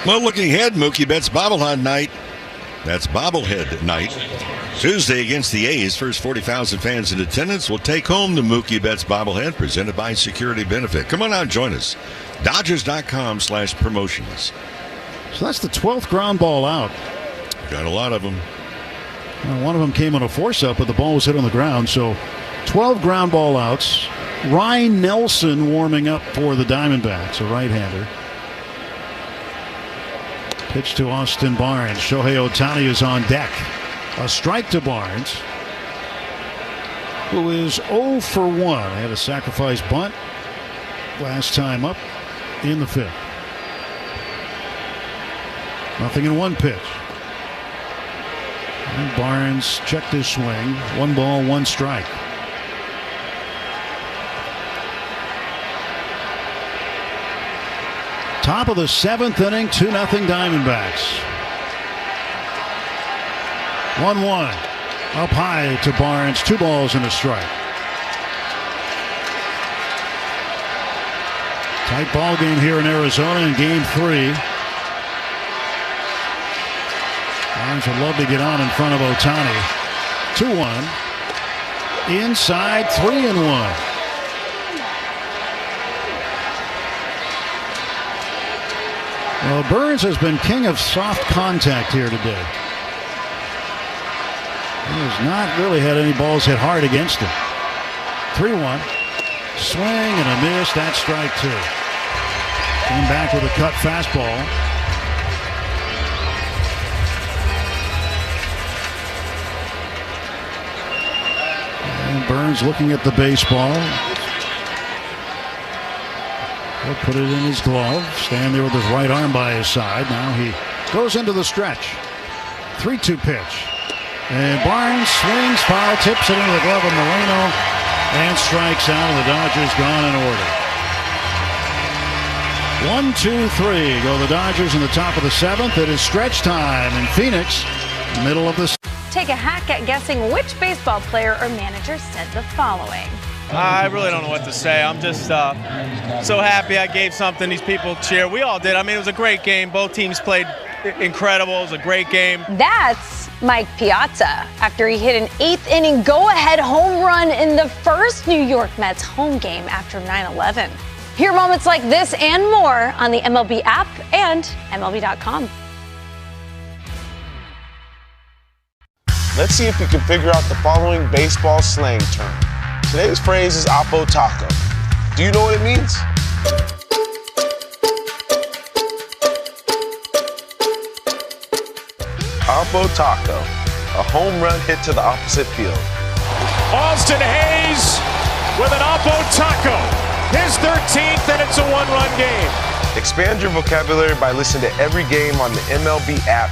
Well, looking ahead, Mookie Betts bobblehead night. That's bobblehead night. Tuesday against the A's. First 40,000 fans in attendance will take home the Mookie Betts bobblehead presented by Security Benefit. Come on out and join us. Dodgers.com/promotions. So that's the 12th ground ball out. Got a lot of them. Well, one of them came on a force-up, but the ball was hit on the ground. So 12 ground ball outs. Ryan Nelson warming up for the Diamondbacks, a right-hander. Pitch to Austin Barnes. Shohei Ohtani is on deck. A strike to Barnes, who is 0 for 1. Had a sacrifice bunt last time up in the 5th. Nothing in 1 pitch. And Barnes checked his swing. 1 ball, 1 strike. Top of the 7th inning, 2-0 Diamondbacks. 1-1. Up high to Barnes, 2 balls and a strike. Tight ball game here in Arizona in Game 3. Barnes would love to get on in front of Ohtani. 2-1. Inside, 3-1. Well, Burns has been king of soft contact here today. He has not really had any balls hit hard against him. 3-1. Swing and a miss. That's strike 2. Came back with a cut fastball. And Burns looking at the baseball. He'll put it in his glove. Stand there with his right arm by his side. Now he goes into the stretch. 3-2 pitch. And Barnes swings, foul, tips it into the glove of Moreno, and strikes out, and the Dodgers gone in order. 1-2-3 go the Dodgers in the top of the 7th. It is stretch time in Phoenix, middle of the. Take a hack at guessing which baseball player or manager said the following. I really don't know what to say. I'm just so happy I gave something these people cheer. We all did. I mean, it was a great game. Both teams played incredible. It was a great game. That's Mike Piazza after he hit an 8th inning go-ahead home run in the first New York Mets home game after 9/11. Hear moments like this and more on the MLB app and MLB.com. Let's see if you can figure out the following baseball slang term. Today's phrase is Oppo Taco. Do you know what it means? Oppo Taco, a home run hit to the opposite field. Austin Hayes with an Oppo Taco. His 13th, and it's a one-run game. Expand your vocabulary by listening to every game on the MLB app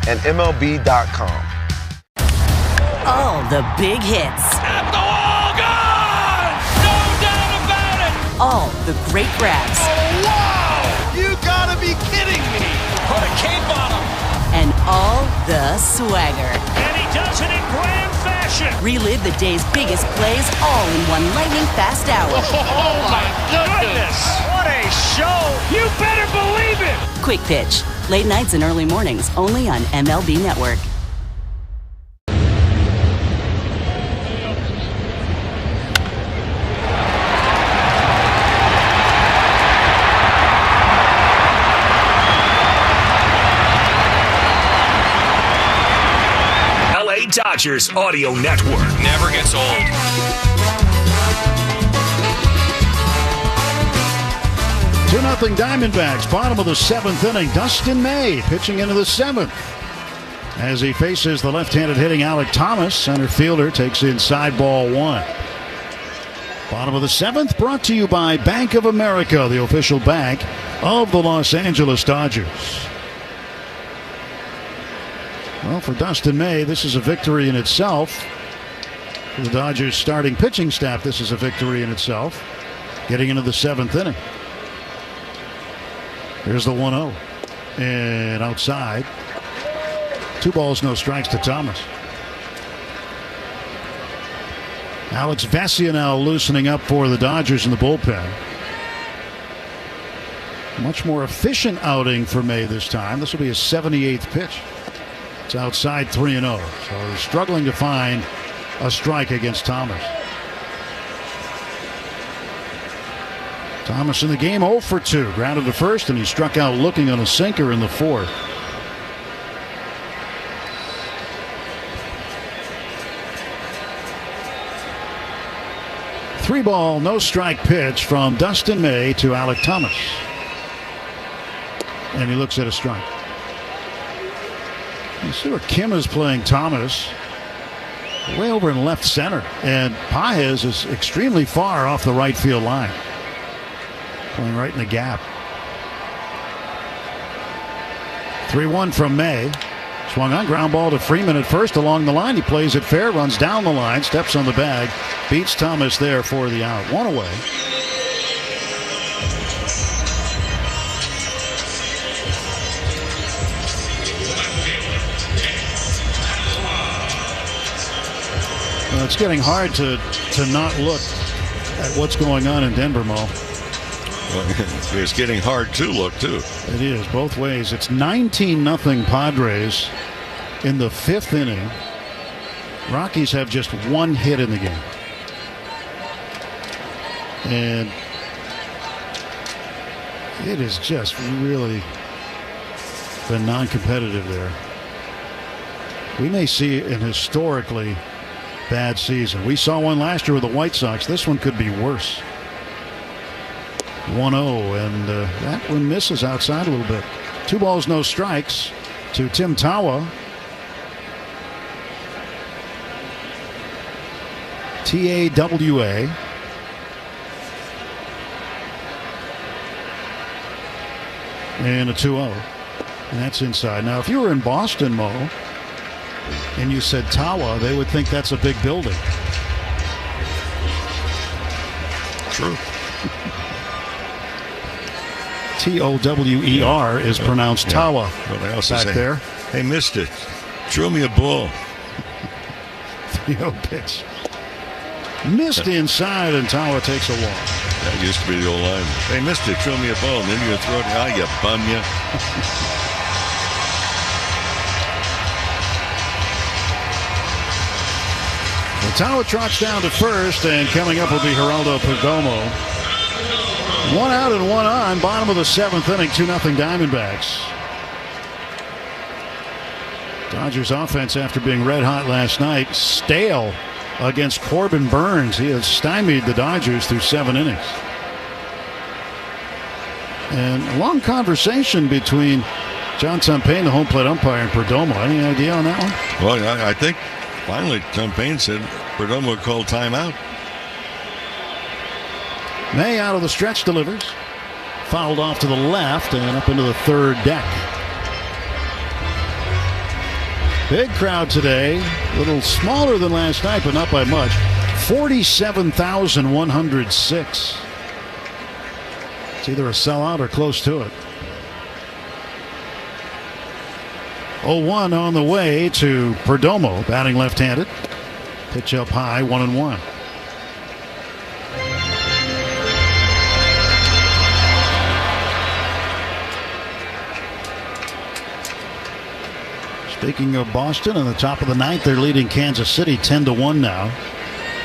and MLB.com. All the big hits. At the wall, gone! No doubt about it! All the great grabs. Oh, wow! You gotta be kidding me! Put a cape on him! And all the swagger. And he does it in grand fashion. Relive the day's biggest plays all in one lightning-fast hour. Oh, my goodness! What a show! You better believe it! Quick Pitch. Late nights and early mornings, only on MLB Network. Dodgers Audio Network. Never gets old. 2-0 Diamondbacks, bottom of the 7th inning. Dustin May pitching into the 7th. As he faces the left-handed hitting Alek Thomas, center fielder takes inside ball 1. Bottom of the 7th, brought to you by Bank of America, the official bank of the Los Angeles Dodgers. Well, for Dustin May, this is a victory in itself. For the Dodgers starting pitching staff, this is a victory in itself. Getting into the 7th inning. Here's the 1-0. And outside. 2 balls, no strikes to Thomas. Alex Vesia now loosening up for the Dodgers in the bullpen. Much more efficient outing for May this time. This will be his 78th pitch. It's outside 3-0. So he's struggling to find a strike against Thomas. Thomas in the game 0 for 2. Grounded to first, and he struck out looking on a sinker in the 4th. Three ball, no strike pitch from Dustin May to Alek Thomas. And he looks at a strike. You see where Kim is playing Thomas. Way over in left center. And Paez is extremely far off the right field line. Playing right in the gap. 3-1 from May. Swung on, ground ball to Freeman at first along the line. He plays it fair, runs down the line, steps on the bag, beats Thomas there for the out. 1 away. Well, it's getting hard to not look at what's going on in Denver, Mo. It's getting hard to look, too. It is, both ways. It's 19-0 Padres in the 5th inning. Rockies have just one hit in the game. And it has just really been non-competitive there. We may see an historically bad season. We saw one last year with the White Sox. This one could be worse. 1-0, and that one misses outside a little bit. 2 balls, no strikes to Tim Tawa. Tawa. And a 2-0. And that's inside. Now, if you were in Boston, Mo, and you said Tawa, they would think that's a big building. True. Tower is pronounced Tawa. Well, they also back say, there. Hey, missed it. Throw me a ball. 3-0 pitch. Missed inside, and Tawa takes a walk. That used to be the old line. Hey, missed it. Throw me a ball. And then you throw it. Ah, you bum you. Tawa trots down to first, and coming up will be Geraldo Perdomo. 1 out and 1 on, bottom of the 7th inning, 2-0 Diamondbacks. Dodgers offense, after being red hot last night, stale against Corbin Burns. He has stymied the Dodgers through 7 innings. And a long conversation between John Tumpane, the home plate umpire, and Perdomo. Any idea on that one? Well, I think finally Tumpane said Perdomo called timeout. May out of the stretch delivers. Fouled off to the left and up into the 3rd deck. Big crowd today. A little smaller than last night, but not by much. 47,106. It's either a sellout or close to it. 0-1 on the way to Perdomo, batting left-handed. Pitch up high, 1-1. Speaking of Boston, on the top of the 9th, they're leading Kansas City 10-1 now.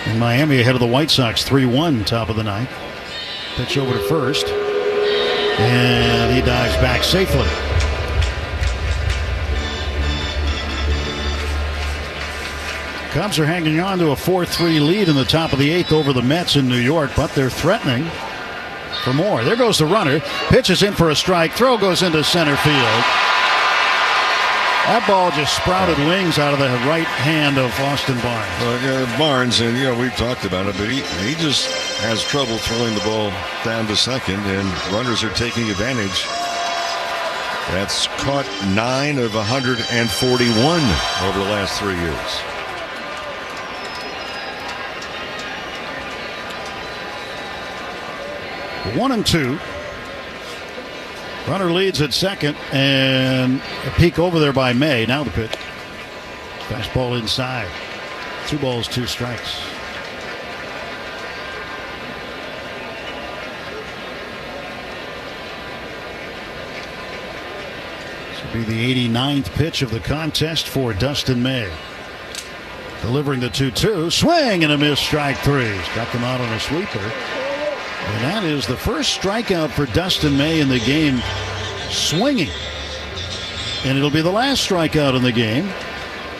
And Miami ahead of the White Sox 3-1, top of the 9th. Pitch over to first. And he dives back safely. Cubs are hanging on to a 4-3 lead in the top of the 8th over the Mets in New York, but they're threatening for more. There goes the runner. Pitches in for a strike. Throw goes into center field. That ball just sprouted wings out of the right hand of Austin Barnes. Barnes, and we've talked about it, but he just has trouble throwing the ball down to second, and runners are taking advantage. That's caught 9 of 141 over the last 3 years. One and 2. Runner leads at second, and a peek over there by May. Now the pitch. Fastball inside. 2 balls, 2 strikes. This will be the 89th pitch of the contest for Dustin May. Delivering the 2-2. Swing and a miss, strike 3. Struck him out on a sweeper. And that is the first strikeout for Dustin May in the game, swinging. And it'll be the last strikeout in the game,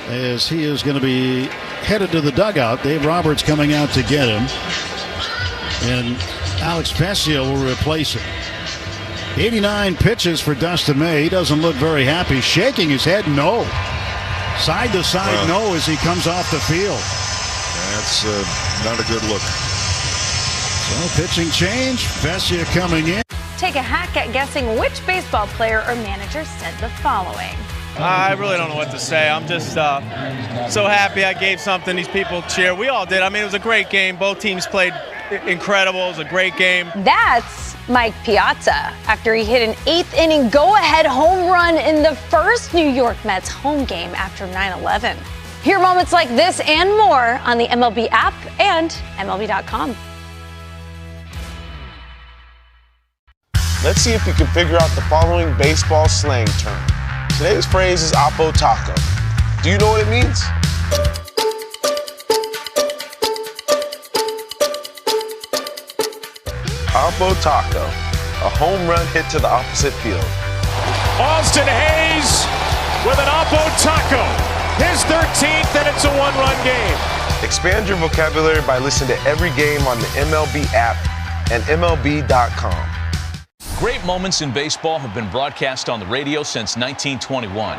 as he is going to be headed to the dugout. Dave Roberts coming out to get him. And Alex Pescia will replace him. 89 pitches for Dustin May. He doesn't look very happy. Shaking his head, no. Side to side, no, as he comes off the field. That's not a good look. So pitching change. Pescia coming in. Take a hack at guessing which baseball player or manager said the following. I really don't know what to say. I'm just so happy I gave something these people cheer. We all did. I mean, it was a great game. Both teams played incredible. It was a great game. That's Mike Piazza after he hit an 8th inning go-ahead home run in the first New York Mets home game after 9/11. Hear moments like this and more on the MLB app and MLB.com. Let's see if you can figure out the following baseball slang term. Today's phrase is Oppo Taco. Do you know what it means? Oppo Taco, a home run hit to the opposite field. Austin Hayes with an Oppo Taco. His 13th, and it's a one-run game. Expand your vocabulary by listening to every game on the MLB app and MLB.com. Great moments in baseball have been broadcast on the radio since 1921.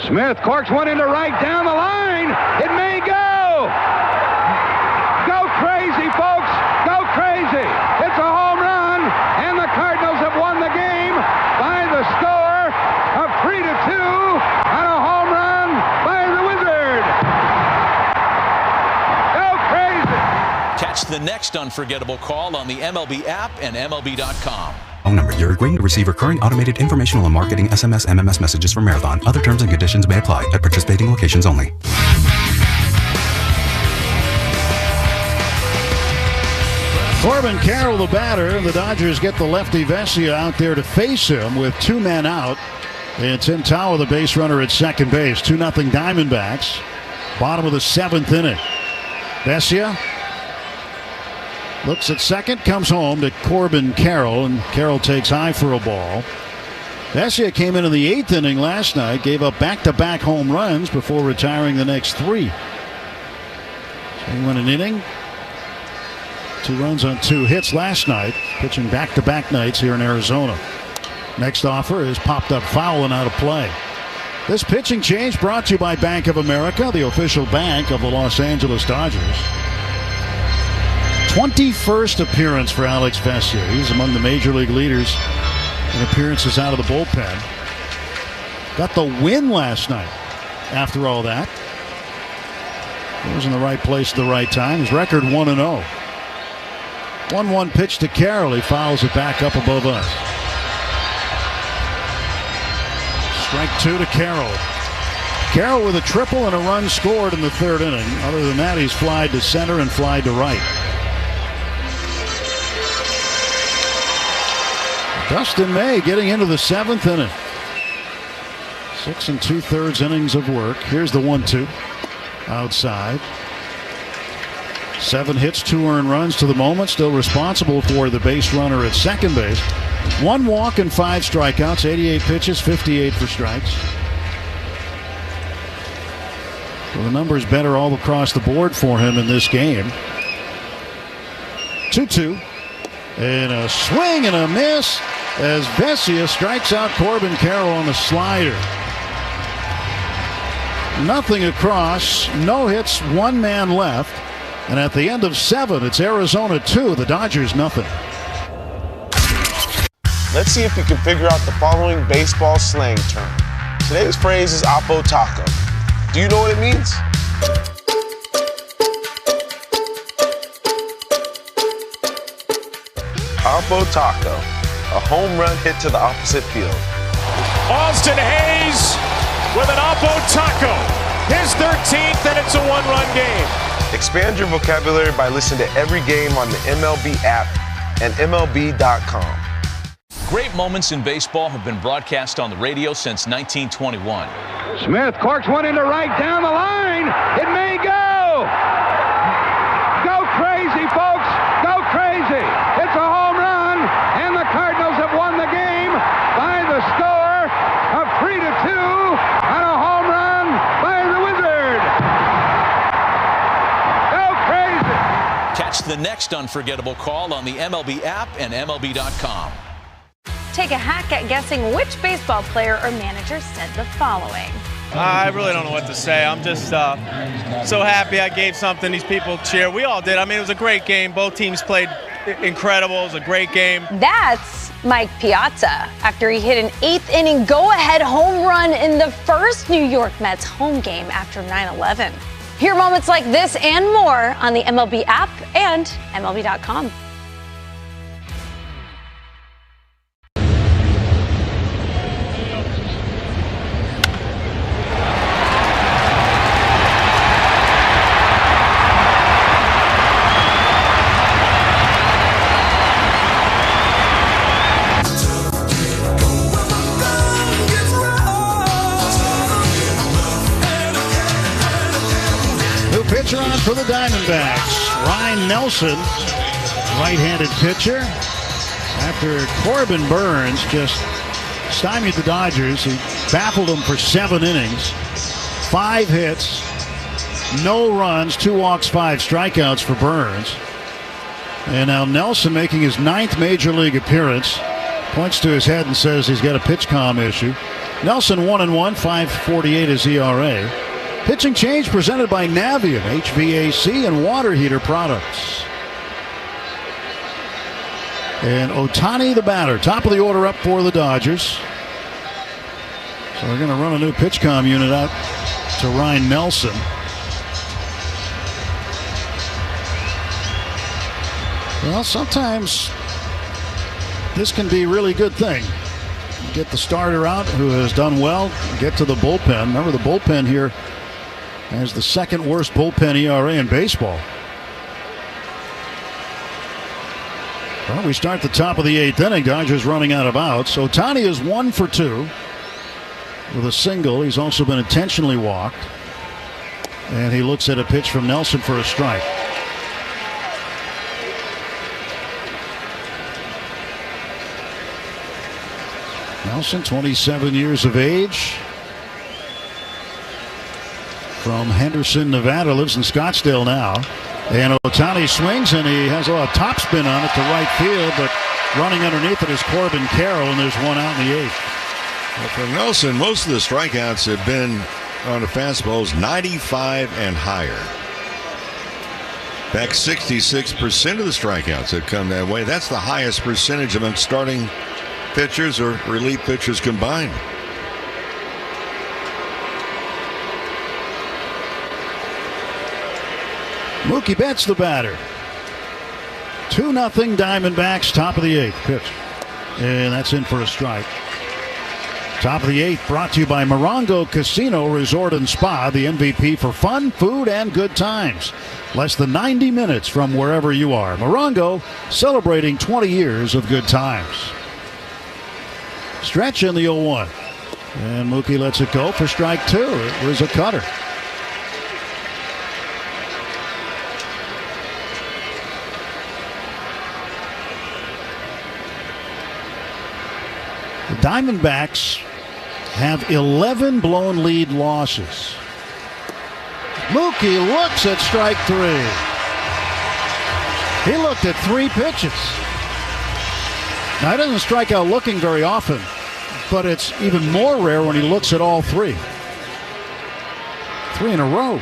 Smith corks one into right down the line. It may go. Go crazy, folks. Go crazy. It's a home run, and the Cardinals have won the game by the score of 3-2 on a home run by the Wizard. Go crazy. Catch the next unforgettable call on the MLB app and MLB.com. Phone number. You're agreeing to receive recurring automated informational and marketing SMS, MMS messages from Marathon. Other terms and conditions may apply at participating locations only. Corbin Carroll, the batter. The Dodgers get the lefty Vesia out there to face him with 2 men out. And Tim Tao, the base runner at second base. 2-0 Diamondbacks. Bottom of the 7th inning. Vesia looks at second, comes home to Corbin Carroll, and Carroll takes high for a ball. Vesia came in the 8th inning last night, gave up back-to-back home runs before retiring the next 3. So he went an inning, 2 runs on 2 hits last night, pitching back-to-back nights here in Arizona. Next offer is popped up foul and out of play. This pitching change brought to you by Bank of America, the official bank of the Los Angeles Dodgers. 21st appearance for Alex Vesia. He's among the major league leaders in appearances out of the bullpen. Got the win last night after all that. He was in the right place at the right time. His record 1-0. 1-1 pitch to Carroll. He fouls it back up above us. Strike 2 to Carroll. Carroll with a triple and a run scored in the 3rd inning. Other than that, he's flied to center and flied to right. Dustin May getting into the 7th inning. 6 2/3 innings of work. Here's the 1-2 outside. 7 hits, 2 earned runs to the moment. Still responsible for the base runner at second base. 1 walk and 5 strikeouts. 88 pitches, 58 for strikes. So the numbers better all across the board for him in this game. 2-2. And a swing and a miss as Vesia strikes out Corbin Carroll on the slider. Nothing across, no hits, 1 man left. And at the end of 7, it's Arizona 2, the Dodgers nothing. Let's see if you can figure out the following baseball slang term. Today's phrase is Oppo Taco. Do you know what it means? Oppo Taco, a home run hit to the opposite field. Austin Hayes with an Oppo Taco. His 13th, and it's a one-run game. Expand your vocabulary by listening to every game on the MLB app and MLB.com. Great moments in baseball have been broadcast on the radio since 1921. Smith corks one into right down the line. It may go. Go crazy, folks. Go crazy. It's a home run, and the Cardinals have won the game by the score of 3-2 on a home run by the Wizard. Go crazy. Catch the next unforgettable call on the MLB app and MLB.com. Take a hack at guessing which baseball player or manager said the following. I really don't know what to say. I'm just so happy I gave something these people cheer. We all did. I mean, it was a great game. Both teams played incredible. It was a great game. That's Mike Piazza after he hit an 8th inning go-ahead home run in the first New York Mets home game after 9/11. Hear moments like this and more on the MLB app and MLB.com. Diamondbacks, Ryan Nelson, right-handed pitcher. After Corbin Burns just stymied the Dodgers, he baffled them for 7 innings, 5 hits, no runs, 2 walks, 5 strikeouts for Burns. And now Nelson making his 9th major league appearance. Points to his head and says he's got a pitch comm issue. Nelson 1-1, 5.48 is ERA. Pitching change presented by Navien, HVAC and water heater products. And Ohtani, the batter, top of the order up for the Dodgers. So they're going to run a new pitch comm unit out to Ryan Nelson. Well, sometimes this can be a really good thing. Get the starter out who has done well, get to the bullpen. Remember, the bullpen here has the 2nd worst bullpen ERA in baseball. Well, we start the top of the 8th inning. Dodgers running out of outs. Ohtani is 1 for 2 with a single. He's also been intentionally walked. And he looks at a pitch from Nelson for a strike. Nelson, 27 years of age. From Henderson, Nevada, lives in Scottsdale now. And Ohtani swings, and he has a lot of topspin on it to right field, but running underneath it is Corbin Carroll, and there's 1 out in the 8th. Well, for Nelson, most of the strikeouts have been on the fastballs 95 and higher. Back 66% of the strikeouts have come that way. That's the highest percentage among starting pitchers or relief pitchers combined. Mookie Betts, the batter. 2-0 Diamondbacks, top of the 8th pitch. And that's in for a strike. Top of the 8th brought to you by Morongo Casino Resort and Spa, the MVP for fun, food, and good times. Less than 90 minutes from wherever you are. Morongo celebrating 20 years of good times. Stretch in the 0-1. And Mookie lets it go for strike 2. It was a cutter. The Diamondbacks have 11 blown lead losses. Mookie looks at strike 3. He looked at 3 pitches. Now, he doesn't strike out looking very often, but it's even more rare when he looks at all 3. 3 in a row.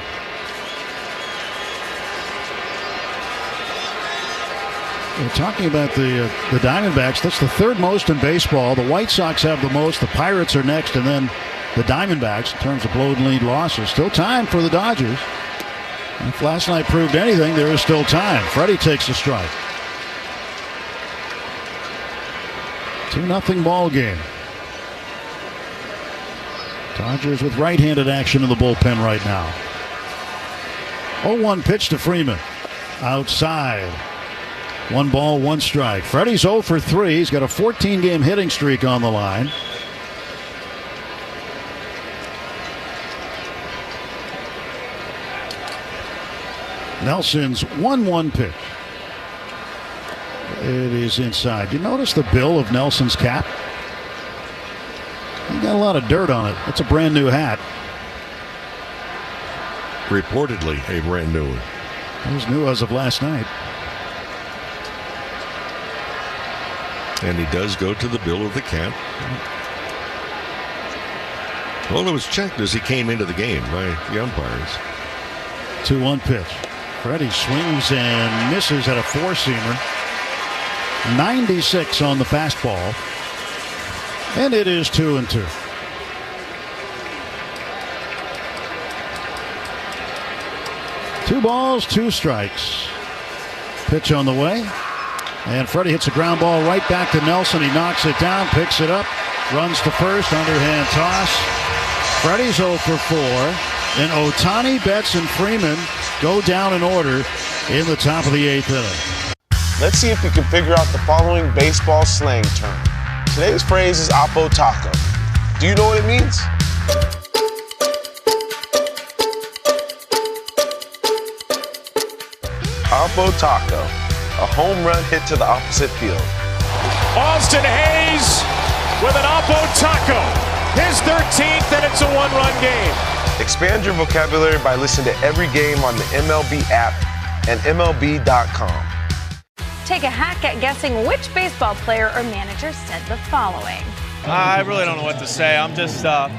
We're talking about the Diamondbacks. That's the 3rd most in baseball. The White Sox have the most. The Pirates are next, and then the Diamondbacks in terms of blown lead losses. Still time for the Dodgers. If last night proved anything, there is still time. Freddie takes a strike. 2-0 ball game. Dodgers with right-handed action in the bullpen right now. 0-1 pitch to Freeman. Outside. 1 ball, 1 strike. Freddie's 0 for 3. He's got a 14-game hitting streak on the line. Nelson's 1-1 pitch. It is inside. You notice the bill of Nelson's cap? He got a lot of dirt on it. It's a brand new hat. Reportedly a brand new one. It was new as of last night. And he does go to the bill of the cap. Well, it was checked as he came into the game by the umpires. 2-1 pitch. Freddie swings and misses at a 4-seamer. 96 on the fastball. And it is 2-2. Two balls, 2 strikes. Pitch on the way. And Freddie hits a ground ball right back to Nelson. He knocks it down, picks it up, runs to first, underhand toss. Freddie's 0 for 4. And Ohtani, Betts, and Freeman go down in order in the top of the 8th inning. Let's see if we can figure out the following baseball slang term. Today's phrase is Oppo Taco. Do you know what it means? Oppo Taco, a home run hit to the opposite field. Austin Hayes with an Oppo Taco, his 13th, and it's a one-run game. Expand your vocabulary by listening to every game on the MLB app and MLB.com. Take a hack at guessing which baseball player or manager said the following. I really don't know what to say. I'm just so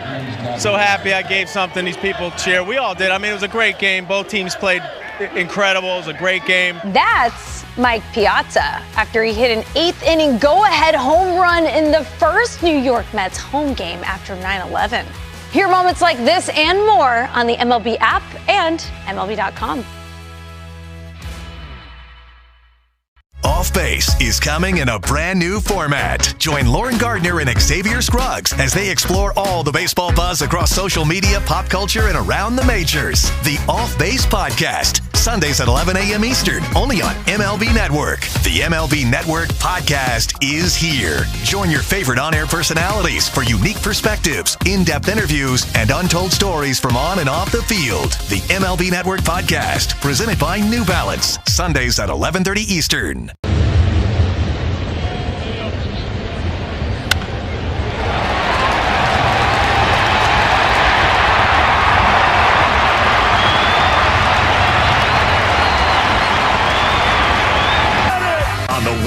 happy I gave something these people cheer. We all did. I mean, it was a great game. Both teams played incredible. It was a great game. That's Mike Piazza after he hit an 8th inning go-ahead home run in the first New York Mets home game after 9/11. Hear moments like this and more on the MLB app and MLB.com. Off Base is coming in a brand new format. Join Lauren Gardner and Xavier Scruggs as they explore all the baseball buzz across social media, pop culture, and around the majors. The Off Base Podcast, Sundays at 11 a.m. Eastern, only on MLB Network. The MLB Network Podcast is here. Join your favorite on-air personalities for unique perspectives, in-depth interviews, and untold stories from on and off the field. The MLB Network Podcast, presented by New Balance, Sundays at 11:30 Eastern.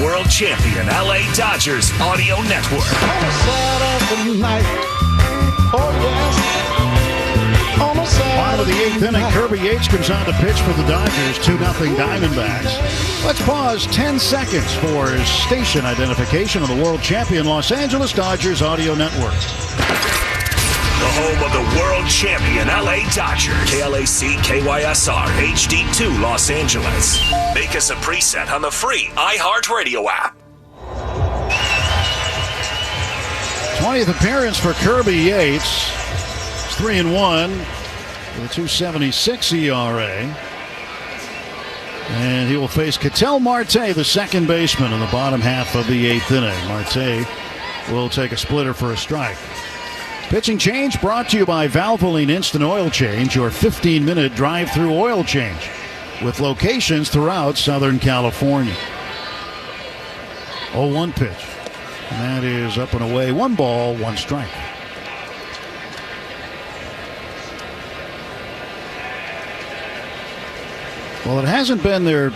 World champion LA Dodgers audio network. Bottom of the 8th inning, Kirby Yates comes on to pitch for the Dodgers, 2-0 Diamondbacks. Let's pause 10 seconds for station identification of the world champion Los Angeles Dodgers audio network. The home of the world champion LA Dodgers. KLAC KYSR HD2 Los Angeles. Make us a preset on the free iHeartRadio app. 20th appearance for Kirby Yates. It's 3-1 with a 2.76 ERA. And he will face Ketel Marte, the second baseman, in the bottom half of the 8th inning. Marte will take a splitter for a strike. Pitching change brought to you by Valvoline Instant Oil Change, your 15-minute drive-through oil change with locations throughout Southern California. 0-1 pitch. And that is up and away. 1 ball, 1 strike. Well, it hasn't been their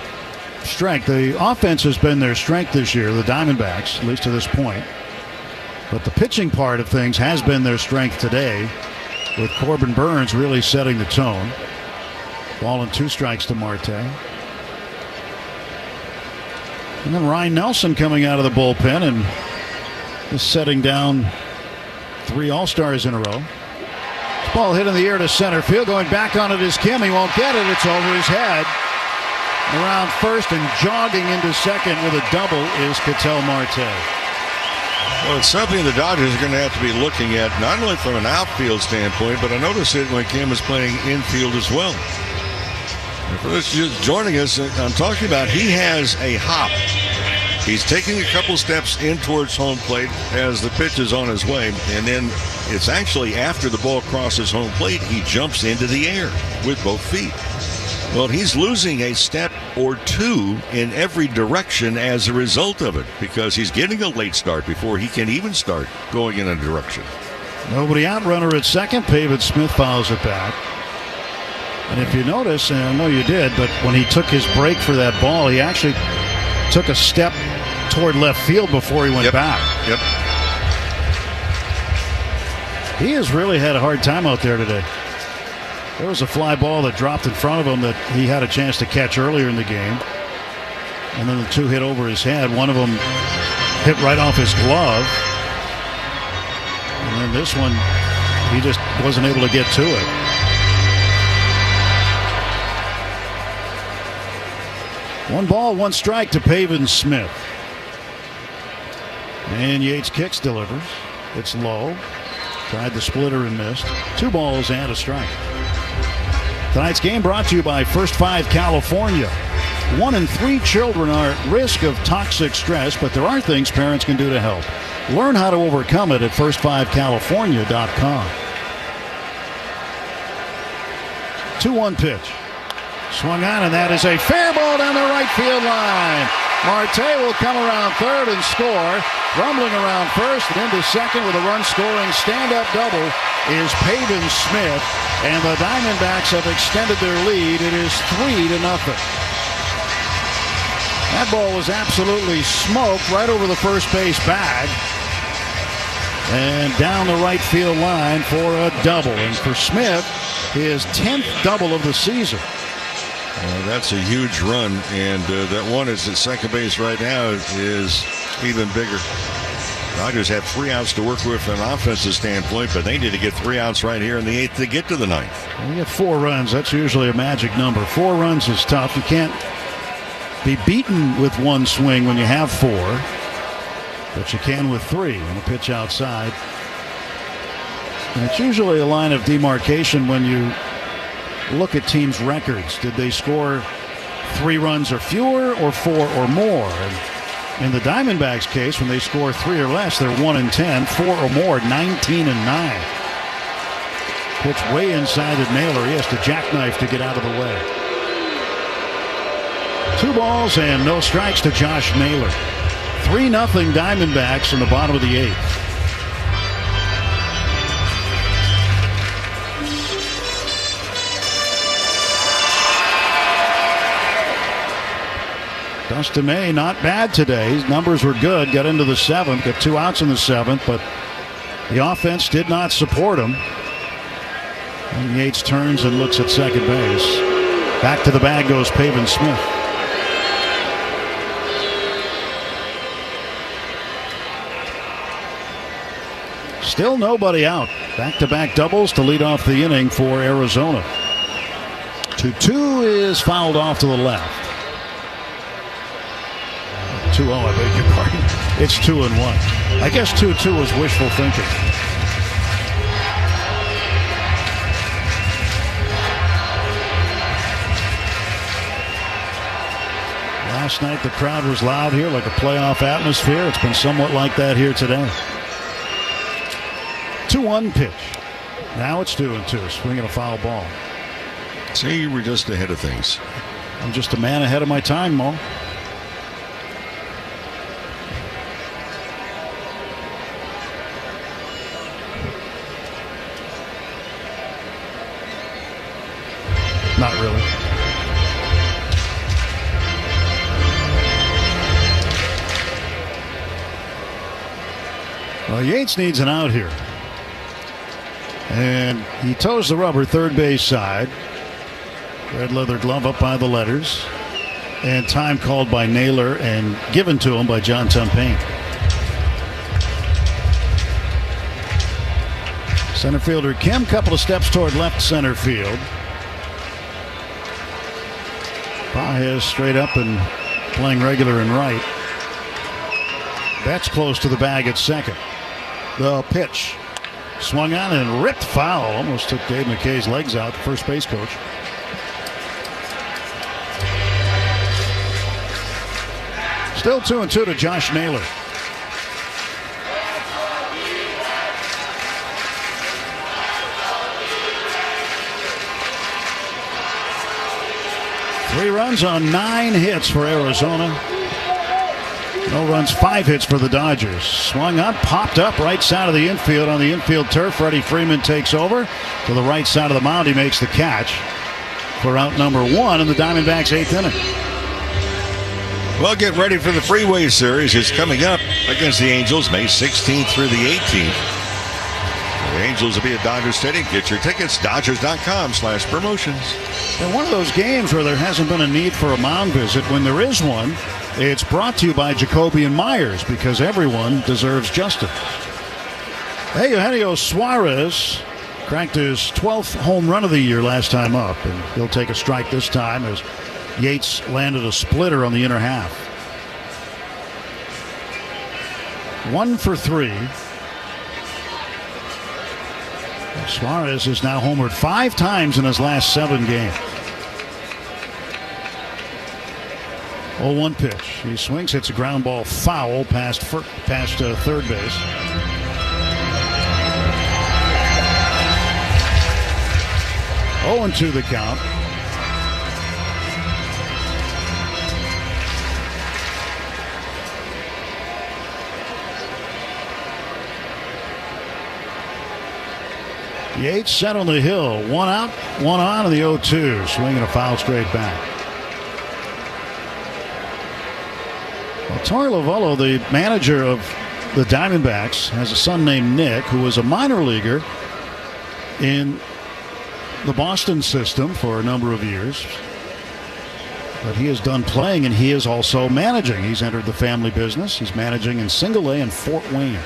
strength. The offense has been their strength this year, the Diamondbacks, at least to this point. But the pitching part of things has been their strength today, with Corbin Burns really setting the tone. Ball and 2 strikes to Marte. And then Ryan Nelson coming out of the bullpen and just setting down 3 All-Stars in a row. This ball hit in the air to center field. Going back on it is Kim. He won't get it. It's over his head. Around first and jogging into second with a double is Ketel Marte. Well, it's something the Dodgers are going to have to be looking at, not only from an outfield standpoint, but I noticed it when Kim was playing infield as well. And for those just joining us, I'm talking about he has a hop. He's taking a couple steps in towards home plate as the pitch is on his way, and then it's actually after the ball crosses home plate, he jumps into the air with both feet. Well, he's losing a step or 2 in every direction as a result of it, because he's getting a late start before he can even start going in a direction. Nobody out, runner at second. Pavin Smith fouls it back. And if you notice, and I know you did, but when he took his break for that ball, he actually took a step toward left field before he went back. Yep. He has really had a hard time out there today. There was a fly ball that dropped in front of him that he had a chance to catch earlier in the game. And then the 2 hit over his head. One of them hit right off his glove. And then this one, he just wasn't able to get to it. One ball, 1 strike to Pavin Smith. And Yates kicks, delivers. It's low. Tried the splitter and missed. 2 balls and a strike. Tonight's game brought to you by First 5 California. 1 in 3 children are at risk of toxic stress, but there are things parents can do to help. Learn how to overcome it at first5california.com. 2-1 pitch. Swung on, and that is a fair ball down the right field line. Marte will come around third and score. Rumbling around first and into second with a run-scoring stand-up double is Pavin Smith, and the Diamondbacks have extended their lead. It is 3-0. That ball was absolutely smoked right over the first base bag and down the right field line for a double. And for Smith, his 10th double of the season. That's a huge run, and that one is at second base right now is even bigger. Dodgers have 3 outs to work with from an offensive standpoint, but they need to get 3 outs right here in the 8th to get to the 9th. You get 4 runs. That's usually a magic number. 4 runs is tough. You can't be beaten with 1 swing when you have 4, but you can with 3 on a pitch outside. And it's usually a line of demarcation when you look at teams' records. Did they score 3 runs or fewer, or 4 or more? And in the Diamondbacks case, when they score 3 or less, they're 1-10. 4 or more, 19-9. Pitch way inside of Naylor. He has to jackknife to get out of the way. 2 balls and no strikes to Josh Naylor. 3-0 Diamondbacks in the bottom of the 8th. Dustin May not bad today. His numbers were good. Got into the 7th. Got 2 outs in the 7th, but the offense did not support him. And Yates turns and looks at second base. Back to the bag goes Pavin Smith. Still nobody out. Back-to-back doubles to lead off the inning for Arizona. 2-2 is fouled off to the left. 2-0, I beg your pardon. It's 2-1. I guess 2-2 was wishful thinking. Last night the crowd was loud here, like a playoff atmosphere. It's been somewhat like that here today. 2-1 pitch. Now it's 2-2. Swinging a foul ball. See, you were just ahead of things. I'm just a man ahead of my time, Mo. Not really. Well, Yates needs an out here. And he toes the rubber third base side. Red leather glove up by the letters. And time called by Naylor and given to him by John Tumpane. Center fielder Kim, couple of steps toward left center field. Pages straight up and playing regular and right. Betts close to the bag at second. The pitch. Swung on and ripped foul. Almost took Dave McKay's legs out, the first base coach. Still 2-2 to Josh Naylor. Three runs on 9 hits for Arizona. No runs, 5 hits for the Dodgers. Swung up, popped up right side of the infield on the infield turf. Freddie Freeman takes over to the right side of the mound. He makes the catch for out number 1 in the Diamondbacks' 8th inning. Well, get ready for the Freeway Series. It's coming up against the Angels May 16th through the 18th. The Angels will be at Dodger Stadium. Get your tickets, Dodgers.com/promotions. And one of those games where there hasn't been a need for a mound visit. When there is one, it's brought to you by Jacoby and Myers, because everyone deserves justice. Hey, Eugenio Suarez cracked his 12th home run of the year last time up, and he'll take a strike this time as Yates landed a splitter on the inner half. 1 for 3. Suarez has now homered 5 times in his last 7 games. 0-1 pitch. He swings, hits a ground ball foul past third base. Oh, 0-2 the count. Yates set on the hill. One out, one on in the 0-2. Swinging a foul straight back. Well, Torey Lovullo, the manager of the Diamondbacks, has a son named Nick who was a minor leaguer in the Boston system for a number of years. But he is done playing, and he is also managing. He's entered the family business. He's managing in Single A in Fort Wayne.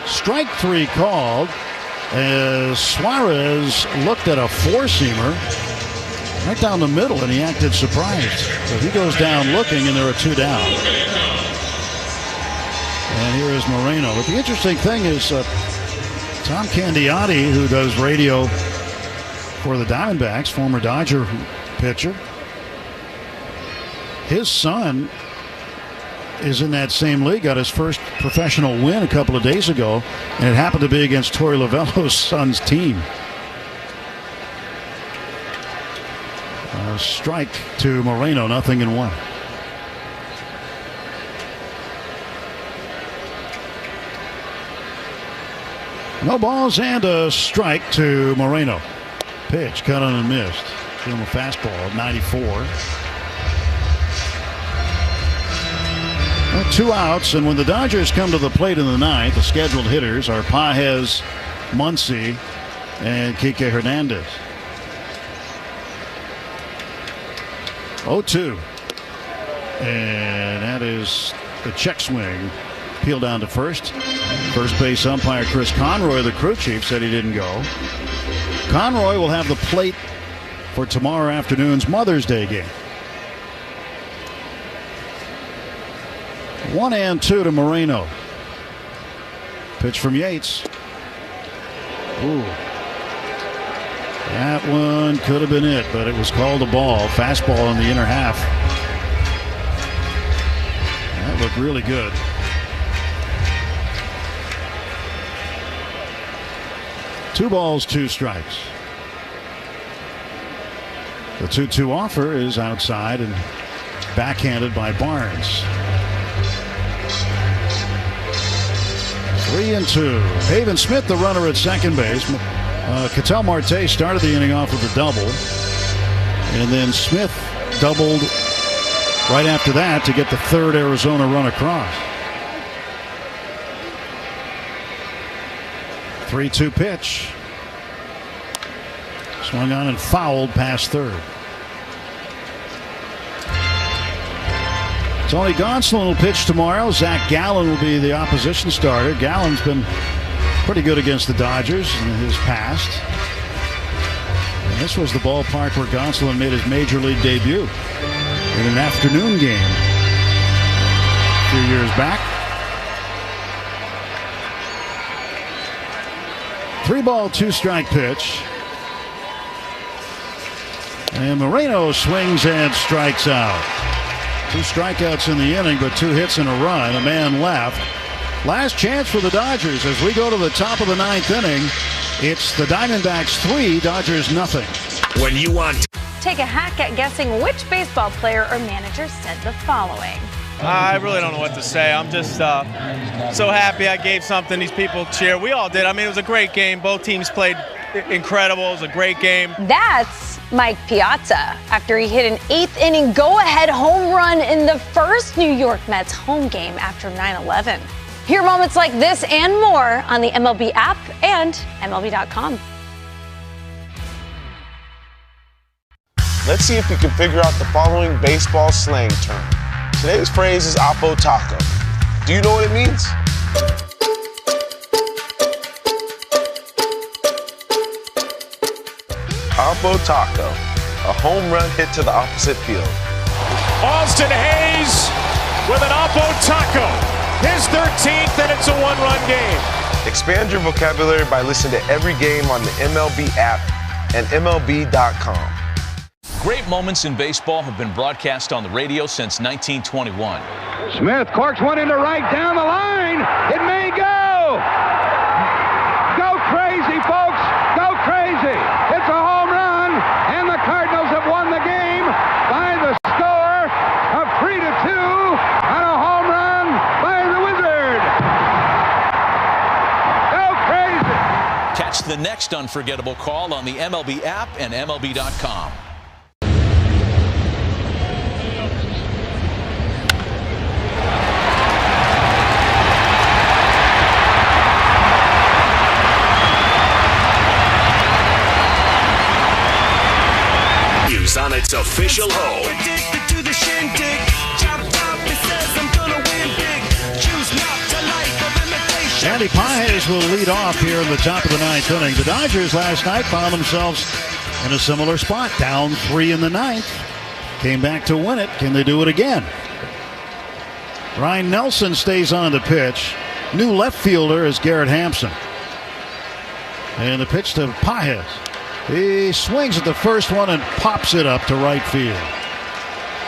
Strike three called as Suarez looked at a four-seamer right down the middle, and he acted surprised. So he goes down looking, and there are two down. And here is Moreno. But the interesting thing is Tom Candiotti, who does radio for the Diamondbacks, former Dodger pitcher, his son is in that same league, got his first professional win a couple of days ago, and it happened to be against Torey Lovullo's son's team. Strike to Moreno, 0-1. No balls and a strike to Moreno. Pitch cut on and missed. Give him a fastball at 94. Well, 2 outs, and when the Dodgers come to the plate in the ninth, the scheduled hitters are Pages, Muncy, and Kike Hernandez. 0-2. And that is the check swing. Peel down to first. First base umpire Chris Conroy, the crew chief, said he didn't go. Conroy will have the plate for tomorrow afternoon's Mother's Day game. 1-2 to Moreno. Pitch from Yates. Ooh. That one could have been it, but it was called a ball. Fastball in the inner half. That looked really good. Two balls, two strikes. The 2-2 offer is outside and backhanded by Barnes. 3-2. Haven Smith, the runner at second base. Ketel Marte started the inning off with a double. And then Smith doubled right after that to get the third Arizona run across. 3-2 pitch. Swung on and fouled past third. Tony Gonsolin will pitch tomorrow. Zach Gallen will be the opposition starter. Gallen's been pretty good against the Dodgers in his past. And this was the ballpark where Gonsolin made his major league debut in an afternoon game a few years back. 3-ball, 2-strike pitch. And Moreno swings and strikes out. 2 strikeouts in the inning, but 2 hits and a run. A man left. Last chance for the Dodgers as we go to the top of the 9th inning. It's the Diamondbacks 3, Dodgers nothing. When you want Take a hack at guessing which baseball player or manager said the following. I really don't know what to say. I'm just so happy I gave something these people cheer. We all did. I mean, it was a great game. Both teams played incredible. It was a great game. That's Mike Piazza after he hit an 8th inning go-ahead home run in the first New York Mets home game after 9/11. Hear moments like this and more on the MLB app and MLB.com. Let's see if you can figure out the following baseball slang term. Today's phrase is Oppo Taco. Do you know what it means? Oppo Taco, a home run hit to the opposite field. Austin Hayes with an Oppo Taco. His 13th, and it's a 1-run game. Expand your vocabulary by listening to every game on the MLB app and MLB.com. Great moments in baseball have been broadcast on the radio since 1921. Smith corks one into right down the line. It may go. Go crazy, folks. Go crazy. It's a home run, and the Cardinals have won the game by the score of 3-2 on a home run by the Wizard. Go crazy. Catch the next unforgettable call on the MLB app and MLB.com. On its official home. Andy Pages will lead off here in the top of the ninth inning. The Dodgers last night found themselves in a similar spot, down 3 in the ninth. Came back to win it. Can they do it again? Ryan Nelson stays on to pitch. New left fielder is Garrett Hampson. And the pitch to Pages. He swings at the first one and pops it up to right field.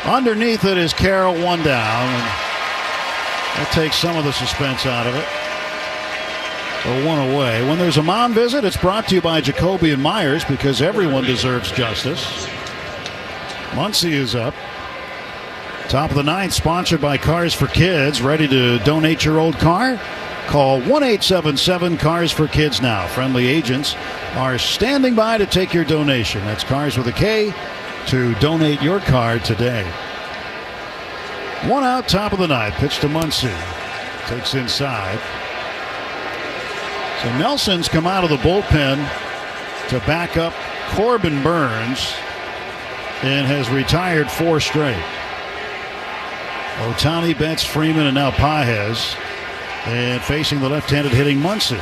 Underneath it is Carroll, one down. And that takes some of the suspense out of it. So one away. When there's a mound visit, it's brought to you by Jacoby and Myers, because everyone deserves justice. Muncy is up. Top of the ninth, sponsored by Cars for Kids. Ready to donate your old car? Call 1-877-CARS-FOR-KIDS now. Friendly agents are standing by to take your donation. That's Cars with a K to donate your car today. One out, top of the ninth. Pitch to Muncy. Takes inside. So Nelson's come out of the bullpen to back up Corbin Burns and has retired 4 straight. Ohtani, Betts, Freeman, and now Pages. And facing the left-handed hitting Muncy.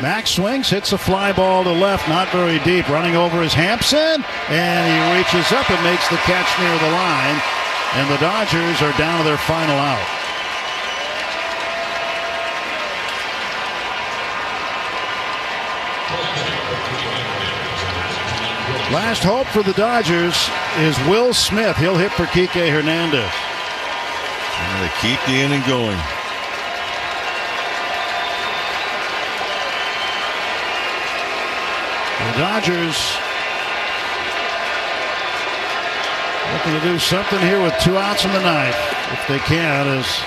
Max swings, hits a fly ball to left, not very deep. Running over is Hampson, and he reaches up and makes the catch near the line. And the Dodgers are down to their final out. Last hope for the Dodgers is Will Smith. He'll hit for Kike Hernandez. And they keep the inning going. The Dodgers looking to do something here with 2 outs in the ninth, if they can, as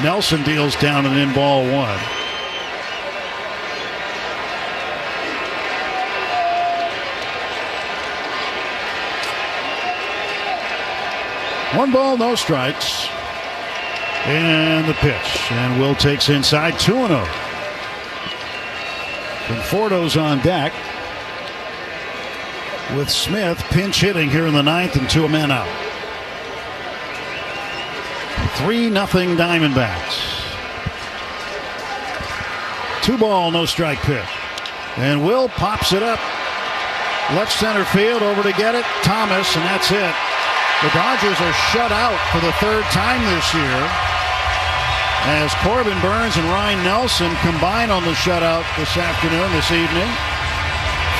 Nelson deals down an in ball 1. One ball, no strikes. And the pitch. And Will takes inside, 2-0. Conforto's on deck, with Smith pinch hitting here in the ninth and 2 men out. 3-0 Diamondbacks. 2 ball, no strike pitch. And Will pops it up. Left center field, over to get it. Thomas, and that's it. The Dodgers are shut out for the 3rd time this year, as Corbin Burns and Ryan Nelson combine on the shutout this afternoon, this evening.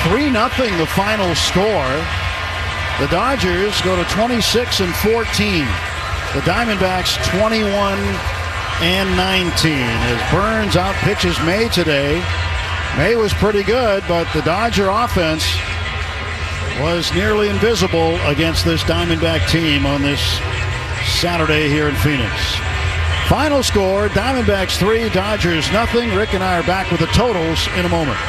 3-0 the final score. The Dodgers go to 26-14. The Diamondbacks 21-19. As Burns outpitches May today. May was pretty good, but the Dodger offense was nearly invisible against this Diamondback team on this Saturday here in Phoenix. Final score, Diamondbacks 3, Dodgers nothing. Rick and I are back with the totals in a moment.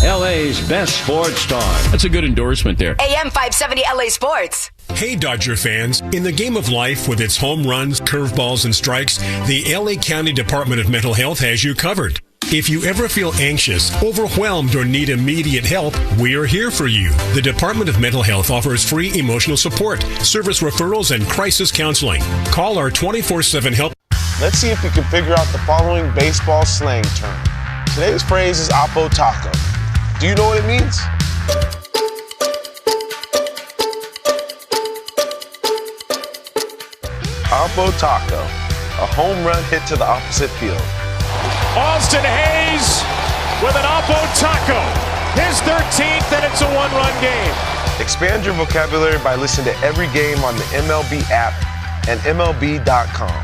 LA's best sports star. That's a good endorsement there. AM 570 LA Sports. Hey, Dodger fans. In the game of life, with its home runs, curveballs, and strikes, the LA County Department of Mental Health has you covered. If you ever feel anxious, overwhelmed, or need immediate help, we are here for you. The Department of Mental Health offers free emotional support, service referrals, and crisis counseling. Call our 24/7 help. Let's see if we can figure out the following baseball slang term. Today's phrase is Oppo Taco. Do you know what it means? Oppo Taco, a home run hit to the opposite field. Austin Hayes with an Oppo Taco. His 13th, and it's a 1-run game. Expand your vocabulary by listening to every game on the MLB app and MLB.com.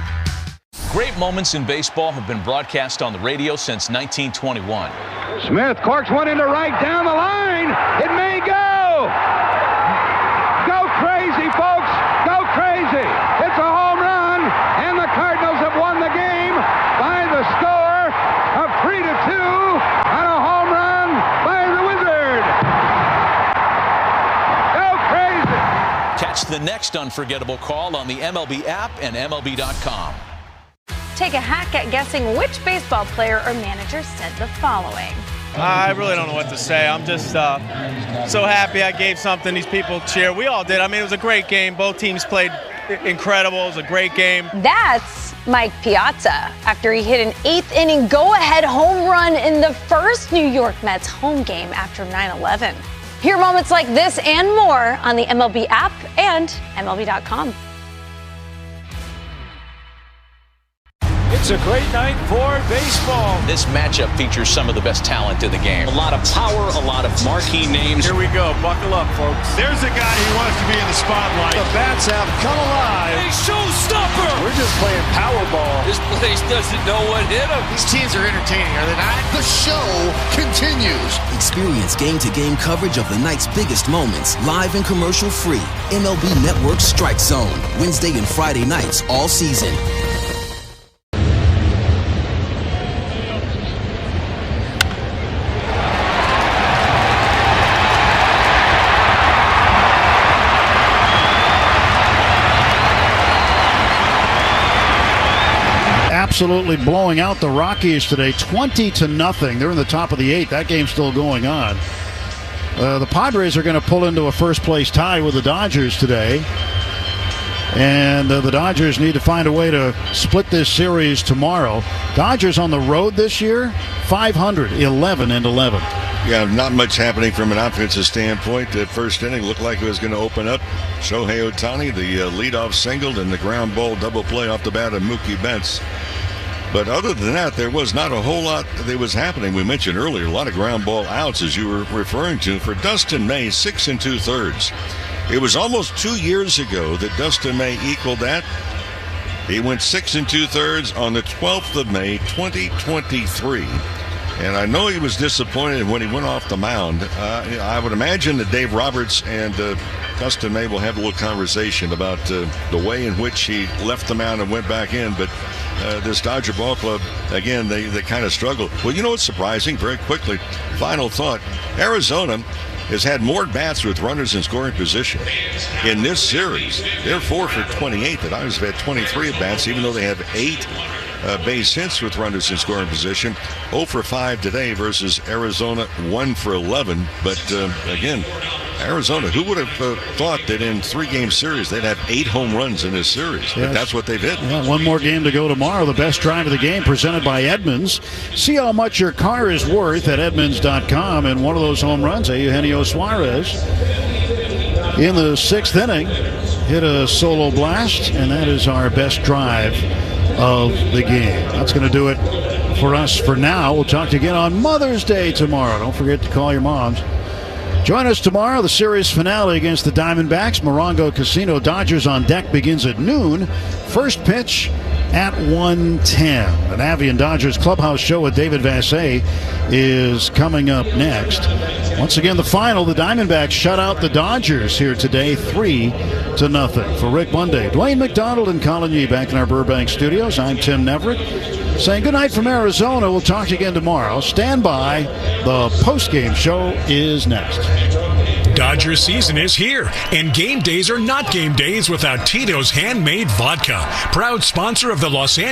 Great moments in baseball have been broadcast on the radio since 1921. Smith corks one into right, down the line. It may go. Go crazy, folks. Go crazy. It's a home run, and the Cardinals have won the game by the score of 3-2 on a home run the next unforgettable call on the MLB app and MLB.com. Take a hack at guessing which baseball player or manager said the following. I really don't know what to say. I'm just so happy I gave something these people cheer. We all did. I mean, it was a great game. Both teams played incredible. It was a great game. That's Mike Piazza after he hit an eighth-inning go-ahead home run in the first New York Mets home game after 9/11. Hear moments like this and more on the MLB app and MLB.com. It's a great night for baseball. This matchup features some of the best talent in the game. A lot of power, a lot of marquee names. Here we go. Buckle up, folks. There's a guy who wants to be in the spotlight. The bats have come alive. A showstopper. We're just playing Powerball. This place doesn't know what hit him. These teams are entertaining, are they not? The show continues. Experience game-to-game coverage of the night's biggest moments, live and commercial-free. MLB Network Strike Zone, Wednesday and Friday nights all season. Absolutely blowing out the Rockies today, 20-0. They're in the top of the 8th. That game's still going on. The Padres are going to pull into a first-place tie with the Dodgers today. And the Dodgers need to find a way to split this series tomorrow. Dodgers on the road this year, 500, 11-11. Yeah, not much happening from an offensive standpoint. The first inning looked like it was going to open up. Shohei Ohtani, the leadoff single, and the ground ball double play off the bat of Mookie Betts. But other than that, there was not a whole lot that was happening. We mentioned earlier, a lot of ground ball outs, as you were referring to. For Dustin May, 6 2/3. It was almost 2 years ago that Dustin May equaled that. He went 6 2/3 on the 12th of May, 2023. And I know he was disappointed when he went off the mound. I would imagine that Dave Roberts and Dustin May will have a little conversation about the way in which he left the mound and went back in. But this Dodger ball club, again, they kind of struggle. Well, you know what's surprising? Very quickly, final thought. Arizona has had more bats with runners in scoring position in this series. They're 4 for 28. The Dodgers have had 23 at bats, even though they have 8 base hits with runners in scoring position. 0 for 5 today versus Arizona, 1 for 11. But again, Arizona, who would have thought that in 3-game series they'd have 8 home runs in this series? Yes. But that's what they've hit. Yeah, one more game to go tomorrow. The best drive of the game presented by Edmunds. See how much your car is worth at Edmunds.com. And one of those home runs, Eugenio Suarez, in the 6th inning, hit a solo blast, and that is our best drive of the game. That's going to do it for us for now. We'll talk to you again on Mother's Day tomorrow. Don't forget to call your moms. Join us tomorrow. The series finale against the Diamondbacks. Morongo Casino Dodgers on deck begins at noon. First pitch at 1:10. An Avian Dodgers clubhouse show with David Vassay is coming up next. Once again, the final, the Diamondbacks shut out the Dodgers here today, 3-0. For Rick Monday, Dwayne McDonald, and Colin Yee back in our Burbank studios. I'm Tim Neverett saying good night from Arizona. We'll talk to you again tomorrow. Stand by. The postgame show is next. Dodger season is here, and game days are not game days without Tito's Handmade Vodka, proud sponsor of the Los Angeles